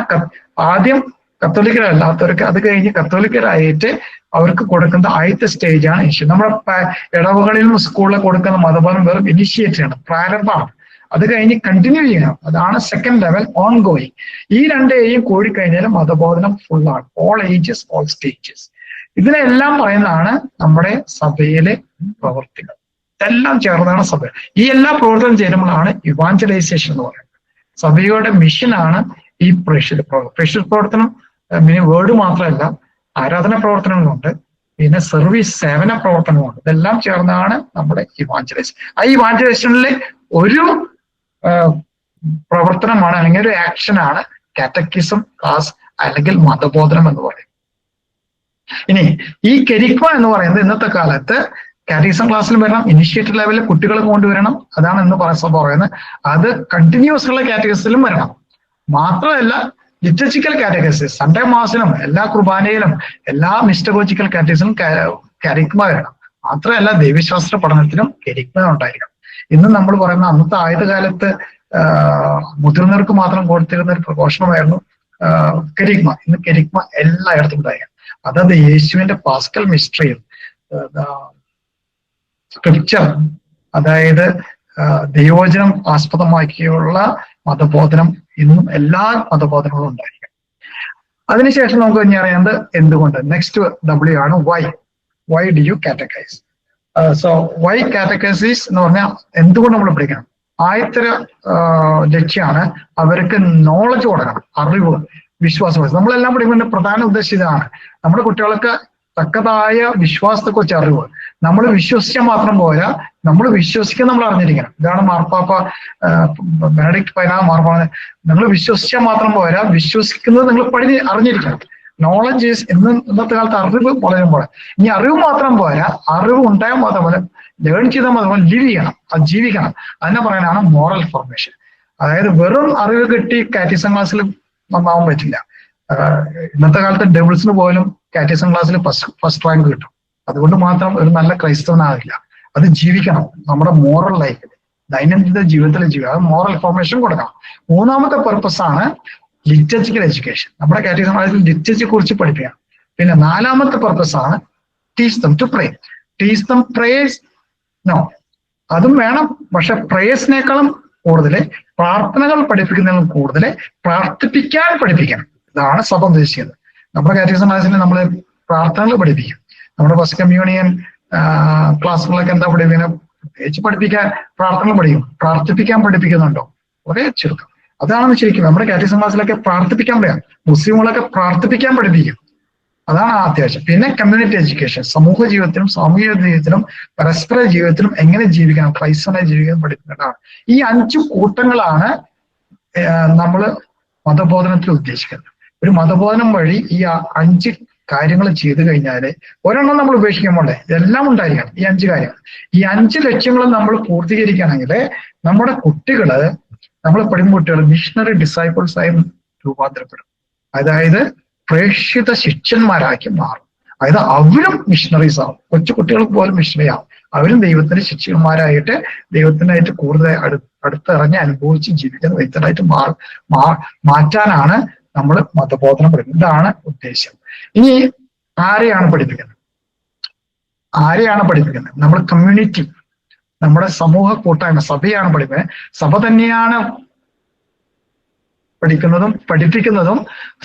ആദ്യം കത്തോലിക്കരല്ലാത്തവർക്ക്, അത് കഴിഞ്ഞ് കത്തോലിക്കരായിട്ട് അവർക്ക് കൊടുക്കുന്ന ആദ്യത്തെ സ്റ്റേജ് ആണ് ഇനിഷ്യേറ്റ്. നമ്മുടെ ഇടവകളിലും സ്കൂളിൽ കൊടുക്കുന്ന മതബോധനം വെറും ഇനിഷ്യേറ്റ് ആണ്, പ്രാരംഭമാണ്. അത് കഴിഞ്ഞ് കണ്ടിന്യൂ ചെയ്യണം, അതാണ് സെക്കൻഡ് ലെവൽ, ഓൺ ഗോയിങ്. ഈ 2 ഏരിയയും കൂടിക്കഴിഞ്ഞാൽ മതബോധനം ഫുള്ളാണ്, ഓൾ ഏജസ്, ഓൾ സ്റ്റേജസ്. ഇതിനെല്ലാം പറയുന്നതാണ് നമ്മുടെ സഭയിലെ പ്രവർത്തികൾ. ഇതെല്ലാം ചേർന്നാണ് സഭ. ഈ എല്ലാ പ്രവർത്തനം ചേരുമ്പോഴാണ് ഇവാഞ്ചലൈസേഷൻ എന്ന് പറയുന്നത്. സഭയുടെ മിഷനാണ് ഈ പ്രേക്ഷിത പ്രവർത്തനം. വേർഡ് മാത്രമല്ല, ആരാധന പ്രവർത്തനങ്ങളുണ്ട്, പിന്നെ സർവീസ് സേവന പ്രവർത്തനങ്ങളുണ്ട്. ഇതെല്ലാം ചേർന്നാണ് നമ്മുടെ ഇവാഞ്ചലൈസേഷൻ. ആ ഇവാഞ്ചലൈസേഷനിലെ ഒരു പ്രവർത്തനമാണ് അല്ലെങ്കിൽ ഒരു ആക്ഷനാണ് കാറ്റക്കിസം ക്ലാസ് അല്ലെങ്കിൽ മതബോധനം എന്ന് പറയും. ഇനി ഈ കെരിഗ്മ എന്ന് പറയുന്നത് ഇന്നത്തെ കാലത്ത് കാറ്റക്കിസം ക്ലാസ്സിൽ വരണം, ഇനിഷ്യേറ്റീവ് ലെവലിൽ കുട്ടികളെ കൊണ്ടുവരണം. അതാണ് ഇന്ന് പറയുന്നത്. അത് കണ്ടിന്യൂസ് ഉള്ള കാറ്റഗസിലും വരണം. മാത്രമല്ല ലിറ്റർജിക്കൽ കാറ്റഗസിസ്, സൺഡേ മാസിലും എല്ലാ കുർബാനയിലും എല്ലാ മിസ്റ്റഗോജിക്കൽ കാറ്റഗസിലും കെരിഗ്മ വരണം. മാത്രമല്ല ദൈവശാസ്ത്ര പഠനത്തിലും കെരിഗ്മ ഉണ്ടായിരിക്കണം. ഇന്ന് നമ്മൾ പറയുന്ന അന്നത്തെ ആയുധകാലത്ത് മുതിർന്നവർക്ക് മാത്രം കൊടുത്തിരുന്ന ഒരു പ്രഘോഷണമായിരുന്നു കെരിഗ്മ. ഇന്ന് കെരിഗ്മ എല്ലായിടത്തും ഉണ്ടായിരിക്കണം. അതത് യേശുവിന്റെ പാസ്കൽ മിസ്റ്ററിയും സ്ക്രിപ്ചർ, അതായത് ദൈവവചനം ആസ്പദമാക്കിയുള്ള മതബോധനം ഇന്നും എല്ലാ മതബോധനങ്ങളും ഉണ്ടായിരിക്കണം. അതിനുശേഷം നമുക്ക് ഇനി അറിയേണ്ടത് എന്തുകൊണ്ട്. നെക്സ്റ്റ് W ആണ് why do you catechize. So why catechesis എന്ന് പറഞ്ഞാൽ എന്തുകൊണ്ട് നമ്മൾ പഠിക്കണം. ആദ്യത്തെ ലക്ഷ്യമാണ് അവർക്ക് നോളജ് കൊടുക്കണം, അറിവ്, വിശ്വാസം. നമ്മളെല്ലാം പഠിക്കുന്ന പ്രധാന ഉദ്ദേശം ഇതാണ്. നമ്മുടെ കുട്ടികൾക്ക് തക്കതായ വിശ്വാസത്തെക്കുറിച്ച് അറിവ്. നമ്മൾ വിശ്വസിച്ചാൽ മാത്രം പോരാ, നമ്മൾ വിശ്വസിക്കാൻ നമ്മൾ അറിഞ്ഞിരിക്കണം. ഇതാണ് മാർപ്പാപ്പ ബെനഡിക്ട് 16 മാർപ്പാപ്പ, നിങ്ങൾ വിശ്വസിച്ചാൽ മാത്രം പോരാ, വിശ്വസിക്കുന്നത് നിങ്ങൾ അറിഞ്ഞിരിക്കണം. നോളജ് ഈസ് ഇന്നത്തെ കാലത്ത് അറിവ് വളരുമ്പോൾ. ഇനി അറിവ് മാത്രം പോരാ, അറിവ് ഉണ്ടായാൽ മാത്രമല്ല, ലേൺ ചെയ്താൽ മാത്രമല്ല, ലിവ് ചെയ്യണം, അത് ജീവിക്കണം. അതിനെ പറയാനാണ് മോറൽ ഫോർമേഷൻ. അതായത് വെറും അറിവ് കിട്ടി കാറ്റക്കിസം ക്ലാസ്സിൽ നന്നാവാൻ പറ്റില്ല. ഇന്നത്തെ കാലത്ത് ഡബിൾസിന് പോലും കാറ്റക്കിസം ക്ലാസ്സിൽ ഫസ്റ്റ് റാങ്ക് കിട്ടും. അതുകൊണ്ട് മാത്രം ഒരു നല്ല ക്രൈസ്തവനാകില്ല. അത് ജീവിക്കണം. നമ്മുടെ മോറൽ ലൈഫിൽ, ദൈനംദിന ജീവിതത്തിലെ അത് മോറൽ ഫോർമേഷൻ കൊടുക്കണം. മൂന്നാമത്തെ പർപ്പസ് ആണ് ലിറ്റർജിക്കൽ എഡ്യൂക്കേഷൻ. നമ്മുടെ കാറ്റക്കിസം ക്ലാസ്സിൽ ലിറ്റർജിയെ കുറിച്ച് പഠിപ്പിക്കണം. പിന്നെ നാലാമത്തെ പർപ്പസ് ആണ് teach them to pray. Teach them prays no, അതും വേണം. പക്ഷെ പ്രേയേഴ്സിനേക്കാളും കൂടുതൽ പ്രാർത്ഥനകൾ പഠിപ്പിക്കുന്നതിനും കൂടുതൽ പ്രാർത്ഥിപ്പിക്കാൻ പഠിപ്പിക്കണം. ഇതാണ് സഭ ഉദ്ദേശിക്കുന്നത്. നമ്മുടെ കാറ്റഗിസം ക്ലാസ്സിൽ നമ്മൾ പ്രാർത്ഥനകൾ പഠിപ്പിക്കും. നമ്മുടെ ഫസ്റ്റ് കമ്മ്യൂണിയൻ ക്ലാസ്സുകളൊക്കെ എന്താ പഠിപ്പിക്കുന്നത്? പ്രത്യേകിച്ച് പഠിപ്പിക്കാൻ പ്രാർത്ഥനകൾ പഠിക്കും. പ്രാർത്ഥിപ്പിക്കാൻ പഠിപ്പിക്കുന്നുണ്ടോ? വളരെ ചുരുക്കം. അതാണ് ശരിക്കും നമ്മുടെ കാറ്റഗിസം ക്ലാസ്സിലൊക്കെ പ്രാർത്ഥിപ്പിക്കാൻ പറയാം. മുസ്ലിമുകളൊക്കെ പ്രാർത്ഥിപ്പിക്കാൻ പഠിപ്പിക്കും. അതാണ് അത്യാവശ്യം. പിന്നെ കമ്മ്യൂണിറ്റി എഡ്യൂക്കേഷൻ, സമൂഹ ജീവിതത്തിലും സാമൂഹിക ജീവിതത്തിലും പരസ്പര ജീവിതത്തിലും എങ്ങനെ ജീവിക്കണം, ക്രൈസ്തവനായി ജീവിക്കാൻ പഠിപ്പിക്കേണ്ടതാണ്. ഈ 5 കൂട്ടങ്ങളാണ് നമ്മൾ മതബോധനത്തിൽ ഉദ്ദേശിക്കുന്നത്. ഒരു മതബോധനം വഴി ഈ 5 കാര്യങ്ങൾ ചെയ്തു കഴിഞ്ഞാൽ ഒരെണ്ണം നമ്മൾ ഉപേക്ഷിക്കുമ്പോൾ എല്ലാം ഉണ്ടായിരിക്കണം. ഈ 5 കാര്യങ്ങൾ, ഈ 5 ലക്ഷ്യങ്ങളും നമ്മൾ പൂർത്തീകരിക്കുകയാണെങ്കിൽ നമ്മുടെ കുട്ടികള്, നമ്മൾ പഠിക്കുന്ന കുട്ടികൾ മിഷണറി ഡിസൈപ്പിൾസ് ആയി രൂപാന്തരപ്പെടും. അതായത് പ്രേക്ഷിത ശിഷ്യന്മാരാക്കി മാറും. അതായത് അവരും മിഷണറീസ് ആവും. കൊച്ചു കുട്ടികൾക്ക് പോലും മിഷണറി ആവും. അവരും ദൈവത്തിന്റെ ശിഷ്യന്മാരായിട്ട് ദൈവത്തിനായിട്ട് കൂടുതൽ അടുത്തിറങ്ങി അനുഭവിച്ച് ജീവിക്കുന്ന വ്യക്തികളായിട്ട് മാറ്റാനാണ് നമ്മൾ മതബോധനം പഠിക്കുന്നത്. ഇതാണ് ഉദ്ദേശം. ഇനി ആരെയാണ് പഠിപ്പിക്കുന്നത്? നമ്മൾ കമ്മ്യൂണിറ്റി, നമ്മുടെ സമൂഹ കൂട്ടായ്മ, സഭയാണ് പഠിപ്പിക്കുന്നത്. സഭ തന്നെയാണ് പഠിപ്പിക്കുന്നതും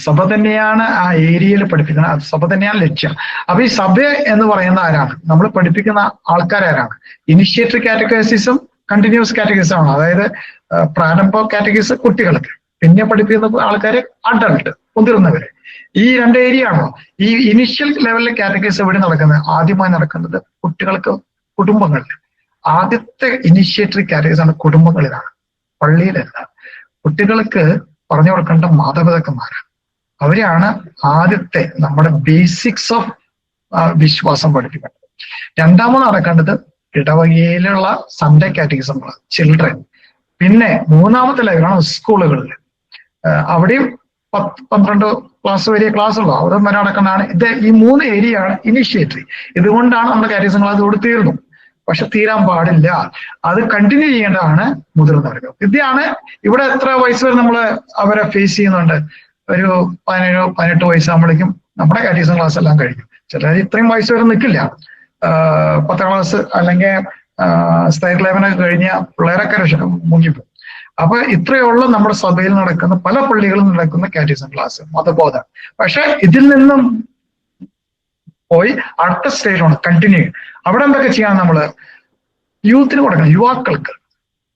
സഭ തന്നെയാണ് ആ ഏരിയയിൽ പഠിപ്പിക്കുന്നത്. സഭ തന്നെയാണ് ലക്ഷ്യം. അപ്പൊ ഈ സഭ എന്ന് പറയുന്ന ആരാണ്? നമ്മൾ പഠിപ്പിക്കുന്ന ആൾക്കാരാരാണ്? ഇനിഷ്യേറ്ററി കാറ്റഗൈസിസും കണ്ടിന്യൂസ് കാറ്റഗൈസും ആണ്. അതായത് പ്രാരംഭ കാറ്റഗൈസ് കുട്ടികൾക്ക്, പിന്നെ പഠിപ്പിക്കുന്ന ആൾക്കാര് അഡൾട്ട്, മുതിർന്നവര്. ഈ 2 ഏരിയ ആണോ? ഈ ഇനിഷ്യൽ ലെവലിലെ കാറ്റഗൈസ് എവിടെ നടക്കുന്നത്? ആദ്യമായി നടക്കുന്നത് കുട്ടികൾക്ക്, കുടുംബങ്ങളിൽ. ആദ്യത്തെ ഇനിഷ്യേറ്ററി കാറ്റഗൈസ് ആണ് കുടുംബങ്ങളിലാണ്, പള്ളിയിലല്ല. കുട്ടികൾക്ക് പറഞ്ഞു കൊടുക്കേണ്ട മാതാപിതാക്കന്മാരാണ്. അവരെയാണ് ആദ്യത്തെ നമ്മുടെ ബേസിക്സ് ഓഫ് വിശ്വാസം പഠിപ്പിക്കേണ്ടത്. രണ്ടാമത് നടക്കേണ്ടത് ഇടവകയിലുള്ള സൺഡേ കാറ്റഗിസങ്ങൾ, ചിൽഡ്രൻ. പിന്നെ മൂന്നാമത്തെ ലെവലാണ് സ്കൂളുകളിൽ. അവിടെയും 10-12 ക്ലാസ് വരെ ക്ലാസ് ഉള്ളൂ. അവിടെ വരെ നടക്കുന്നതാണ് ഇത്. ഈ 3 ഏരിയ ആണ് ഇനിഷ്യേറ്ററി. ഇതുകൊണ്ടാണ് നമ്മുടെ കാറ്റഗിസം ക്ലാസ് ഇവിടെ തീർന്നു. പക്ഷെ തീരാൻ പാടില്ല, അത് കണ്ടിന്യൂ ചെയ്യേണ്ടതാണ് മുതിർന്നവർക്ക്. ഇതാണ് ഇവിടെ എത്ര വയസ്സ് വരെ നമ്മൾ അവരെ ഫേസ് ചെയ്യുന്നുണ്ട്? ഒരു 17-18 വയസ്സാകുമ്പോഴേക്കും നമ്മുടെ കാറ്റഗിസം ക്ലാസ് എല്ലാം കഴിഞ്ഞു. ചിലർ ഇത്രയും വയസ്സ് വരെ നിൽക്കില്ല. 10ാം ക്ലാസ് അല്ലെങ്കിൽ സ്റ്റേറ്റ് ലെവലൊക്കെ കഴിഞ്ഞ പിള്ളേരൊക്കെ മുങ്ങിപ്പോകും. അപ്പൊ ഇത്രയുള്ള നമ്മുടെ സഭയിൽ നടക്കുന്ന, പല പള്ളികളിൽ നടക്കുന്ന കാറ്റഗിസം ക്ലാസ്, മതബോധം. പക്ഷെ ഇതിൽ നിന്നും പോയി അടുത്ത സ്റ്റേജാണ് കണ്ടിന്യൂ. അവിടെ എന്തൊക്കെ ചെയ്യാൻ? നമ്മള് യൂത്തിന് കൊടുക്കണം, യുവാക്കൾക്ക്,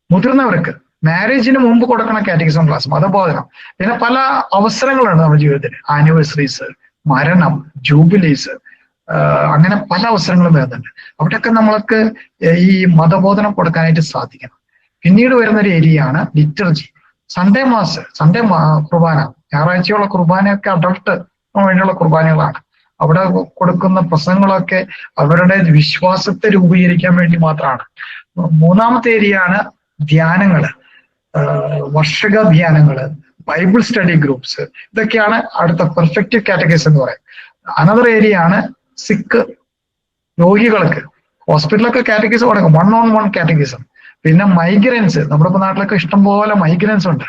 മുതിർന്നവർക്ക്, മാരേജിന് മുമ്പ് കൊടുക്കണ കാറ്റഗിസം ക്ലാസ്, മതബോധനം. പിന്നെ പല അവസരങ്ങളുണ്ട് നമ്മുടെ ജീവിതത്തിൽ. ആനിവേഴ്സറീസ്, മരണം, ജൂബിലീസ്, അങ്ങനെ പല അവസരങ്ങളും വരുന്നുണ്ട്. അവിടെയൊക്കെ നമ്മൾക്ക് ഈ മതബോധനം കൊടുക്കാനായിട്ട് സാധിക്കണം. പിന്നീട് വരുന്ന ഒരു ഏരിയയാണ് ലിറ്റർജി, സൺഡേ മാസ്, കുർബാന. ഞായറാഴ്ചയുള്ള കുർബാനയൊക്കെ അഡൾട്ട് വേണ്ടിയുള്ള കുർബാനകളാണ്. അവിടെ കൊടുക്കുന്ന പ്രസംഗങ്ങളൊക്കെ അവരുടെ വിശ്വാസത്തെ രൂപീകരിക്കാൻ വേണ്ടി മാത്രമാണ്. മൂന്നാമത്തെ ഏരിയയാണ് ധ്യാനങ്ങള്, വർഷക ധ്യാനങ്ങള്, ബൈബിൾ സ്റ്റഡി ഗ്രൂപ്പ്സ്. ഇതൊക്കെയാണ് അടുത്ത പെർഫെക്റ്റീവ് കാറ്റഗൈസ് എന്ന് പറയും. അനദർ ഏരിയ ആണ് സിക്ക്, രോഗികൾക്ക്. ഹോസ്പിറ്റലൊക്കെ കാറ്റഗൈസ് കൊടുക്കും, 1-on-1 കാറ്റഗൈസം. പിന്നെ മൈഗ്രൻസ്, നമ്മുടെ ഇപ്പൊ നാട്ടിലൊക്കെ ഇഷ്ടംപോലെ മൈഗ്രൻസ് ഉണ്ട്.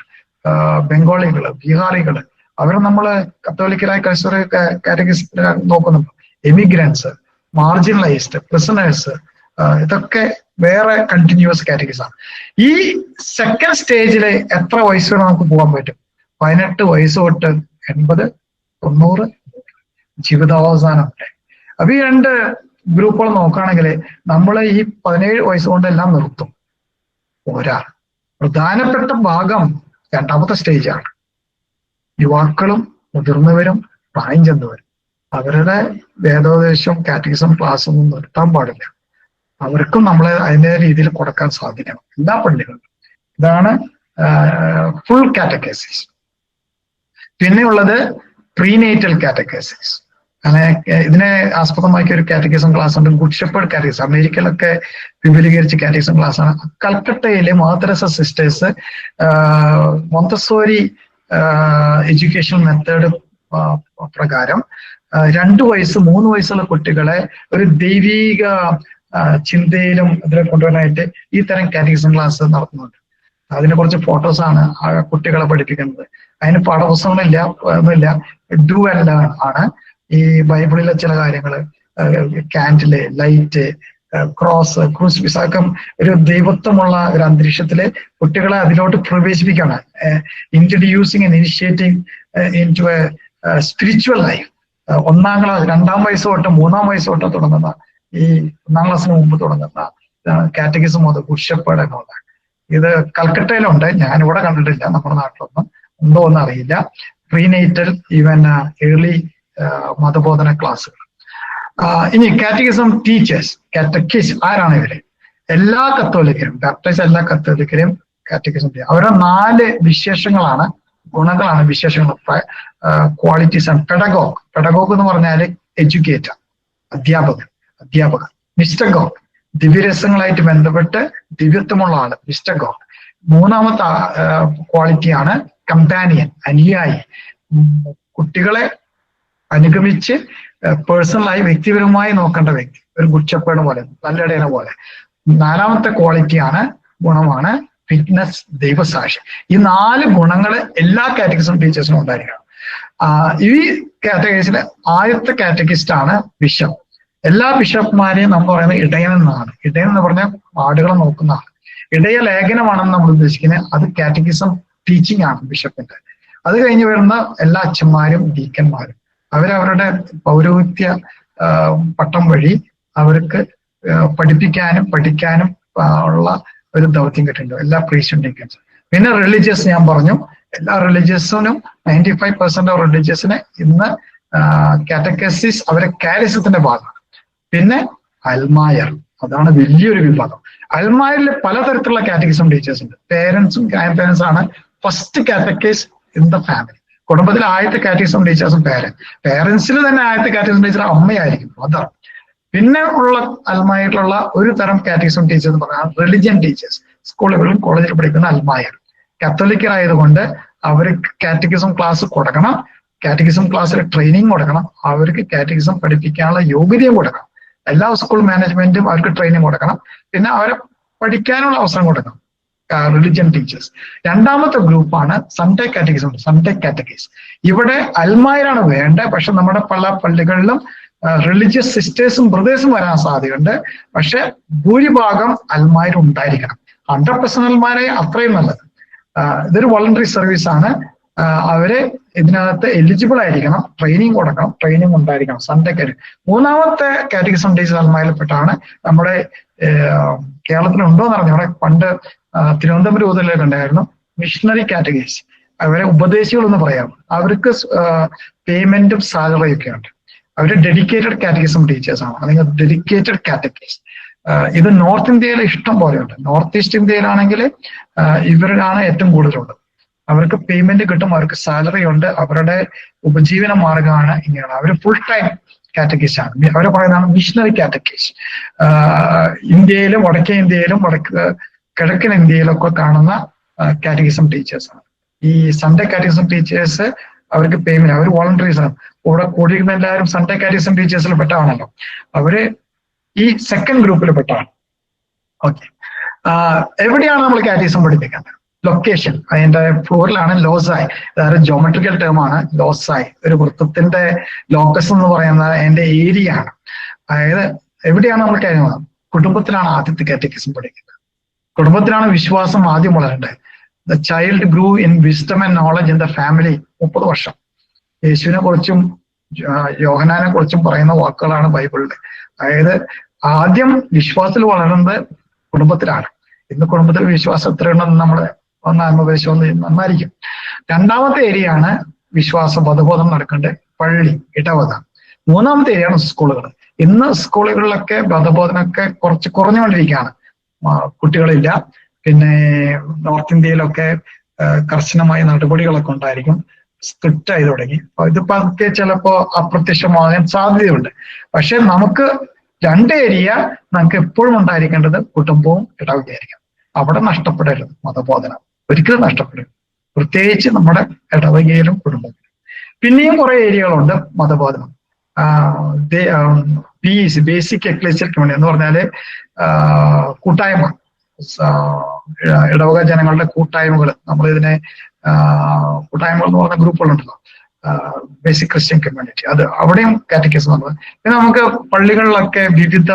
ബംഗാളികള്, ബീഹാറികള്, അവരെ നമ്മള് കത്തോലിക്കലായ ക്രൈസ്തവ കാറ്റഗൈസ് നോക്കുന്നുണ്ട്. എമിഗ്രൻസ്, മാർജിനലൈസ്ഡ്, പ്രിസണേഴ്സ്, ഇതൊക്കെ വേറെ കണ്ടിന്യൂസ് കാറ്റഗറീസ് ആണ്. ഈ സെക്കൻഡ് സ്റ്റേജിൽ എത്ര വയസ്സ് വരെ നമുക്ക് പോകാൻ പറ്റും? 18 വയസ്സ് തൊട്ട് 80, 90 ജീവിതാവസാനം വരെ. അപ്പൊ ഈ 2 ഗ്രൂപ്പുകൾ നോക്കുകയാണെങ്കിൽ നമ്മൾ ഈ 17 വയസ്സ് കൊണ്ടെല്ലാം നിർത്തും. പോരാ, പ്രധാനപ്പെട്ട ഭാഗം 2ാമത്തെ സ്റ്റേജാണ്. യുവാക്കളും മുതിർന്നവരും പ്രായം ചെന്നവരും അവരുടെ വേദോപദേശം, കാറ്റഗിസം ക്ലാസ് ഒന്നും നിർത്താൻ പാടില്ല. അവർക്കും നമ്മളെ അതിൻ്റെ രീതിയിൽ കൊടുക്കാൻ സാധിക്കണം, എല്ലാ പള്ളികളിലും. ഇതാണ് ഫുൾ കാറ്റഗൈസിസ്. പിന്നെയുള്ളത് പ്രീനേറ്റൽ കാറ്റഗൈസിസ്. അങ്ങനെ ഇതിനെ ആസ്പദമാക്കിയ ഒരു കാറ്റഗിസം ക്ലാസ് ഉണ്ട്, ഗുഡ് ഷെപ്പേർഡ് കാറ്റഗിസം. അമേരിക്കയിലൊക്കെ വിപുലീകരിച്ച കാറ്റഗിസം ക്ലാസ് ആണ്. കൽക്കട്ടയിലെ മാദ്രസ സിസ്റ്റേഴ്സ് മോntessori എഡ്യൂക്കേഷൻ മെത്തേഡ് പ്രകാരം 2 വയസ്സ് 3 വയസ്സുള്ള കുട്ടികളെ ഒരു ദൈവീക ചിന്തയിലും ഇതിനെ കൊണ്ടുവരാനായിട്ട് ഈ തരം കാറ്റഗിസം ക്ലാസ് നടത്തുന്നുണ്ട്. അതിനെ കുറച്ച് ഫോട്ടോസാണ് കുട്ടികളെ പഠിപ്പിക്കുന്നത്. അതിന് പാഠപുസ്തകങ്ങളില്ല, ഒന്നുമില്ല, ഡു ആൻഡ് ലേൺ ആണ്. ഈ ബൈബിളിലെ ചില കാര്യങ്ങൾ, കാൻഡില്, ലൈറ്റ്, ക്രോസ്, ക്രൂസിഫിക്സ് ഒക്കെ ഒരു ദൈവത്വമുള്ള ഒരു അന്തരീക്ഷത്തില് കുട്ടികളെ അതിലോട്ട് പ്രവേശിപ്പിക്കുകയാണ്. Introducing and initiating into a spiritual life. 1-ാം ക്ലാസ്, 2-ാം വയസ്സ് തൊട്ട് 3-ാം വയസ്സ് തൊട്ട് തുടങ്ങുന്ന, ഈ 1-ാം ക്ലാസ്സിന് മുമ്പ് തുടങ്ങുന്ന catechism of the good shepherd എന്നുള്ളത്. ഇത് കൽക്കട്ടയിലുണ്ട്, ഞാനിവിടെ കണ്ടിട്ടില്ല, നമ്മുടെ നാട്ടിലൊന്നും ഉണ്ടോ എന്ന് അറിയില്ല. പ്രീനേറ്റൽ ഈവൻ ഏർലി മതബോധന ക്ലാസ്സുകൾ. ഇനി കാറ്റഗിസം ടീച്ചേഴ്സ്, കാറ്റക്കിസ്റ്റ് ആരാണ് ഇവര്? എല്ലാ കത്തോലിക്കരും, ബാപ്റ്റൈസ് എല്ലാ കത്തോലിക്കരും കാറ്റഗിസം. അവരുടെ 4 വിശേഷങ്ങളാണ്, ഗുണങ്ങളാണ്, വിശേഷങ്ങൾ, ക്വാളിറ്റീസ് ആണ്. പെഡഗോഗ് എന്ന് പറഞ്ഞാല് എഡ്യൂക്കേറ്റർ, അധ്യാപകർ. മിസ്റ്റഗോഗ്, ദിവ്യരസങ്ങളായിട്ട് ബന്ധപ്പെട്ട് ദിവ്യത്വമുള്ള ആള്, മിസ്റ്റഗോഗ്. 3-ാമത്തെ ക്വാളിറ്റിയാണ് കമ്പാനിയൻ, അനുയായി, കുട്ടികളെ അനുഗമിച്ച് പേഴ്സണലായി വ്യക്തിപരമായി നോക്കേണ്ട വ്യക്തി, ഒരു ഗുഡ് ഷെപ്പേർഡ് പോലെ, നല്ലിടയനെ പോലെ. 4-ാമത്തെ ക്വാളിറ്റിയാണ്, ഗുണമാണ് ഫിറ്റ്നസ്, ദൈവസാക്ഷി. ഈ 4 ഗുണങ്ങൾ എല്ലാ കാറ്റഗിസം ടീച്ചേഴ്സിനും ഉണ്ടായിരിക്കണം. ഈ കാറ്റഗറീസിലെ ആദ്യത്തെ കാറ്റഗിസ്റ്റ് ആണ് ബിഷപ്പ്. എല്ലാ ബിഷപ്പ്മാരെയും നമ്മൾ പറയുന്നത് ഇടയൻ എന്നാണ്. ഇടയൻ എന്ന് പറഞ്ഞാൽ ആടുകളെ നോക്കുന്ന ആൾ. ഇടയ ലേഖനമാണെന്ന് നമ്മൾ ഉദ്ദേശിക്കുന്നത്. അത് കാറ്റഗിസം ടീച്ചിങ് ആണ് ബിഷപ്പിന്റെ. അത് കഴിഞ്ഞ് വരുന്ന എല്ലാ അച്ഛന്മാരും ഡീക്കന്മാരും അവരവരുടെ പൗരോഹിത്യ പട്ടം വഴി അവർക്ക് പഠിപ്പിക്കാനും പഠിക്കാനും ഉള്ള ഒരു ദൗത്യം കിട്ടുന്നുണ്ട്, എല്ലാ പ്രീസ്റ്റും ഡീക്കൻസും. പിന്നെ റിലീജിയസ്, ഞാൻ പറഞ്ഞു, എല്ലാ റിലീജിയസിനും 95% ഓഫ് റിലീജിയസിന് ഇന്ന് കാറ്റക്കസിസ് അവരെ കാരിസത്തിന്റെ ഭാഗമാണ്. പിന്നെ അൽമായർ, അതാണ് വലിയൊരു വിഭാഗം. അൽമായറിൽ പലതരത്തിലുള്ള കാറ്റഗിസം ടീച്ചേഴ്സ് ഉണ്ട്. പേരൻസും ഗ്രാൻഡ് പേരൻസ് ആണ് ഫസ്റ്റ് കാറ്റഗൈസ് ഇൻ ദ ഫാമിലി. കുടുംബത്തിലെ ആദ്യത്തെ കാറ്റഗിസം ടീച്ചേഴ്സും പേരൻസിൽ തന്നെ ആദ്യത്തെ കാറ്റഗിസം ടീച്ചർ അമ്മയായിരിക്കും, മദർ. പിന്നെ ഉള്ള അൽമായറിലുള്ള ഒരു തരം കാറ്റഗിസം ടീച്ചേഴ്സ് എന്ന് പറഞ്ഞാൽ റിലിജിയൻ ടീച്ചേഴ്സ്. സ്കൂളുകളിലും കോളേജിൽ പഠിക്കുന്ന അൽമായർ കത്തോലിക്കരായതുകൊണ്ട് അവർക്ക് കാറ്റഗിസം ക്ലാസ് കൊടുക്കണം, കാറ്റഗിസം ക്ലാസ്സിൽ ട്രെയിനിങ് കൊടുക്കണം, അവർക്ക് കാറ്റഗിസം പഠിപ്പിക്കാനുള്ള യോഗ്യതയും കൊടുക്കണം. എല്ലാ സ്കൂൾ മാനേജ്മെന്റും അവർക്ക് ട്രെയിനിങ് കൊടുക്കണം, പിന്നെ അവരെ പഠിക്കാനുള്ള അവസരം കൊടുക്കണം, റിലിജിയൻ ടീച്ചേഴ്സ്. 2-ാമത്തെ ഗ്രൂപ്പാണ് സൺഡേ കാറ്റഗിസം, സൺഡേ കാറ്റഗീസ്. ഇവിടെ അൽമായരാണ് വേണ്ടത്, പക്ഷെ നമ്മുടെ പല പള്ളികളിലും റിലീജിയസ് സിസ്റ്റേഴ്സും ബ്രദേഴ്സും വരാൻ സാധ്യതയുണ്ട്. പക്ഷെ ഭൂരിഭാഗം അൽമായർ ഉണ്ടായിരിക്കണം. 100% അൽമാരെ അത്രയും നല്ലത്. ഇതൊരു വോളണ്ടറി സർവീസ് ആണ്. അവര് ഇതിനകത്ത് എലിജിബിൾ ആയിരിക്കണം, ട്രെയിനിങ് കൊടുക്കണം, ട്രെയിനിങ് ഉണ്ടായിരിക്കണം. Sunday category. 3-ാമത്തെ കാറ്റഗിസം ടീച്ചർ അൽമായയിൽപ്പെട്ടാണ്. നമ്മുടെ കേരളത്തിലുണ്ടോന്ന് പറഞ്ഞു, അവിടെ പണ്ട് തിരുവനന്തപുരം ഊതലൊക്കെ ഉണ്ടായിരുന്നു മിഷണറി കാറ്റഗറീസ്. അവരെ ഉപദേശികൾ എന്ന് പറയാം. അവർക്ക് പേയ്മെന്റും സാലറിയും ഒക്കെ ഉണ്ട്. അവര് ഡെഡിക്കേറ്റഡ് കാറ്റഗിസം ടീച്ചേഴ്സ് ആണ്, അല്ലെങ്കിൽ ഡെഡിക്കേറ്റഡ് കാറ്റഗറീസ്. ഇത് നോർത്ത് ഇന്ത്യയിൽ ഇഷ്ടം പോലെയുണ്ട്. നോർത്ത് ഈസ്റ്റ് ഇന്ത്യയിലാണെങ്കിൽ ഇവരാണ് ഏറ്റവും കൂടുതലുള്ളത്. അവർക്ക് പേയ്മെന്റ് കിട്ടും, അവർക്ക് സാലറി ഉണ്ട്, അവരുടെ ഉപജീവന മാർഗമാണ് ഇങ്ങനെയാണ്. അവർ ഫുൾ ടൈം കാറ്റഗീസ് ആണ്. അവരെ പറയുന്നതാണ് മിഷണറി കാറ്റഗീസ്. ഇന്ത്യയിലും വടക്കേ ഇന്ത്യയിലും കിഴക്കൻ ഇന്ത്യയിലും ഒക്കെ കാണുന്ന കാറ്റഗിസം ടീച്ചേഴ്സ് ആണ്. ഈ സൺഡേ കാറ്റഗിസം ടീച്ചേഴ്സ് അവർക്ക് പേയ്മെന്റ്, അവർ വോളണ്ടറീസ് ആണ്. കൂടെ കൂടിയിരുന്ന എല്ലാവരും സൺഡേ കാറ്റഗിസം ടീച്ചേഴ്സിൽ പെട്ടാണല്ലോ. അവര് ഈ സെക്കൻഡ് ഗ്രൂപ്പിൽ പെട്ടാണ്. ഓക്കെ, എവിടെയാണ് നമ്മൾ കാറ്റഗിസം പഠിപ്പിക്കുന്നത്? ലൊക്കേഷൻ, അതിന്റെ ഫ്ലോറിലാണ്. ലോസായി, അതായത് ജോമെട്രിക്കൽ ടേം ആണ്. ലോസായി ഒരു വൃത്തത്തിന്റെ ലോക്കസ് എന്ന് പറയുന്നത് അതിന്റെ ഏരിയ ആണ്. അതായത് എവിടെയാണ് നമ്മൾ കാര്യങ്ങൾ? കുടുംബത്തിലാണ് ആദ്യത്തെ കാറ്റഗിസം പഠിക്കുന്നത്. കുടുംബത്തിലാണ് വിശ്വാസം ആദ്യം വളരേണ്ടത്. The child grow in wisdom and knowledge in the family. 30 വർഷം യേശുവിനെ കുറിച്ചും യോഹന്നാനെ കുറിച്ചും പറയുന്ന വാക്കുകളാണ് ബൈബിളിൽ. അതായത് ആദ്യം വിശ്വാസത്തിൽ വളരുന്നത് കുടുംബത്തിലാണ്. ഇന്ന് കുടുംബത്തിൽ വിശ്വാസം എത്രയുണ്ടെന്ന് നമ്മൾ ഒന്ന് ആത്മോപദേശം നന്നായിരിക്കും. 2-ാമത്തെ ഏരിയ ആണ് വിശ്വാസ ബോധബോധം നടക്കേണ്ടത് പള്ളി, ഇടവക. 3-ാമത്തെ ഏരിയ ആണ് സ്കൂളുകൾ. ഇന്ന് സ്കൂളുകളിലൊക്കെ ബോധബോധനമൊക്കെ കുറച്ച് കുറഞ്ഞുകൊണ്ടിരിക്കുകയാണ്. കുട്ടികളില്ല. പിന്നെ നോർത്ത് ഇന്ത്യയിലൊക്കെ കർശനമായ നടപടികളൊക്കെ ഉണ്ടായിരിക്കും, സ്ട്രിക്റ്റ് ആയി തുടങ്ങി. ഇതിപ്പോ അതൊക്കെ ചിലപ്പോ അപ്രത്യക്ഷമാകാൻ സാധ്യതയുണ്ട്. പക്ഷെ നമുക്ക് 2 ഏരിയ നമുക്ക് എപ്പോഴും ഉണ്ടായിരിക്കേണ്ടത് കുടുംബവും ഇടവകയായിരിക്കും. അവിടെ നഷ്ടപ്പെടരുത് മതബോധനം, ഒരിക്കലും നഷ്ടപ്പെടരുത്, പ്രത്യേകിച്ച് നമ്മുടെ ഇടവകയിലും കുടുംബത്തിലും. പിന്നെയും കുറെ ഏരിയകളുണ്ട് മതബോധനം. ബേസിക് എക്ലേസിയൽ കമ്മ്യൂണിറ്റി എന്ന് പറഞ്ഞാല് കൂട്ടായ്മ, ഇടവക ജനങ്ങളുടെ കൂട്ടായ്മകൾ. നമ്മളിതിനെ കൂട്ടായ്മകൾ എന്ന് പറഞ്ഞ ഗ്രൂപ്പുകളുണ്ടല്ലോ, ബേസിക് ക്രിസ്ത്യൻ കമ്മ്യൂണിറ്റി, അത് അവിടെയും കാറ്റഗിസം നമ്മൾ. പിന്നെ നമുക്ക് പള്ളികളിലൊക്കെ വിവിധ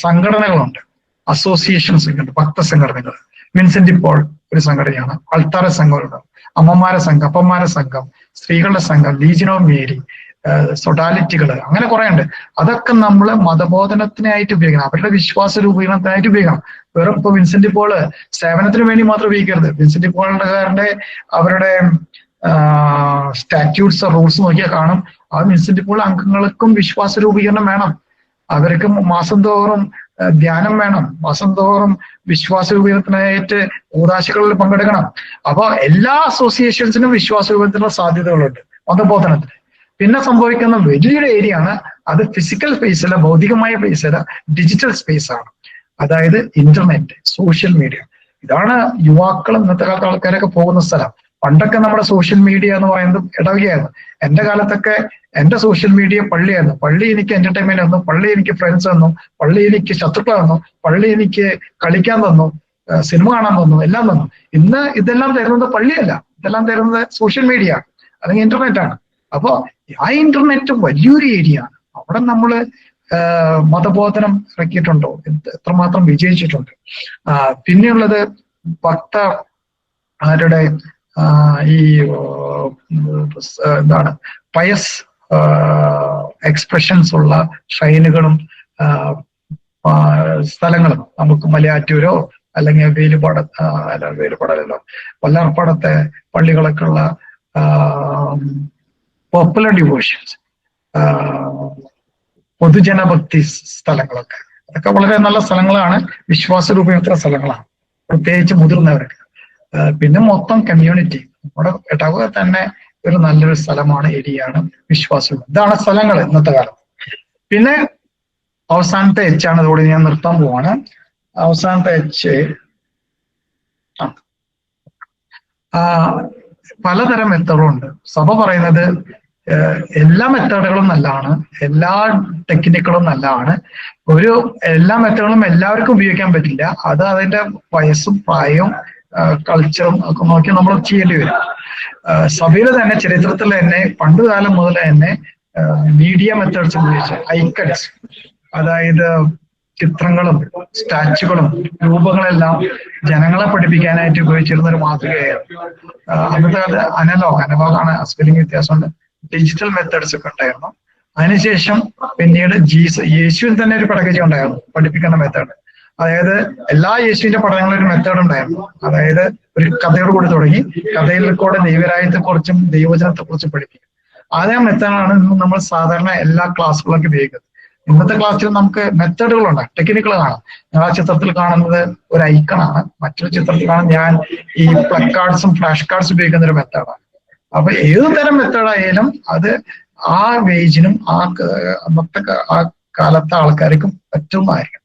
സംഘടനകളുണ്ട്, അസോസിയേഷൻസ് ഉണ്ട്, ഭക്തസംഘടനകൾ. വിൻസെന്റ് പോൾ ഒരു സംഘടനയാണ്, അൾത്താര സംഘമുണ്ട്, അമ്മമാരെ സംഘം, അപ്പന്മാരെ സംഘം, സ്ത്രീകളുടെ സംഘം, ലീജിയൻ ഓഫ് മേരി, സൊഡാലിറ്റികൾ, അങ്ങനെ കുറെ ഉണ്ട്. അതൊക്കെ നമ്മൾ മതബോധനത്തിനായിട്ട് ഉപയോഗിക്കണം, അവരുടെ വിശ്വാസ രൂപീകരണത്തിനായിട്ട് ഉപയോഗിക്കണം. വേറെ ഇപ്പൊ വിൻസെന്റ് പോള് സേവനത്തിന് വേണ്ടി മാത്രം ഉപയോഗിക്കരുത്. വിൻസെന്റ് പോളുകാരുടെ അവരുടെ സ്റ്റാറ്റ്യൂട്ട്സ് റൂൾസ് നോക്കിയാൽ കാണും, ആ വിൻസെന്റ് പോൾ അംഗങ്ങൾക്കും വിശ്വാസ രൂപീകരണം വേണം, അവർക്ക് മാസം തോറും ധ്യാനം വേണം, മാസം തോറും വിശ്വാസ രൂപീകരണത്തിനായിട്ട് കൂതാശകളിൽ പങ്കെടുക്കണം. അപ്പൊ എല്ലാ അസോസിയേഷൻസിനും വിശ്വാസ രൂപീകരണത്തിനുള്ള സാധ്യതകളുണ്ട് മതബോധനത്തിന്. പിന്നെ സംഭവിക്കുന്ന വലിയൊരു ഏരിയ ആണ് അത് ഫിസിക്കൽ സ്പേസില, ഭൗതികമായ സ്പേസില, ഡിജിറ്റൽ സ്പേസ് ആണ്. അതായത് ഇന്റർനെറ്റ്, സോഷ്യൽ മീഡിയ. ഇതാണ് യുവാക്കളും ഇന്നത്തെ കാലത്ത് ആൾക്കാരൊക്കെ പോകുന്ന സ്ഥലം. പണ്ടൊക്കെ നമ്മുടെ സോഷ്യൽ മീഡിയ എന്ന് പറയുന്നത് ഇടവകയായിരുന്നു. എന്റെ കാലത്തൊക്കെ എന്റെ സോഷ്യൽ മീഡിയ പള്ളിയായിരുന്നു. പള്ളി എനിക്ക് എന്റർടൈൻമെന്റ് തന്നു, പള്ളി എനിക്ക് ഫ്രണ്ട്സ് തന്നു, പള്ളി എനിക്ക് ശത്രുക്കൾ തന്നു, പള്ളി എനിക്ക് കളിക്കാൻ തന്നു, സിനിമ കാണാൻ തന്നു, എല്ലാം തന്നു. ഇന്ന് ഇതെല്ലാം തരുന്നത് പള്ളിയല്ല, ഇതെല്ലാം തരുന്നത് സോഷ്യൽ മീഡിയ അല്ലെങ്കിൽ ഇന്റർനെറ്റ് ആണ്. അപ്പോ ആ ഇന്റർനെറ്റ് വലിയൊരു ഏരിയ ആണ്. അവിടെ നമ്മൾ മതബോധനം ഇറക്കിയിട്ടുണ്ടോ, എത്രമാത്രം വിജയിച്ചിട്ടുണ്ട്. പിന്നെയുള്ളത് ഭക്തരുടെ ഈ എന്താണ് പയസ് എക്സ്പ്രഷൻസ് ഉള്ള ഷൈനുകളും സ്ഥലങ്ങളും നമുക്ക് മലയാറ്റൂരോ അല്ലെങ്കിൽ വേലുപാടല്ലോ വല്ലാർപ്പാടത്തെ പള്ളികളൊക്കെ ഉള്ള പോപ്പുലർ ഡിവോഷൻസ്, പൊതുജനഭക്തി സ്ഥലങ്ങളൊക്കെ, അതൊക്കെ വളരെ നല്ല സ്ഥലങ്ങളാണ്, വിശ്വാസ രൂപീകരണ സ്ഥലങ്ങളാണ്, പ്രത്യേകിച്ച് മുതിർന്നവർക്ക്. പിന്നെ മൊത്തം കമ്മ്യൂണിറ്റി, നമ്മുടെ ഇടവക തന്നെ ഒരു നല്ലൊരു സ്ഥലമാണ്, ഏരിയയാണ്, വിശ്വാസം. ഇതാണ് സ്ഥലങ്ങൾ ഇന്നത്തെ കാലം. പിന്നെ അവസാനത്തെ എച്ച് ആണ്, ഇതോടെ ഞാൻ നിർത്താൻ പോവാണ്. അവസാനത്തെ എച്ച്, പലതരം മെത്തേഡുകളുണ്ട്. സഭ പറയുന്നത് എല്ലാ മെത്തേഡുകളും നല്ലതാണ്, എല്ലാ ടെക്നിക്കുകളും നല്ലതാണ്. എല്ലാ മെത്തേഡുകളും എല്ലാവർക്കും ഉപയോഗിക്കാൻ പറ്റില്ല. അത് അതിന്റെ വയസ്സും പ്രായവും കൾച്ചറും ഒക്കെ നോക്കി നമ്മൾ ചെയ്യേണ്ടി വരും. സഭയിൽ തന്നെ ചരിത്രത്തിൽ തന്നെ പണ്ടുകാലം മുതൽ തന്നെ മീഡിയ മെത്തേഡ്സ് ഉപയോഗിച്ച് ഐക്കൺസ്, അതായത് ചിത്രങ്ങളും സ്റ്റാച്ചുകളും രൂപങ്ങളെല്ലാം ജനങ്ങളെ പഠിപ്പിക്കാനായിട്ട് ഉപയോഗിച്ചിരുന്ന ഒരു മാതൃകയായിരുന്നു. അന്നത്തെ കാലത്ത് അനലോഗാണ്, സ്പെല്ലിംഗ് വ്യത്യാസമുണ്ട്, ഡിജിറ്റൽ മെത്തേഡ്സ് ഒക്കെ ഉണ്ടായിരുന്നു. അതിനുശേഷം പിന്നീട് യേശുവിൽ തന്നെ ഒരു പെടകജി ഉണ്ടായിരുന്നു, പഠിപ്പിക്കുന്ന മെത്തേഡ്. അതായത് എല്ലാ യേശുവിന്റെ പഠനങ്ങളും ഒരു മെത്തേഡ് ഉണ്ടായിരുന്നു. അതായത് ഒരു കഥയോട് കൂടി തുടങ്ങി കഥയിൽ കൂടെ ദൈവരാജ്യത്തെ കുറിച്ചും ദൈവവചനത്തെ കുറിച്ചും പഠിപ്പിക്കും. അതേ മെത്തേഡാണ് ഇന്ന് നമ്മൾ സാധാരണ എല്ലാ ക്ലാസ്സുകളൊക്കെ ഉപയോഗിക്കുന്നത്. ഇന്നത്തെ ക്ലാസ്സിൽ നമുക്ക് മെത്തേഡുകളുണ്ട്, ടെക്നിക്കുകൾ കാണാം. നിങ്ങൾ ആ ചിത്രത്തിൽ കാണുന്നത് ഒരു ഐക്കണാണ്, മറ്റൊരു ചിത്രത്തിൽ കാണും ഞാൻ ഈ പ്ലക്കാർഡ്സും ഫ്ലാഷ് കാർഡ്സ് ഉപയോഗിക്കുന്ന ഒരു മെത്തേഡാണ്. അപ്പൊ ഏത് തരം മെത്തേഡായാലും അത് ആ വേജിനും അന്നത്തെ ആ കാലത്തെ ആൾക്കാർക്കും പറ്റുന്നതായിരിക്കും.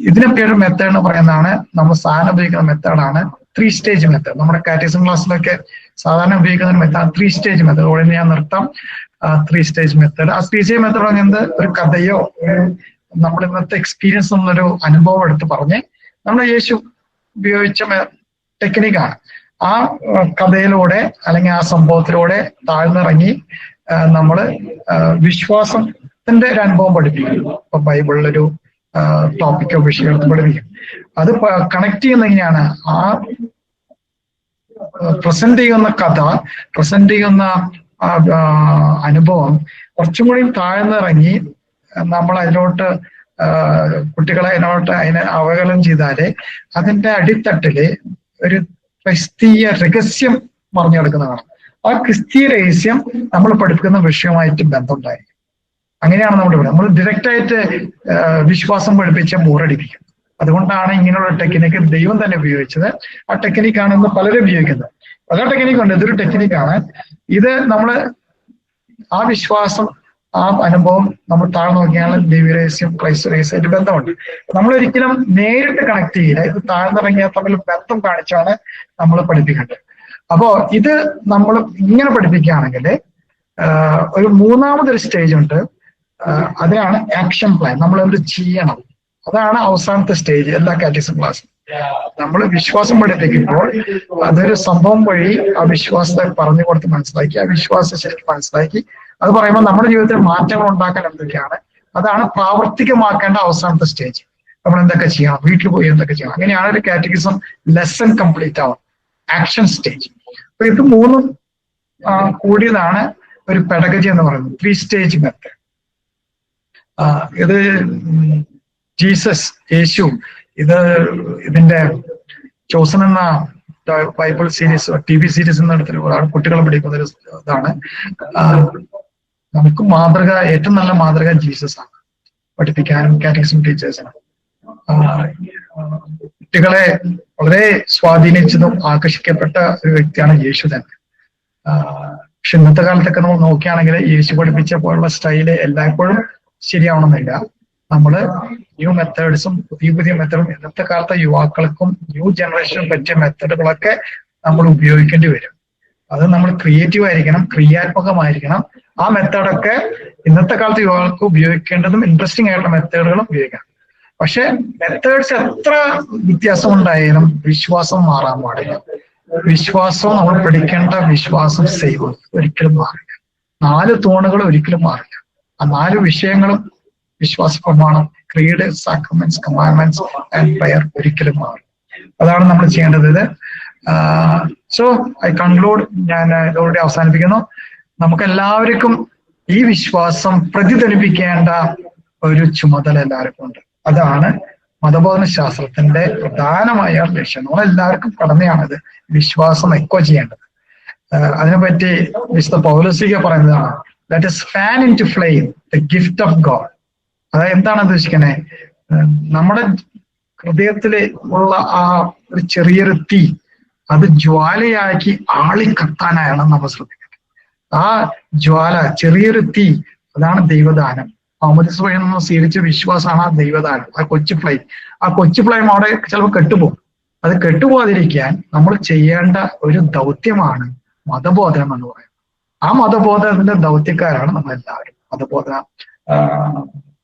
ഇതിനെ പേര് മെത്തേഡ് എന്ന് പറയുന്നതാണ് നമ്മൾ സാധാരണ ഉപയോഗിക്കുന്ന മെത്തേഡാണ് 3 സ്റ്റേജ് മെത്തേഡ്. നമ്മുടെ കാറ്റഗിസം ക്ലാസ്സിലൊക്കെ സാധാരണ ഉപയോഗിക്കുന്ന ഒരു മെത്തേഡ് 3 സ്റ്റേജ് മെത്തേഡ്. ഉടനെ ഞാൻ നിർത്താം. 3 സ്റ്റേജ് മെത്തേഡ്. ആ 3 സ്റ്റേജ് മെത്തേഡ് പറയുന്നത് ഒരു കഥയോ നമ്മൾ ഇന്നത്തെ എക്സ്പീരിയൻസ് എന്നൊരു അനുഭവം എടുത്ത് പറഞ്ഞ് നമ്മൾ യേശു ഉപയോഗിച്ച ടെക്നിക്കാണ്. ആ കഥയിലൂടെ അല്ലെങ്കിൽ ആ സംഭവത്തിലൂടെ താഴ്ന്നിറങ്ങി നമ്മൾ വിശ്വാസത്തിന്റെ ഒരു അനുഭവം പഠിപ്പിക്കും. ഇപ്പൊ ബൈബിളിലൊരു ടോപ്പിക്കോ വിഷയം എടുത്ത് പഠിപ്പിക്കും. അത് കണക്ട് ചെയ്യുന്ന എങ്ങനെയാണ്, ആ പ്രസന്റ് ചെയ്യുന്ന കഥ, പ്രസന്റ് ചെയ്യുന്ന അനുഭവം കുറച്ചും കൂടി താഴ്ന്നിറങ്ങി നമ്മൾ അതിലോട്ട് കുട്ടികളെ അതിനെ അവഹേളനം ചെയ്താല് അതിന്റെ അടിത്തട്ടില് ഒരു ക്രിസ്തീയ രഹസ്യം മറിഞ്ഞു കിടക്കുന്നതാണ്. ആ ക്രിസ്തീയ രഹസ്യം നമ്മൾ പഠിപ്പിക്കുന്ന വിഷയമായിട്ട് ബന്ധമുണ്ടായിരിക്കും. അങ്ങനെയാണ് നമ്മൾ ഡയറക്റ്റ് ആയിട്ട് വിശ്വാസം പഠിപ്പിച്ച ബോറടിപ്പിക്കും. അതുകൊണ്ടാണ് ഇങ്ങനെയുള്ള ടെക്നിക്ക് ദൈവം തന്നെ ഉപയോഗിച്ചത്. ആ ടെക്നിക്കാണ് ഇന്ന് പലരും ഉപയോഗിക്കുന്നത്. പല ടെക്നിക്കുണ്ട്, ഇതൊരു ടെക്നിക്കാണ്. ഇത് നമ്മൾ ആ വിശ്വാസം, ആ അനുഭവം നമ്മൾ താഴ്ന്നു നോക്കിയാൽ ദൈവരഹസ്യം ക്രൈസ്ത രഹസ്യമായിട്ട് ബന്ധമുണ്ട്. നമ്മൾ ഒരിക്കലും നേരിട്ട് കണക്ട് ചെയ്യില്ല, ഇത് താഴ്ന്നിറങ്ങിയാൽ തമ്മിൽ ബന്ധം കാണിച്ചാണ് നമ്മൾ പഠിപ്പിക്കേണ്ടത്. അപ്പോ ഇത് നമ്മൾ ഇങ്ങനെ പഠിപ്പിക്കുകയാണെങ്കിൽ ഒരു മൂന്നാമതൊരു സ്റ്റേജ് ഉണ്ട്, അതിനാണ് ആക്ഷൻ പ്ലാൻ. നമ്മൾ എന്ത് ചെയ്യണം, അതാണ് അവസാനത്തെ സ്റ്റേജ് എല്ലാ കാറ്റഗിസം ക്ലാസ്സും. നമ്മൾ വിശ്വാസം പഠിപ്പിക്കുമ്പോൾ അതൊരു സംഭവം വഴി ആ വിശ്വാസത്തെ പറഞ്ഞു കൊടുത്ത് മനസ്സിലാക്കി, ആ വിശ്വാസം ശരിക്കും മനസ്സിലാക്കി അത് പറയുമ്പോൾ നമ്മുടെ ജീവിതത്തിൽ മാറ്റങ്ങൾ ഉണ്ടാക്കാൻ എന്തൊക്കെയാണ്, അതാണ് പ്രാവർത്തികമാക്കേണ്ട അവസാനത്തെ സ്റ്റേജ്. നമ്മൾ എന്തൊക്കെ ചെയ്യണം, വീട്ടിൽ പോയി എന്തൊക്കെ ചെയ്യണം, അങ്ങനെയാണ് ഒരു കാറ്റഗിസം ലെസൺ കംപ്ലീറ്റ് ആവുന്നത്, ആക്ഷൻ സ്റ്റേജ്. അപ്പൊ ഇത് മൂന്നും കൂടിയതാണ് ഒരു പെഡഗജി എന്ന് പറയുന്നത്, 3 സ്റ്റേജ് മെത്തേഡ്. ഇത് ജീസസ്, യേശു, ഇതിന്റെ ചോസൻ എന്ന ബൈബിൾ സീരീസ്, TV സീരീസ് എന്നെടുത്തൊരു കുട്ടികളെ പഠിക്കുന്ന ഒരു ഇതാണ്. നമുക്ക് മാതൃക, ഏറ്റവും നല്ല മാതൃക ജീസസ് ആണ് പഠിപ്പിക്കാനും കാറ്റഗിസം ടീച്ചേഴ്സിനും. കുട്ടികളെ വളരെ സ്വാധീനിച്ചതും ആകർഷിക്കപ്പെട്ട ഒരു വ്യക്തിയാണ് യേശു തന്നെ. പക്ഷെ ഇന്നത്തെ കാലത്തൊക്കെ നമ്മൾ നോക്കുകയാണെങ്കിൽ യേശു പഠിപ്പിച്ച പോലുള്ള സ്റ്റൈല് എല്ലായ്പ്പോഴും ശരിയാവണമെന്നില്ല. നമ്മള് ന്യൂ മെത്തേഡ്സും പുതിയ മെത്തേഡും ഇന്നത്തെ കാലത്തെ യുവാക്കൾക്കും ന്യൂ ജനറേഷനും പറ്റിയ മെത്തേഡുകളൊക്കെ നമ്മൾ ഉപയോഗിക്കേണ്ടി വരും. അത് നമ്മൾ ക്രിയേറ്റീവ് ആയിരിക്കണം, ക്രിയാത്മകമായിരിക്കണം. ആ മെത്തേഡൊക്കെ ഇന്നത്തെ കാലത്ത് യുവാക്കൾക്ക് ഉപയോഗിക്കേണ്ടതും ഇൻട്രസ്റ്റിംഗ് ആയിട്ടുള്ള മെത്തേഡുകളും ഉപയോഗിക്കണം. പക്ഷെ മെത്തേഡ്സ് എത്ര വ്യത്യാസം ഉണ്ടായാലും വിശ്വാസം മാറാൻ പാടില്ല. വിശ്വാസം നമ്മൾ പഠിക്കേണ്ട വിശ്വാസം സെയിം, ഒരിക്കലും മാറില്ല. 4 തൂണുകൾ ഒരിക്കലും മാറില്ല. ആ 4 വിഷയങ്ങളും വിശ്വാസ പ്രമാണം, creed, sacraments, commandments and prayer ഒരിക്കലും മാറും. അതാണ് നമ്മൾ ചെയ്യേണ്ടത്. സോ ഐ കൺക്ലൂഡ്, ഞാൻ ഇതോടെ അവസാനിപ്പിക്കുന്നു. നമുക്ക് എല്ലാവർക്കും ഈ വിശ്വാസം പ്രതിഫലിപ്പിക്കേണ്ട ഒരു ചുമതല എല്ലാവർക്കും ഉണ്ട്. അതാണ് മതബോധന ശാസ്ത്രത്തിന്റെ പ്രധാനമായ ലക്ഷ്യം. നമ്മളെല്ലാവർക്കും കടമയാണിത്, വിശ്വാസം എക്കോ ചെയ്യേണ്ടത്. അതിനെപ്പറ്റി വിശുദ്ധ പൗലോസ്ലീഹ പറയുന്നതാണ്, let us fan into flame the gift of God. അതായത് എന്താണ് ഉദ്ദേശിക്കുന്നത്? നമ്മുടെ ഹൃദയത്തില് ഉള്ള ആ ഒരു ചെറിയൊരു തീ, അത് ജ്വാലയാക്കി ആളിക്കത്താനായാണ് നമ്മൾ ശ്രദ്ധിക്കുന്നത്. ആ ജ്വാല, ചെറിയൊരു തീ, അതാണ് ദൈവദാനം. മുഹമ്മദ് വഴി നമ്മൾ സ്വീകരിച്ച വിശ്വാസമാണ് ആ ദൈവദാനം, ആ കൊച്ചു ഫ്ലെയിം. ആ കൊച്ചു ഫ്ലെയിം അവിടെ ചിലപ്പോൾ കെട്ടുപോകും. അത് കെട്ടുപോകാതിരിക്കാൻ നമ്മൾ ചെയ്യേണ്ട ഒരു ദൗത്യമാണ് മതബോധനം എന്ന് പറയുന്നത്. ആ മതബോധനത്തിന്റെ ദൗത്യക്കാരാണ് നമ്മളെല്ലാവരും, മതബോധന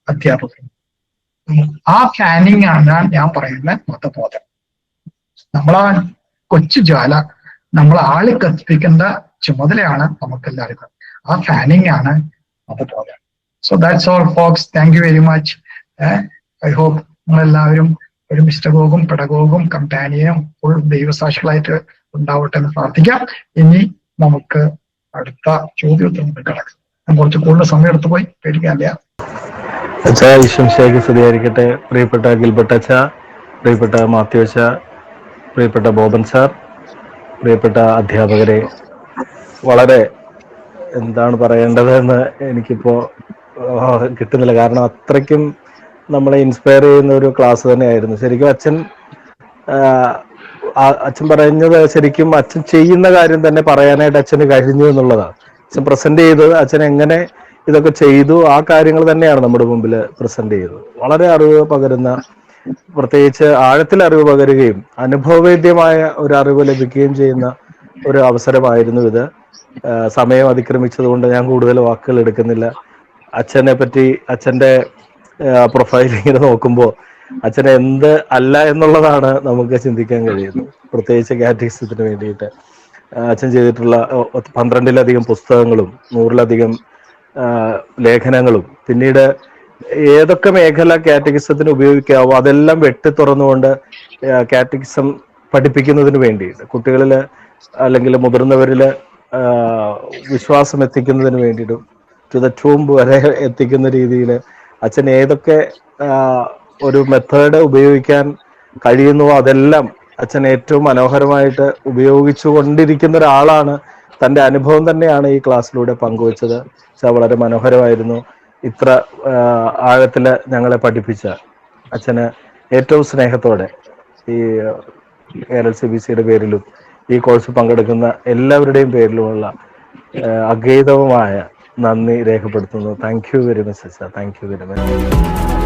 അധ്യാപകർ. ആ ഫാനിങ് ആണ് ഞാൻ പറയുന്ന മതബോധനം. നമ്മളാ കൊച്ചു ജ്വാല നമ്മൾ ആളി കത്തിപ്പിക്കേണ്ട ചുമതലയാണ് നമുക്കെല്ലാവർക്കും. ആ ഫാനിങ് ആണ് മതബോധനം. So that's all folks. Thank you very much. I hope നമ്മളെല്ലാവരും ഒരു മിസ്റ്റഗോഗും പെഡഗോഗും കമ്പാനിയനും ഫുൾ ദൈവസാക്ഷികളായിട്ട് ഉണ്ടാവട്ടെ എന്ന് പ്രാർത്ഥിക്കാം. ഇനി നമുക്ക് അടുത്ത ചോദ്യോത്തരം കിടക്കാം. ഞാൻ കുറച്ച് കൂടുതൽ സമയം എടുത്തു പോയി, പേടിക്കാനില്ല. അച്ഛാ, ഈശ്വംശേഖ സ്തുതിയായിരിക്കട്ടെ. പ്രിയപ്പെട്ട ഗിൽബർട്ട് അച്ഛ, പ്രിയപ്പെട്ട മാത്യു അച്ഛ, പ്രിയപ്പെട്ട ബോബൻ സാർ, പ്രിയപ്പെട്ട അധ്യാപകരെ, വളരെ എന്താണ് പറയേണ്ടതെന്ന് എനിക്കിപ്പോ കിട്ടുന്നില്ല. കാരണം അത്രയ്ക്കും നമ്മളെ ഇൻസ്പയർ ചെയ്യുന്ന ഒരു ക്ലാസ് തന്നെയായിരുന്നു. ശരിക്കും അച്ഛൻ പറഞ്ഞത് ശരിക്കും അച്ഛൻ ചെയ്യുന്ന കാര്യം തന്നെ പറയാനായിട്ട് അച്ഛന് കഴിഞ്ഞു എന്നുള്ളതാണ്. അച്ഛൻ പ്രസന്റ് ചെയ്തത് അച്ഛൻ എങ്ങനെ ഇതൊക്കെ ചെയ്തു, ആ കാര്യങ്ങൾ തന്നെയാണ് നമ്മുടെ മുമ്പിൽ പ്രസന്റ് ചെയ്തത്. വളരെ അറിവ് പകരുന്ന, പ്രത്യേകിച്ച് ആഴത്തിൽ അറിവ് പകരുകയും അനുഭവവേദ്യമായ ഒരു അറിവ് ലഭിക്കുകയും ചെയ്യുന്ന ഒരു അവസരമായിരുന്നു ഇത്. സമയം അതിക്രമിച്ചത് കൊണ്ട് ഞാൻ കൂടുതൽ വാക്കുകൾ എടുക്കുന്നില്ല. അച്ഛനെ പറ്റി, അച്ഛന്റെ പ്രൊഫൈൽ ഇങ്ങനെ നോക്കുമ്പോൾ അച്ഛൻ എന്ത് അല്ല എന്നുള്ളതാണ് നമുക്ക് ചിന്തിക്കാൻ കഴിയുന്നത്. പ്രത്യേകിച്ച് കാറ്റഗിസത്തിന് വേണ്ടിയിട്ട് അച്ഛൻ ചെയ്തിട്ടുള്ള 12-ലധികം പുസ്തകങ്ങളും 100-ലധികം ലേഖനങ്ങളും, പിന്നീട് ഏതൊക്കെ മേഖല കാറ്റഗിസത്തിന് ഉപയോഗിക്കാവോ അതെല്ലാം വെട്ടി തുറന്നുകൊണ്ട് കാറ്റഗിസം പഠിപ്പിക്കുന്നതിന് വേണ്ടിയിട്ട്, കുട്ടികളില് അല്ലെങ്കിൽ മുതിർന്നവരില് വിശ്വാസം എത്തിക്കുന്നതിന് വേണ്ടിയിട്ടും ടു ദ ടൂംബ് വരെ എത്തിക്കുന്ന രീതിയിൽ അച്ഛൻ ഏതൊക്കെ ഒരു മെത്തേഡ് ഉപയോഗിക്കാൻ കഴിയുന്നുവോ അതെല്ലാം അച്ഛൻ ഏറ്റവും മനോഹരമായിട്ട് ഉപയോഗിച്ചു കൊണ്ടിരിക്കുന്ന ഒരാളാണ്. തൻ്റെ അനുഭവം തന്നെയാണ് ഈ ക്ലാസ്സിലൂടെ പങ്കുവച്ചത്. വളരെ മനോഹരമായിരുന്നു. ഇത്ര ആഴത്തിൽ ഞങ്ങളെ പഠിപ്പിച്ച അച്ഛന് ഏറ്റവും സ്നേഹത്തോടെ ഈ KLCBCയുടെ പേരിലും ഈ കോഴ്സ് പങ്കെടുക്കുന്ന എല്ലാവരുടെയും പേരിലുമുള്ള അഗൈതവുമായ നന്ദി രേഖപ്പെടുത്തുന്നു. താങ്ക് യു വെരി മച്ച് അച്ഛാ. Thank you very much.